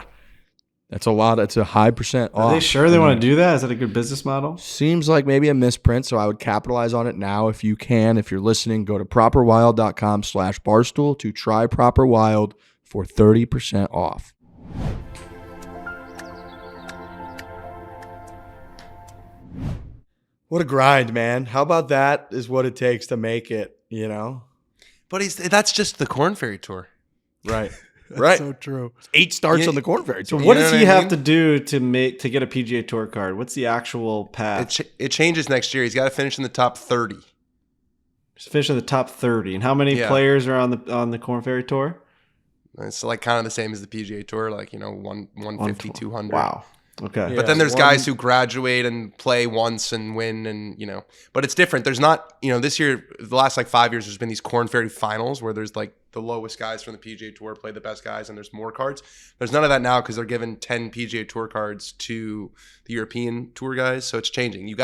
That's a lot. That's a high percent off. Are they sure they want to do that? Is that a good business model? Seems like maybe a misprint, so I would capitalize on it now if you can. If you're listening, go to properwild.com/barstool to try Proper Wild for 30% off. What a grind, man. How about that is what it takes to make it, But that's just the Korn Ferry Tour. Right. That's right. so true. 8 starts on the Korn Ferry Tour. So what You know does what he I have mean? to do to get a PGA Tour card? What's the actual path? It changes next year. He's got to finish in the top 30. Just finish in the top 30. And how many players are on the Korn Ferry Tour? It's like kind of the same as the PGA Tour, like 150, 200. Wow. Okay. But then there's guys who graduate and play once and win, and but it's different. There's not, this year, the last like 5 years, there's been these Korn Ferry finals where there's like the lowest guys from the PGA Tour play the best guys, and there's more cards. There's none of that now because they're giving 10 PGA Tour cards to the European Tour guys, so it's changing. You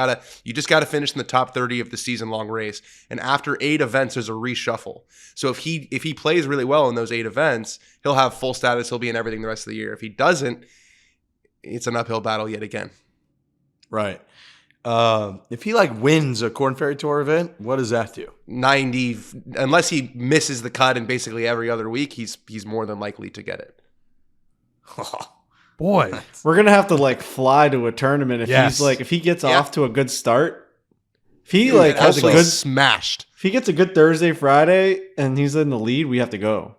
just gotta finish in the top 30 of the season long race, and after 8 events, there's a reshuffle. So if he plays really well in those 8 events, he'll have full status. He'll be in everything the rest of the year. If he doesn't, it's an uphill battle yet again. Right. If he wins a Korn Ferry Tour event, what does that do? 90, unless he misses the cut in basically every other week, he's more than likely to get it. Boy, we're gonna have to fly to a tournament if he gets off to a good start. If he has a good smashed. If he gets a good Thursday, Friday, and he's in the lead, we have to go.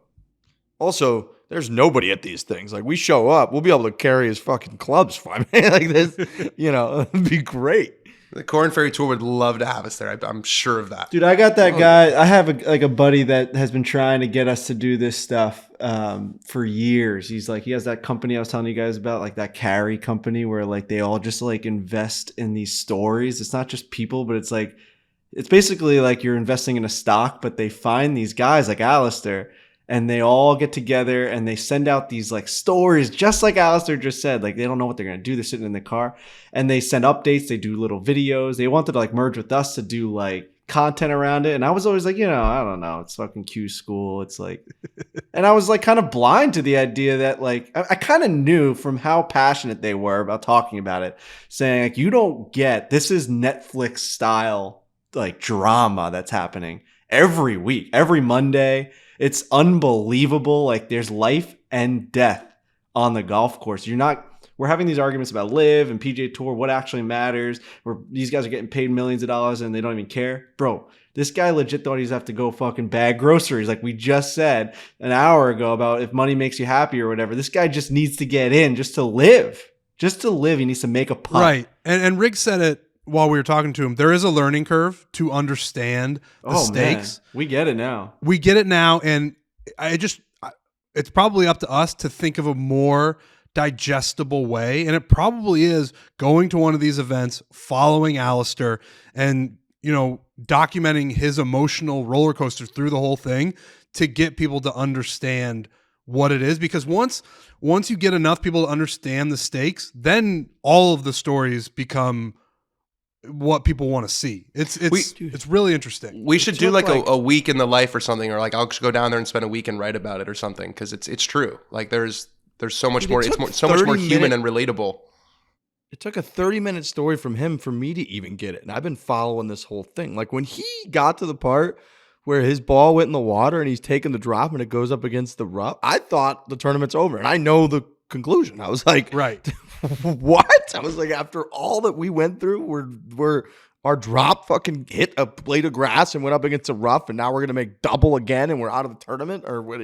Also, there's nobody at these things. We show up, we'll be able to carry his fucking clubs for me. This, it'd be great. The Korn Ferry Tour would love to have us there. I'm sure of that. Dude, I got that guy. I have a buddy that has been trying to get us to do this stuff for years. He has that company I was telling you guys about, that carry company where they all just invest in these stories. It's not just people, but it's basically you're investing in a stock, but they find these guys like Alister, and they all get together and they send out these stories, just like Alister just said. They don't know what they're going to do. They're sitting in the car and they send updates. They do little videos. They wanted to merge with us to do content around it. And I was always like, I don't know. It's fucking Q school. It's like, and I was like kind of blind to the idea that like, I kind of knew from how passionate they were about talking about it, saying like, you don't get, this is Netflix style like drama that's happening every week, every Monday. It's unbelievable. Like there's life and death on the golf course. We're having these arguments about LIV and PGA Tour, what actually matters, where these guys are getting paid millions of dollars and they don't even care. Bro, this guy legit thought he'd have to go fucking bag groceries like we just said an hour ago about if money makes you happy or whatever. This guy just needs to get in just to live. Just to live, he needs to make a putt. Right. And Rick said it while we were talking to him. There is a learning curve to understand the stakes. Man. We get it now. And it's probably up to us to think of a more digestible way, and it probably is going to one of these events, following Alister, and documenting his emotional roller coaster through the whole thing to get people to understand what it is. Because once you get enough people to understand the stakes, then all of the stories become what people want to see. It's really interesting. We should do like a week in the life or something, or like I'll just go down there and spend a week and write about it or something, because it's true. Like there's so much more. It's so much more human and relatable. It took a 30-minute story from him for me to even get it. And I've been following this whole thing. Like when he got to the part where his ball went in the water and he's taking the drop and it goes up against the rough, I thought the tournament's over. And I know the conclusion. I was like, right. What? I was like, after all that we went through, we're our drop fucking hit a blade of grass and went up against a rough, and now we're going to make double again and we're out of the tournament, or what,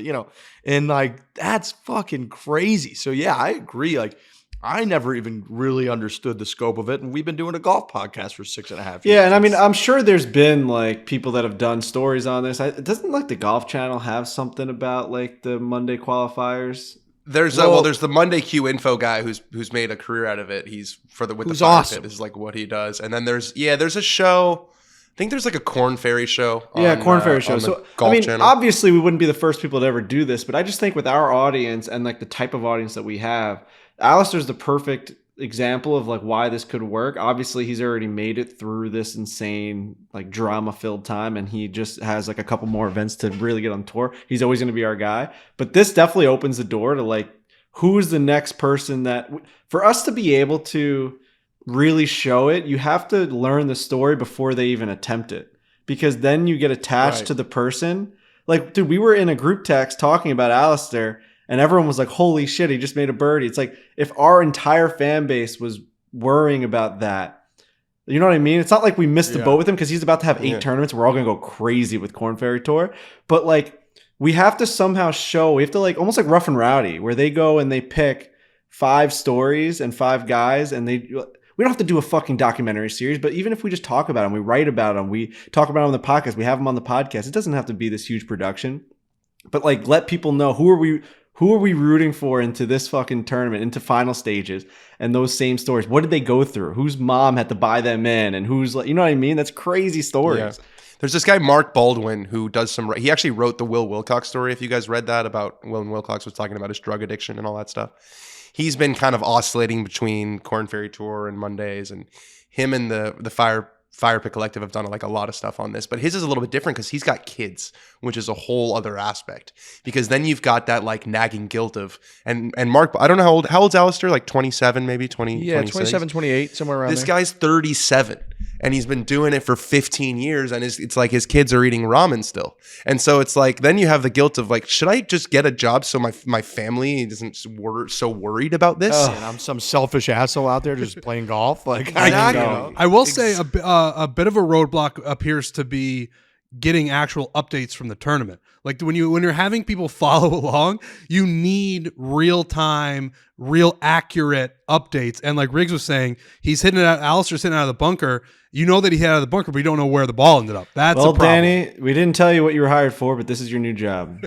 and like, that's fucking crazy. So yeah, I agree. Like I never even really understood the scope of it. And we've been doing a golf podcast for 6.5 years. Yeah. And I mean, I'm sure there's been like people that have done stories on this. Doesn't like the Golf Channel have something about like the Monday qualifiers? There's the Monday Q info guy who's made a career out of it. He's with the fire pit. This is like what he does. And then there's a show. I think there's like a Korn Ferry show. Korn Ferry show. So Golf Channel. Obviously we wouldn't be the first people to ever do this, but I just think with our audience and like the type of audience that we have, Alister's the perfect example of like why this could work. Obviously he's already made it through this insane like drama filled time, and he just has like a couple more events to really get on tour. He's always going to be our guy, but this definitely opens the door to like who's the next person that for us to be able to really show it. You have to learn the story before they even attempt it, because then you get attached to the person. Like, dude, we were in a group text talking about Alister, and everyone was like, holy shit, he just made a birdie. It's like if our entire fan base was worrying about that, you know what I mean? It's not like we missed the boat with him because he's about to have 8 tournaments. We're all going to go crazy with Korn Ferry Tour. But like, we have to somehow show, we have to like, almost like Rough and Rowdy, where they go and they pick 5 stories and 5 guys, and we don't have to do a fucking documentary series, but even if we just talk about them, we write about them, we talk about them on the podcast, we have them on the podcast. It doesn't have to be this huge production, but like let people know who are we rooting for into this fucking tournament, into final stages, and those same stories. What did they go through? Whose mom had to buy them in, and who's like, you know what I mean? That's crazy stories. Yeah. There's this guy, Mark Baldwin, who does he actually wrote the Will Wilcox story. If you guys read that, about Will Wilcox was talking about his drug addiction and all that stuff. He's been kind of oscillating between Korn Ferry Tour and Mondays, and him and the Fire Pit Collective have done like a lot of stuff on this, but his is a little bit different because he's got kids, which is a whole other aspect, because then you've got that like nagging guilt of, and Mark, I don't know how old's Alister, like 27, maybe 20, yeah, 27, 28, somewhere around this guy's 37. And he's been doing it for 15 years, and it's like his kids are eating ramen still. And so it's like, then you have the guilt of like, should I just get a job so my family isn't so worried about this? And I'm some selfish asshole out there just playing golf. Like, exactly. I will say a bit of a roadblock appears to be getting actual updates from the tournament. Like when you're having people follow along, you need real time, real accurate updates. And like Riggs was saying, he's hitting it out. Alister's hitting it out of the bunker. You know that he hit out of the bunker, but you don't know where the ball ended up. That's a problem. Danny, we didn't tell you what you were hired for, but this is your new job.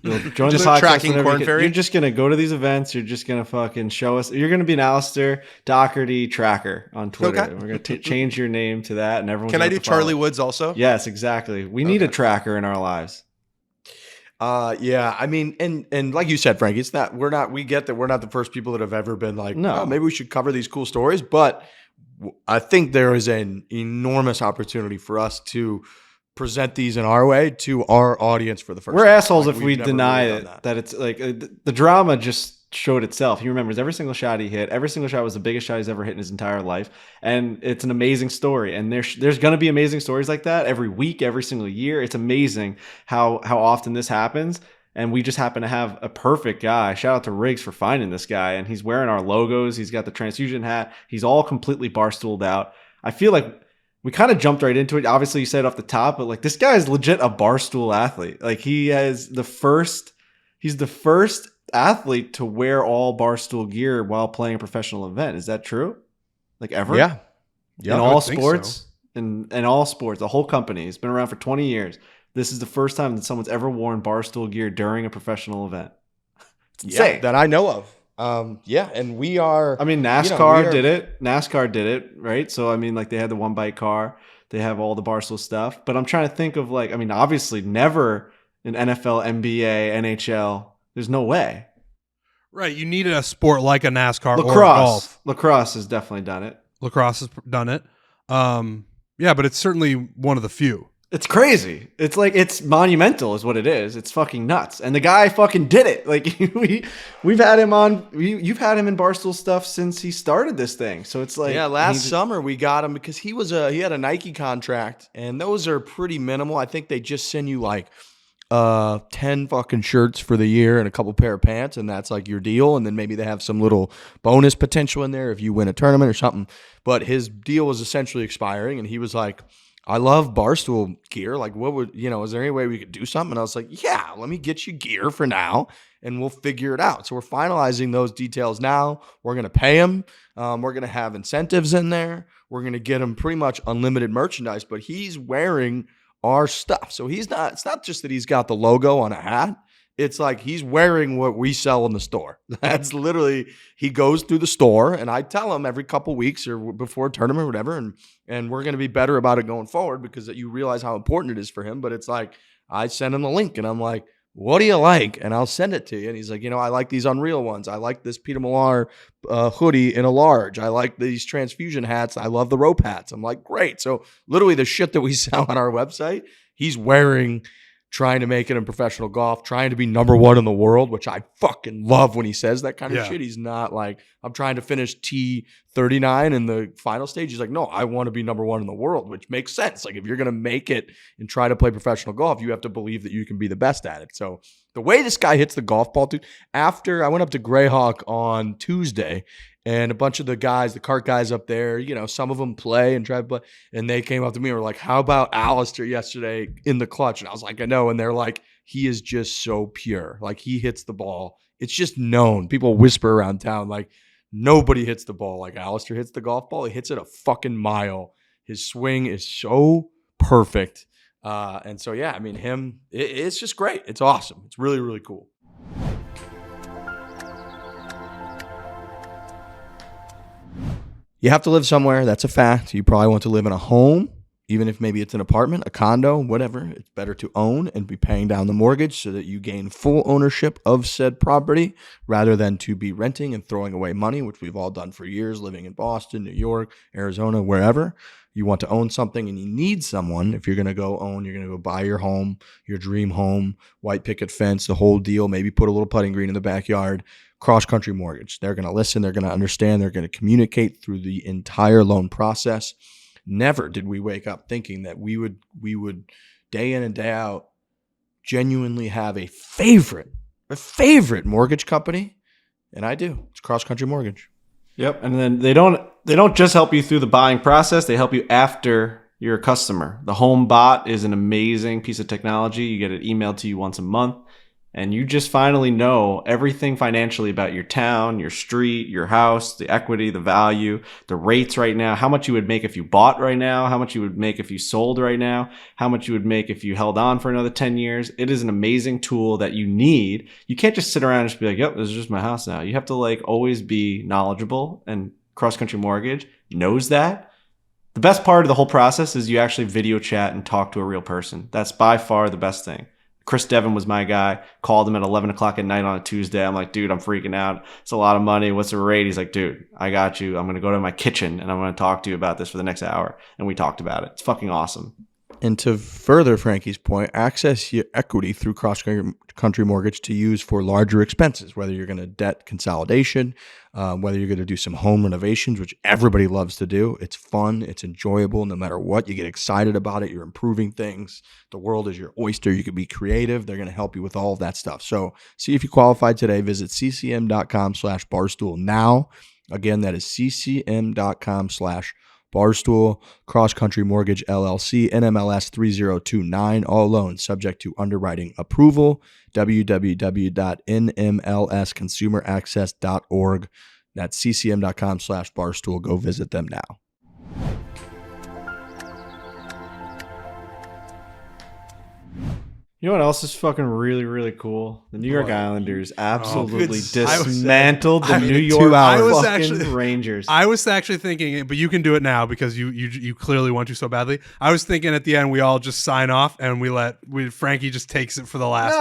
You'll join the podcast. Tracking Korn Ferry. You're just gonna go to these events. You're just gonna fucking show us. You're gonna be an Alistair Docherty tracker on Twitter. Okay. We're gonna change your name to that, and everyone. Can I do Charlie Woods also? Yes, exactly. We need a tracker in our lives. Yeah, I mean, and like you said, Frankie, we get that we're not the first people that have ever been like, no, maybe we should cover these cool stories, but I think there is an enormous opportunity for us to present these in our way to our audience for the first We're time. assholes Like, if we've we never deny really it, done that it's like the drama just showed itself. He remembers every single shot he hit. Every single shot was the biggest shot he's ever hit in his entire life. And it's an amazing story. And there's going to be amazing stories like that every week, every single year. It's amazing how often this happens. And we just happen to have a perfect guy. Shout out to Riggs for finding this guy. And he's wearing our logos. He's got the transfusion hat. He's all completely barstooled out. I feel like we kind of jumped right into it. Obviously, you said it off the top, but like this guy is legit a barstool athlete. Like he's the first athlete to wear all barstool gear while playing a professional event. Is that true? Like ever? Yeah. In all sports? In all sports, the whole company has been around for 20 years. This is the first time that someone's ever worn barstool gear during a professional event. It's insane. Yeah, that I know of. And we are. I mean, NASCAR did it. NASCAR did it, right? So, I mean, like they had the one bike car. They have all the barstool stuff. But I'm trying to think of like, I mean, obviously never in NFL, NBA, NHL. There's no way. Right. You needed a sport like a NASCAR or Lacrosse. golf. Lacrosse has definitely done it. Lacrosse has done it. Yeah, but it's certainly one of the few. It's crazy. It's like, it's monumental is what it is. It's fucking nuts. And the guy fucking did it. Like we've had him on, you've had him in Barstool stuff since he started this thing. So it's like, yeah, last summer we got him because he had a Nike contract, and those are pretty minimal. I think they just send you like 10 fucking shirts for the year and a couple pair of pants, and that's like your deal. And then maybe they have some little bonus potential in there if you win a tournament or something. But his deal was essentially expiring, and he was like, I love Barstool gear. Like, is there any way we could do something? And I was like, yeah, let me get you gear for now and we'll figure it out. So we're finalizing those details now. We're going to pay him. We're going to have incentives in there. We're going to get him pretty much unlimited merchandise, but he's wearing our stuff. So it's not just that he's got the logo on a hat. It's like he's wearing what we sell in the store. That's literally, he goes through the store, and I tell him every couple weeks or before a tournament or whatever, and we're going to be better about it going forward because you realize how important it is for him. But it's like, I send him the link, and I'm like, what do you like? And I'll send it to you. And he's like, I like these Unreal ones. I like this Peter Millar hoodie in a large. I like these transfusion hats. I love the rope hats. I'm like, great. So literally the shit that we sell on our website, he's wearing, trying to make it in professional golf, trying to be number one in the world, which I fucking love when he says that kind of shit. He's not like, I'm trying to finish T39 in the final stage. He's like, no, I want to be number one in the world, which makes sense. Like if you're going to make it and try to play professional golf, you have to believe that you can be the best at it. So the way this guy hits the golf ball, dude, after I went up to Greyhawk on Tuesday, and a bunch of the guys, the cart guys up there, some of them play and try to play. And they came up to me and were like, how about Alister yesterday in the clutch? And I was like, I know. And they're like, he is just so pure. Like he hits the ball. It's just known. People whisper around town, like nobody hits the ball like Alister hits the golf ball. He hits it a fucking mile. His swing is so perfect. And so, yeah, I mean, it's just great. It's awesome. It's really, really cool. You have to live somewhere. That's a fact. You probably want to live in a home, even if maybe it's an apartment, a condo, whatever. It's better to own and be paying down the mortgage so that you gain full ownership of said property rather than to be renting and throwing away money, which we've all done for years, living in Boston, New York, Arizona, wherever. You want to own something and you need someone. If you're going to go own, you're going to go buy your home, your dream home, white picket fence, the whole deal, maybe put a little putting green in the backyard. CrossCountry Mortgage. They're going to listen. They're going to understand. They're going to communicate through the entire loan process. Never did we wake up thinking that we would day in and day out genuinely have a favorite mortgage company, and I do. It's CrossCountry Mortgage. Yep, and then they don't just help you through the buying process. They help you after you're a customer. The Home Bot is an amazing piece of technology. You get it emailed to you once a month. And you just finally know everything financially about your town, your street, your house, the equity, the value, the rates right now, how much you would make if you bought right now, how much you would make if you sold right now, how much you would make if you held on for another 10 years. It is an amazing tool that you need. You can't just sit around and just be like, yep, this is just my house now. You have to always be knowledgeable, and CrossCountry Mortgage knows that. The best part of the whole process is you actually video chat and talk to a real person. That's by far the best thing. Chris Devon was my guy. Called him at 11 o'clock at night on a Tuesday. I'm like, dude, I'm freaking out. It's a lot of money. What's the rate? He's like, dude, I got you. I'm going to go to my kitchen and I'm going to talk to you about this for the next hour. And we talked about it. It's fucking awesome. And to further Frankie's point, access your equity through CrossCountry Mortgage to use for larger expenses, whether you're going to debt consolidation, whether you're going to do some home renovations, which everybody loves to do. It's fun. It's enjoyable. No matter what, you get excited about it. You're improving things. The world is your oyster. You can be creative. They're going to help you with all of that stuff. So see if you qualify today. Visit ccm.com/barstool now. Again, that is ccm.com/Barstool. CrossCountry Mortgage LLC, NMLS 3029, all loans subject to underwriting approval. www.nmlsconsumeraccess.org. That's ccm.com/Barstool. Go visit them now. You know what else is fucking really, really cool? The New York Islanders absolutely it's- dismantled the New York 2 hours. fucking Rangers. I was actually thinking, but you can do it now because you clearly want to so badly. I was thinking at the end we all just sign off and Frankie just takes it for the last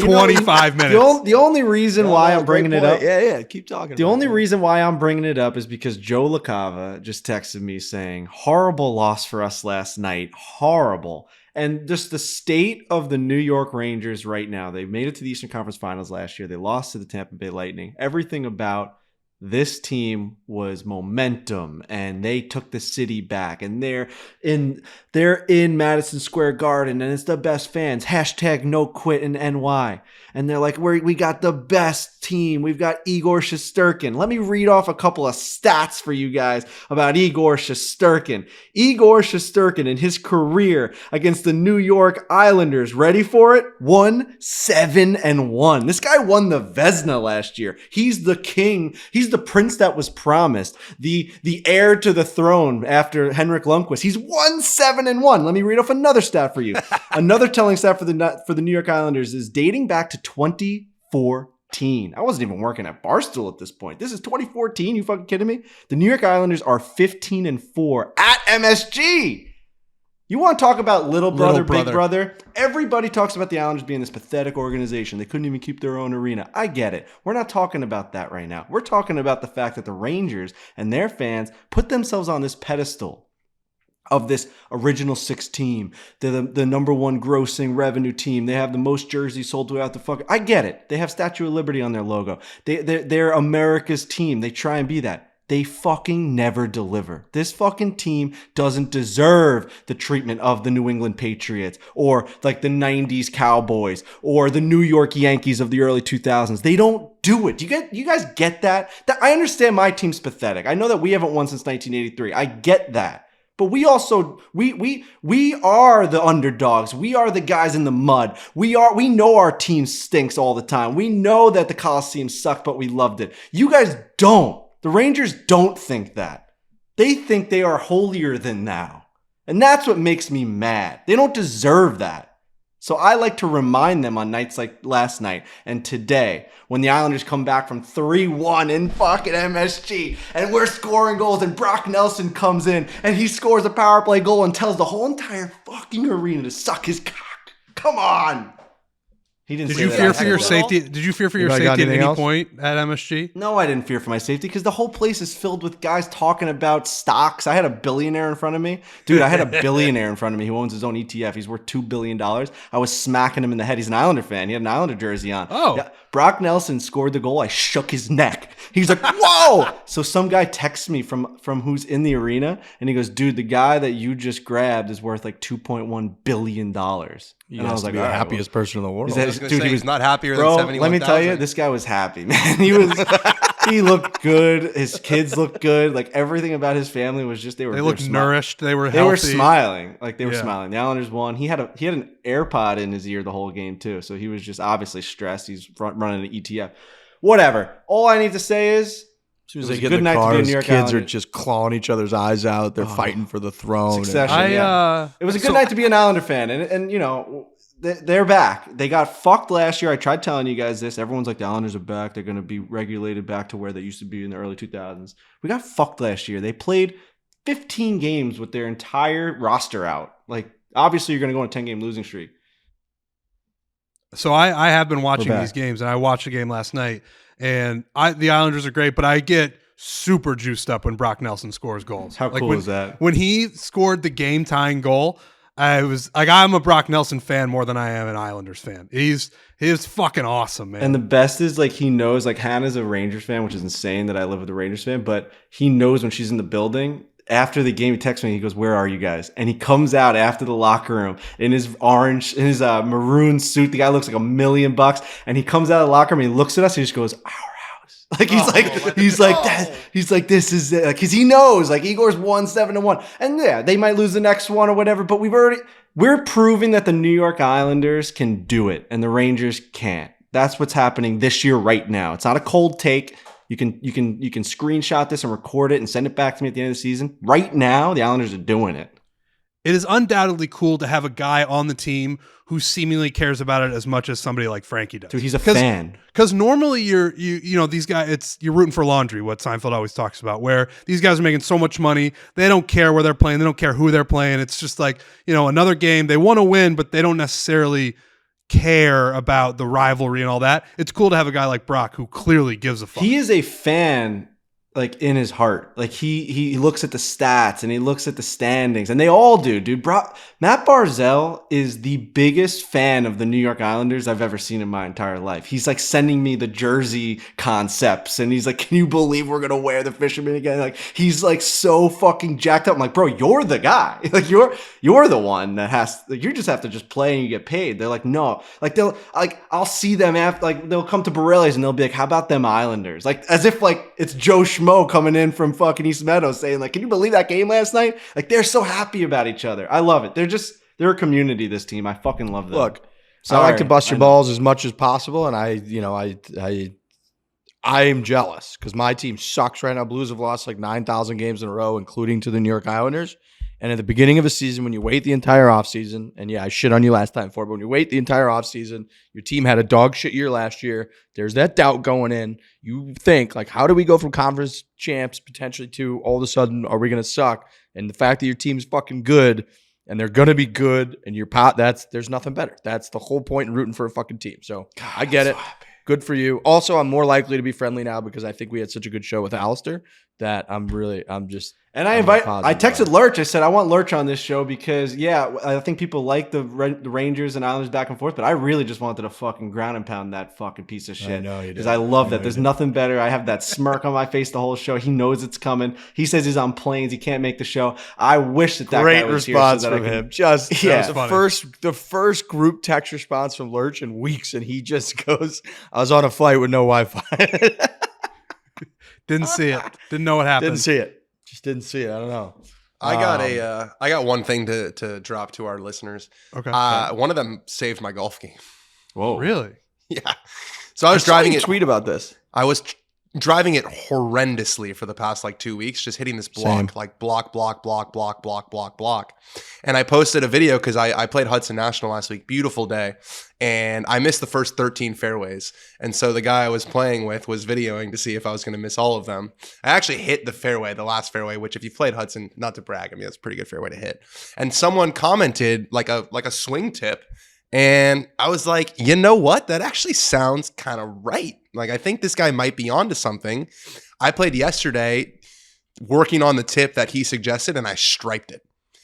25 minutes. The only reason why I'm bringing it up, Yeah, keep talking. the only reason why I'm bringing it up is because Joe LaCava just texted me saying, horrible loss for us last night. Horrible. And just the state of the New York Rangers right now. They made it to the Eastern Conference Finals last year. They lost to the Tampa Bay Lightning. Everything about this team was momentum, and they took the city back, and they're in Madison Square Garden, and it's the best fans. Hashtag no quit in NY. And they're like, we got the best team. We've got Igor Shesterkin. Let me read off a couple of stats for you guys about Igor Shesterkin. Igor Shesterkin in his career against the New York Islanders, ready for it? 1-7-1. This guy won the Vezina last year. He's the king. He's the prince that was promised. The heir to the throne after Henrik Lundqvist. He's 1-7-1. Let me read off another stat for you. Another telling stat for the New York Islanders is dating back to 2014. I wasn't even working at Barstool at this point. This is 2014. You fucking kidding me? The New York Islanders are 15-4 at MSG. You want to talk about little brother, big brother? Everybody talks about the Islanders being this pathetic organization. They couldn't even keep their own arena. I get it. We're not talking about that right now. We're talking about the fact that the Rangers and their fans put themselves on this pedestal of this original six team. They're the number one grossing revenue team. They have the most jerseys sold throughout the fucking... I get it. They have Statue of Liberty on their logo. They're America's team. They try and be that. They fucking never deliver. This fucking team doesn't deserve the treatment of the New England Patriots or like the 90s Cowboys or the New York Yankees of the early 2000s. They don't do it. You guys get that? I understand my team's pathetic. I know that we haven't won since 1983. I get that. But we also we are the underdogs. We are the guys in the mud. We know our team stinks all the time. We know that the Coliseum sucked, but we loved it. You guys don't. The Rangers don't think that. They think they are holier than thou. And that's what makes me mad. They don't deserve that. So I like to remind them on nights like last night and today when the Islanders come back from 3-1 in fucking MSG and we're scoring goals and Brock Nelson comes in and he scores a power play goal and tells the whole entire fucking arena to suck his cock. Come on. He didn't. Did you fear for your safety? Did you fear for your safety at any point at MSG? No, I didn't fear for my safety because the whole place is filled with guys talking about stocks. I had a billionaire in front of me. Dude, I had a billionaire in front of me who owns his own ETF. He's worth $2 billion. I was smacking him in the head. He's an Islander fan. He had an Islander jersey on. Oh. Yeah. Brock Nelson scored the goal. I shook his neck. He's like, whoa! So some guy texts me from who's in the arena, and he goes, dude, the guy that you just grabbed is worth like $2.1 billion. And I was like, the happiest person in the world. Dude, he was not happier than 71,000. Let me tell you, this guy was happy, man. He looked good. His kids looked good. Like everything about his family was just they looked nourished. They were healthy. They were smiling. Like they were smiling. The Islanders won. He had an AirPod in his ear the whole game too. So he was just obviously stressed. He's running an ETF. Whatever. All I need to say is as soon as they get in the car, his kids are just clawing each other's eyes out. They're fighting for the throne. Succession. It was a good night to be an Islander fan. And you know, they're back. They got fucked last year. I tried telling you guys this. Everyone's like, the Islanders are back. They're going to be regulated back to where they used to be in the early 2000s. We got fucked last year. They played 15 games with their entire roster out. Like, obviously, you're going to go on a 10-game losing streak. So I have been watching back. these games, and I watched a game last night, and the Islanders are great, but I get super juiced up when Brock Nelson scores goals. How cool is that? When he scored the game-tying goal, I was like, I'm a Brock Nelson fan more than I am an Islanders fan. He's fucking awesome, man. And the best is like he knows, like Hannah's a Rangers fan, which is insane that I live with a Rangers fan, but he knows when she's in the building. After the game, he texts me. He goes, "Where are you guys?" And he comes out after the locker room in his maroon suit. The guy looks like $1 million, and he comes out of the locker room. And he looks at us. And he just goes, "Our house." Like he's like, this is it. Because he knows, like Igor's won 7-1, and yeah, they might lose the next one or whatever. But we're proving that the New York Islanders can do it, and the Rangers can't. That's what's happening this year right now. It's not a cold take. You can screenshot this and record it and send it back to me at the end of the season. Right now, the Islanders are doing it. It is undoubtedly cool to have a guy on the team who seemingly cares about it as much as somebody like Frankie does. Dude, he's a fan. Because normally you know these guys, you're rooting for laundry. What Seinfeld always talks about, where these guys are making so much money, they don't care where they're playing, they don't care who they're playing. It's just like, you know, another game. They want to win, but they don't necessarily care about the rivalry and all that. It's cool to have a guy like Brock who clearly gives a fuck. He is a fan, like in his heart. Like he looks at the stats and he looks at the standings, and they all do, dude. Matt Barzell is the biggest fan of the New York Islanders I've ever seen in my entire life. He's like sending me the jersey concepts, and he's like, "Can you believe we're gonna wear the fisherman again?" Like he's like so fucking jacked up. I'm like, bro, you're the guy. Like you're the one that has. Like, you just have to just play and you get paid. They're like, no. Like I'll see them after. Like they'll come to Borelli's and they'll be like, "How about them Islanders?" Like as if like it's Joe Schmo coming in from fucking East Meadows saying like, "Can you believe that game last night?" Like they're so happy about each other. I love it. They're a community, this team. I fucking love them. Look, I like to bust your balls as much as possible, and I am jealous because my team sucks right now. Blues have lost like 9,000 games in a row, including to the New York Islanders. And at the beginning of a season, when you wait the entire offseason, and yeah, I shit on you last time for it, but when you wait the entire offseason, your team had a dog shit year last year. There's that doubt going in. You think, like, how do we go from conference champs potentially to all of a sudden, are we going to suck? And the fact that your team's fucking good and they're going to be good and you're there's nothing better. That's the whole point in rooting for a fucking team. So God, I get it. So good for you. Also, I'm more likely to be friendly now because I think we had such a good show with Alister that I texted Lurch. I said, I want Lurch on this show because, yeah, I think people like the Rangers and Islanders back and forth, but I really just wanted to fucking ground and pound that fucking piece of shit. I know you did. Because I love that. There's nothing better. I have that smirk on my face the whole show. He knows it's coming. He says he's on planes. He can't make the show. I wish that Great guy was response here so from him. Just yeah, the first group text response from Lurch in weeks, and he just goes, "I was on a flight with no Wi-Fi." Didn't see it. Didn't know what happened. Didn't see it. Just didn't see it. I don't know. I got one thing to drop to our listeners. Okay. One of them saved my golf game. Whoa. Really? Yeah. So I was driving it. Tweet about this. I was driving it horrendously for the past like 2 weeks, just hitting this block, like block. And I posted a video because I played Hudson National last week. Beautiful day. And I missed the first 13 fairways. And so the guy I was playing with was videoing to see if I was going to miss all of them. I actually hit the last fairway, which if you played Hudson, not to brag, I mean, that's a pretty good fairway to hit. And someone commented like a swing tip. And I was like, you know what? That actually sounds kind of right. Like, I think this guy might be onto something. I played yesterday working on the tip that he suggested, and I striped it.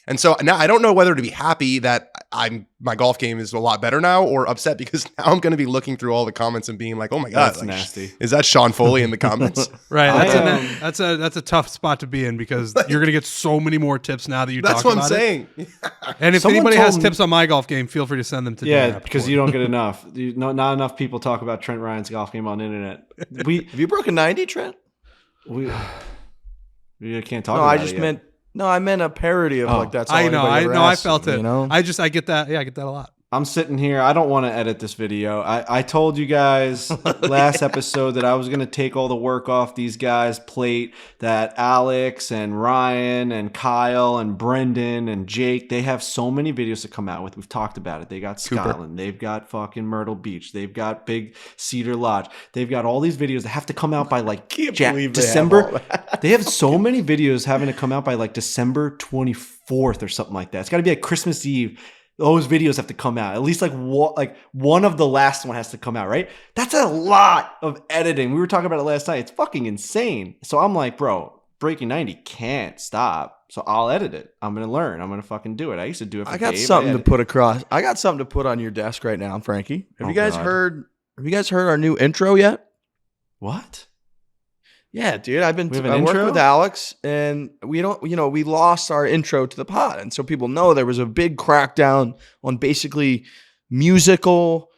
And so now I don't know whether to be happy that my golf game is a lot better now or upset because now I'm going to be looking through all the comments and being like, oh my God, that's nasty. Is that Sean Foley in the comments? Right. That's a tough spot to be in because you're going to get so many more tips now that you talk about it. That's what I'm saying. And if anybody has tips on my golf game, feel free to send them to Dan because you don't get enough. Not enough people talk about Trent Ryan's golf game on the internet. Have you broken 90, Trent? We can't talk about it yet. I meant a parody of like that's all I know. I felt it. You know? I get that. Yeah, I get that a lot. I'm sitting here. I don't want to edit this video. I told you guys last episode that I was going to take all the work off these guys' plate, that Alex and Ryan and Kyle and Brendan and Jake, they have so many videos to come out with. We've talked about it. They got Scotland. They've got fucking Myrtle Beach. They've got Big Cedar Lodge. They've got all these videos that have to come out by like December. They have so many videos having to come out by like December 24th or something like that. It's got to be like Christmas Eve. those videos have to come out. At least like one of the last one has to come out, right? That's a lot of editing. We were talking about it last night. It's fucking insane. So I'm like, bro, Breaking 90 can't stop. So I'll edit it. I'm going to learn. I'm going to fucking do it. I used to do it for I got Dave. something to put across. I got something to put on your desk right now, Frankie. Have you guys heard our new intro yet? What? Yeah, dude. I worked intro? with Alex, and we lost our intro to the pod. And so people know there was a big crackdown on basically musical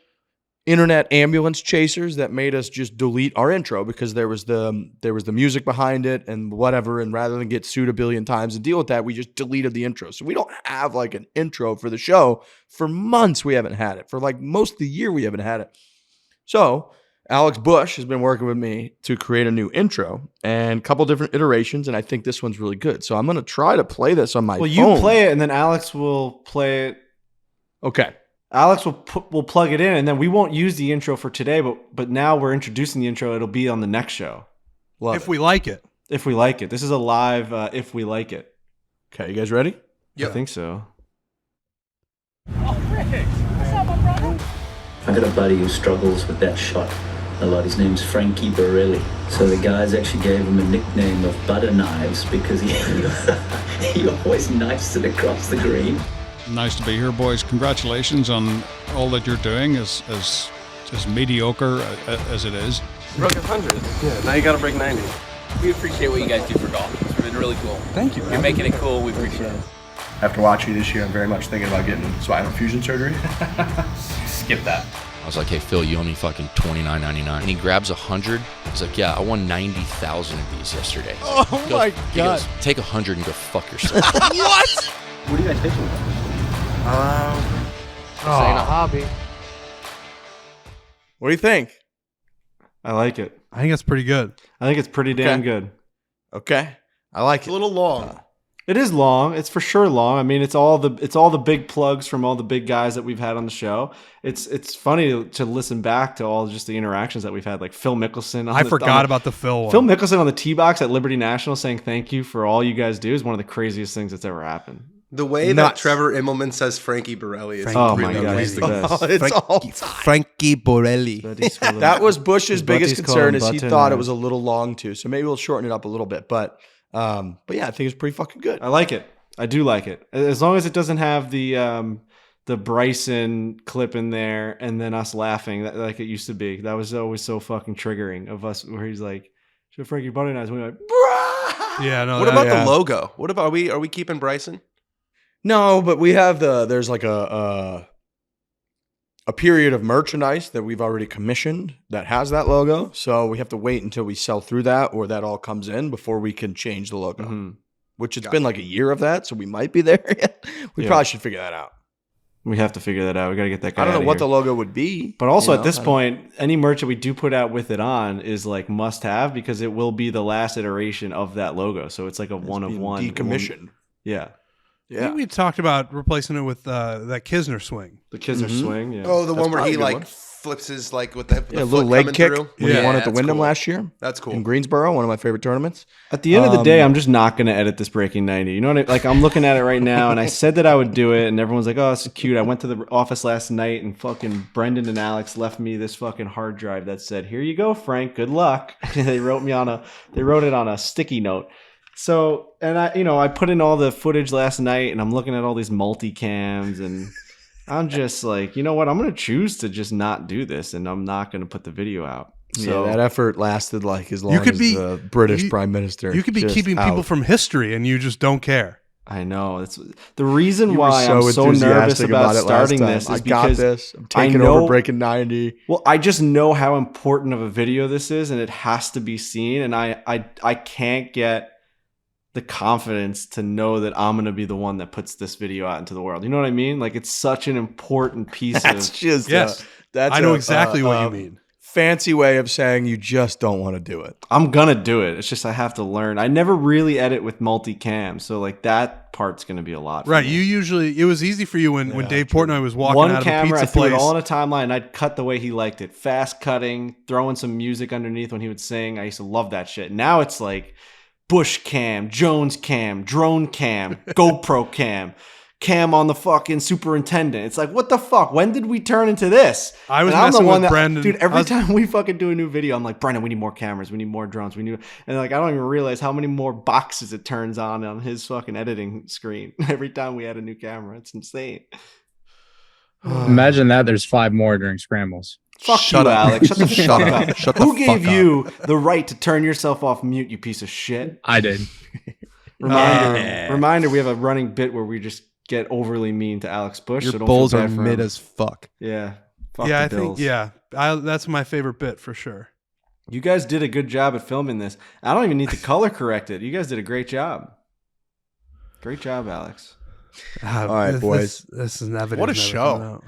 internet ambulance chasers that made us just delete our intro because there was the music behind it and whatever. And rather than get sued a billion times and deal with that, we just deleted the intro. So we don't have like an intro for the show. For months, we haven't had it. For like most of the year, we haven't had it. So Alex Bush has been working with me to create a new intro and a couple different iterations, and I think this one's really good. So I'm going to try to play this on my phone. Well, you play it, and then Alex will play it. Okay. Alex will plug it in, and then we won't use the intro for today, but now we're introducing the intro. It'll be on the next show. If we like it. If we like it. This is a live if we like it. Okay, you guys ready? Yeah. I think so. Oh, Rick! What's up, my brother? I got a buddy who struggles with that shot a lot. His name's Frankie Borelli. So the guys actually gave him a nickname of Butter Knives because he always knifes it across the green. Nice to be here, boys. Congratulations on all that you're doing, as mediocre as it is. Broke 100. Yeah, now you got to break 90. We appreciate what you guys do for golf. It's been really cool. Thank you. You're making it cool. We appreciate it. After watching you this year, I'm very much thinking about getting spinal fusion surgery. Skip that. I was like, hey, Phil, you owe me fucking $29.99. And he grabs 100. He's like, yeah, I won 90,000 of these yesterday. Oh, my God. He goes, take 100 and go fuck yourself. What? What are you guys pitching with? This ain't a hobby. What do you think? I like it. I think it's pretty good. I think it's pretty damn Okay. good. Okay. I like It's it. a little long. It is long. It's for sure long. I mean, it's all the big plugs from all the big guys that we've had on the show. It's funny to listen back to all just the interactions that we've had, like Phil Mickelson. I forgot about the Phil one. Phil Mickelson on the tee box at Liberty National saying thank you for all you guys do is one of the craziest things that's ever happened. The way that Nuts. Trevor Immelman says Frankie Borelli is Oh my pretty God, he's amazing. the best. It's all time. Frankie Borelli. That was Bush's biggest Buddy's concern is calling he Button thought it and- was a little long too. So maybe we'll shorten it up a little bit. But yeah, I think it's pretty fucking good. I like it. I do like it. As long as it doesn't have the Bryson clip in there and then us laughing like it used to be. That was always so fucking triggering of us where he's like, "So Frankie Butter Knives," we're like, "Bruh!" Yeah, no. What about yeah. the logo? What about are we keeping Bryson? No, but we have there's like a period of merchandise that we've already commissioned that has that logo. So we have to wait until we sell through that or that all comes in before we can change the logo. Mm-hmm. Which it's been like a year of that, so we might be there yet. We probably should figure that out. We have to figure that out. We got to get that guy. I don't know outta what here. the logo would be. But also you know? at this point, any merch that we do put out with it on is like must have because it will be the last iteration of that logo. So it's like a one of being one. decommissioned. Yeah. I think we talked about replacing it with that Kisner swing. The Kisner swing. Yeah. Oh, the That's one where probably he a good like one. flips his like with the Yeah, a foot little leg coming kick through. when he won at the that's Wyndham cool. last year. That's cool. In Greensboro, one of my favorite tournaments. At the end of the day, I'm just not going to edit this Breaking 90. You know what I mean? Like, I'm looking at it right now, and I said that I would do it, and everyone's like, oh, that's cute. I went to the office last night, and fucking Brendan and Alex left me this fucking hard drive that said, here you go, Frank. Good luck. They wrote it on a sticky note. So, and I put in all the footage last night, and I'm looking at all these multicams, and I'm just like, you know what? I'm going to choose to just not do this, and I'm not going to put the video out. So yeah, that effort lasted like as long could as be- the British Prime Minister. You could be just keeping people out. from history, and you just don't care. I know. It's the reason You were why I'm so nervous enthusiastic about it last starting time. this is I got because this. I'm taking I know- over Breaking 90. Well, I just know how important of a video this is, and it has to be seen. And I can't get the confidence to know that I'm going to be the one that puts this video out into the world. You know what I mean? Like, it's such an important piece That's of... just Yes. that's I know exactly what you mean. Fancy way of saying you just don't want to do it. I'm going to do it. It's just I have to learn. I never really edit with multicam, so like that part's going to be a lot for Right. me. You usually, it was easy for you when Dave Portnoy was walking One out of camera, a I pizza threw place. it all in a timeline, and I'd cut the way he liked it. Fast cutting, throwing some music underneath when he would sing. I used to love that shit. Now it's like Bush cam, Jones cam, drone cam, GoPro cam, cam on the fucking superintendent. It's like, what the fuck? When did we turn into this? I was and I'm messing the one with that, Brandon. dude, every time we fucking do a new video, I'm like, Brendan, we need more cameras. We need more drones. And like, I don't even realize how many more boxes it turns on his fucking editing screen every time we add a new camera. It's insane. Imagine that there's 5 more during scrambles. Fuck Shut you, up. Alex. Shut the fuck up. Shut the Who gave fuck you the right to turn yourself off mute, you piece of shit? I did. Reminder, we have a running bit where we just get overly mean to Alex Bush. Your so don't Bulls feel are bad for mid him. as fuck. Yeah. Fuck Yeah, the I Bills. think that's my favorite bit for sure. You guys did a good job at filming this. I don't even need to color correct it. You guys did a great job. Great job, Alex. All right, boys. This is never. What a show.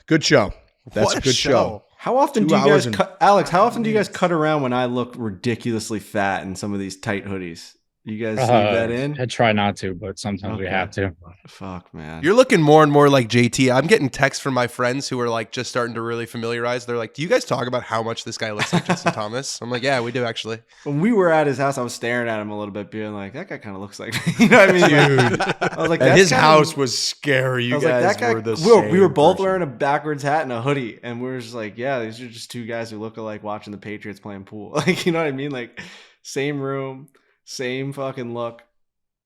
Good show. That's What a good show. How often 2 do you hours guys and- cut, Alex? How often do you guys cut around when I look ridiculously fat in some of these tight hoodies? You guys leave that in? I try not to, but sometimes we have to. Fuck, man. You're looking more and more like JT. I'm getting texts from my friends who are like just starting to really familiarize. They're like, "Do you guys talk about how much this guy looks like Justin Thomas?" I'm like, "Yeah, we do actually." When we were at his house, I was staring at him a little bit, being like, "That guy kind of looks like," you know what I mean? Dude. I was like, And "That's his kinda-" house was scary. You I was like, guys "That guy." were the We were same both person. wearing a backwards hat and a hoodie, and we were just like, "Yeah, these are just 2 guys who look alike watching the Patriots playing pool." Like, you know what I mean? Like, same room, same fucking look.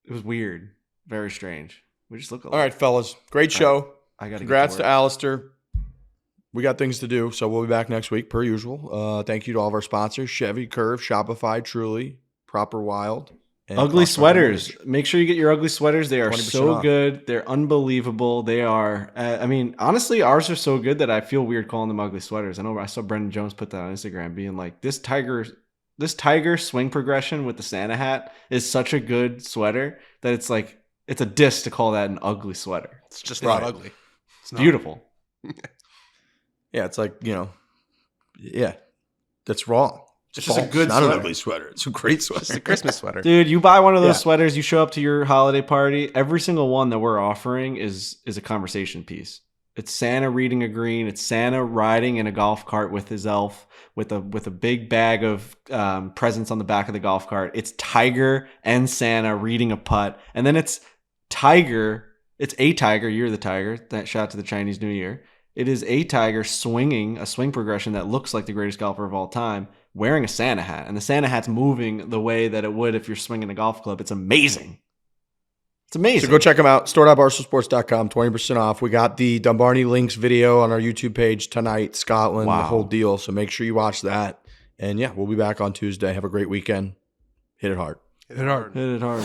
It was weird, very strange. We just look alike. All right, fellas. Great show. I got Congrats to Alister. We got things to do, so we'll be back next week per usual. Thank you to all of our sponsors: Chevy, Curve, Shopify, Truly, Proper Wild, and Ugly CrossCountry sweaters. Mortgage. Make sure you get your ugly sweaters. They are 20% so off. good. They're unbelievable. They are. I mean, honestly, ours are so good that I feel weird calling them ugly sweaters. I know I saw Brendan Jones put that on Instagram, being like, "This tiger swing progression with the Santa hat is such a good sweater that it's like it's a diss to call that an ugly sweater. It's just not Right. ugly. It's beautiful." Yeah, it's like, yeah, that's wrong. It's just a good not sweater. an ugly sweater. It's a great sweater. It's a Christmas sweater. Dude, you buy one of those Yeah. sweaters, you show up to your holiday party, every single one that we're offering is a conversation piece. It's Santa reading a green. It's Santa riding in a golf cart with his elf with a big bag of presents on the back of the golf cart. It's Tiger and Santa reading a putt. And then it's Tiger. It's a Tiger. You're the Tiger. That shout out to the Chinese New Year. It is a Tiger swinging a swing progression that looks like the greatest golfer of all time, wearing a Santa hat. And the Santa hat's moving the way that it would if you're swinging a golf club. It's amazing. It's amazing. So go check them out. Store.barstoolsports.com, 20% off. We got the Dumbarney Links video on our YouTube page tonight, Scotland, Wow. the whole deal. So make sure you watch that. And yeah, we'll be back on Tuesday. Have a great weekend. Hit it hard. Hit it hard. Hit it hard.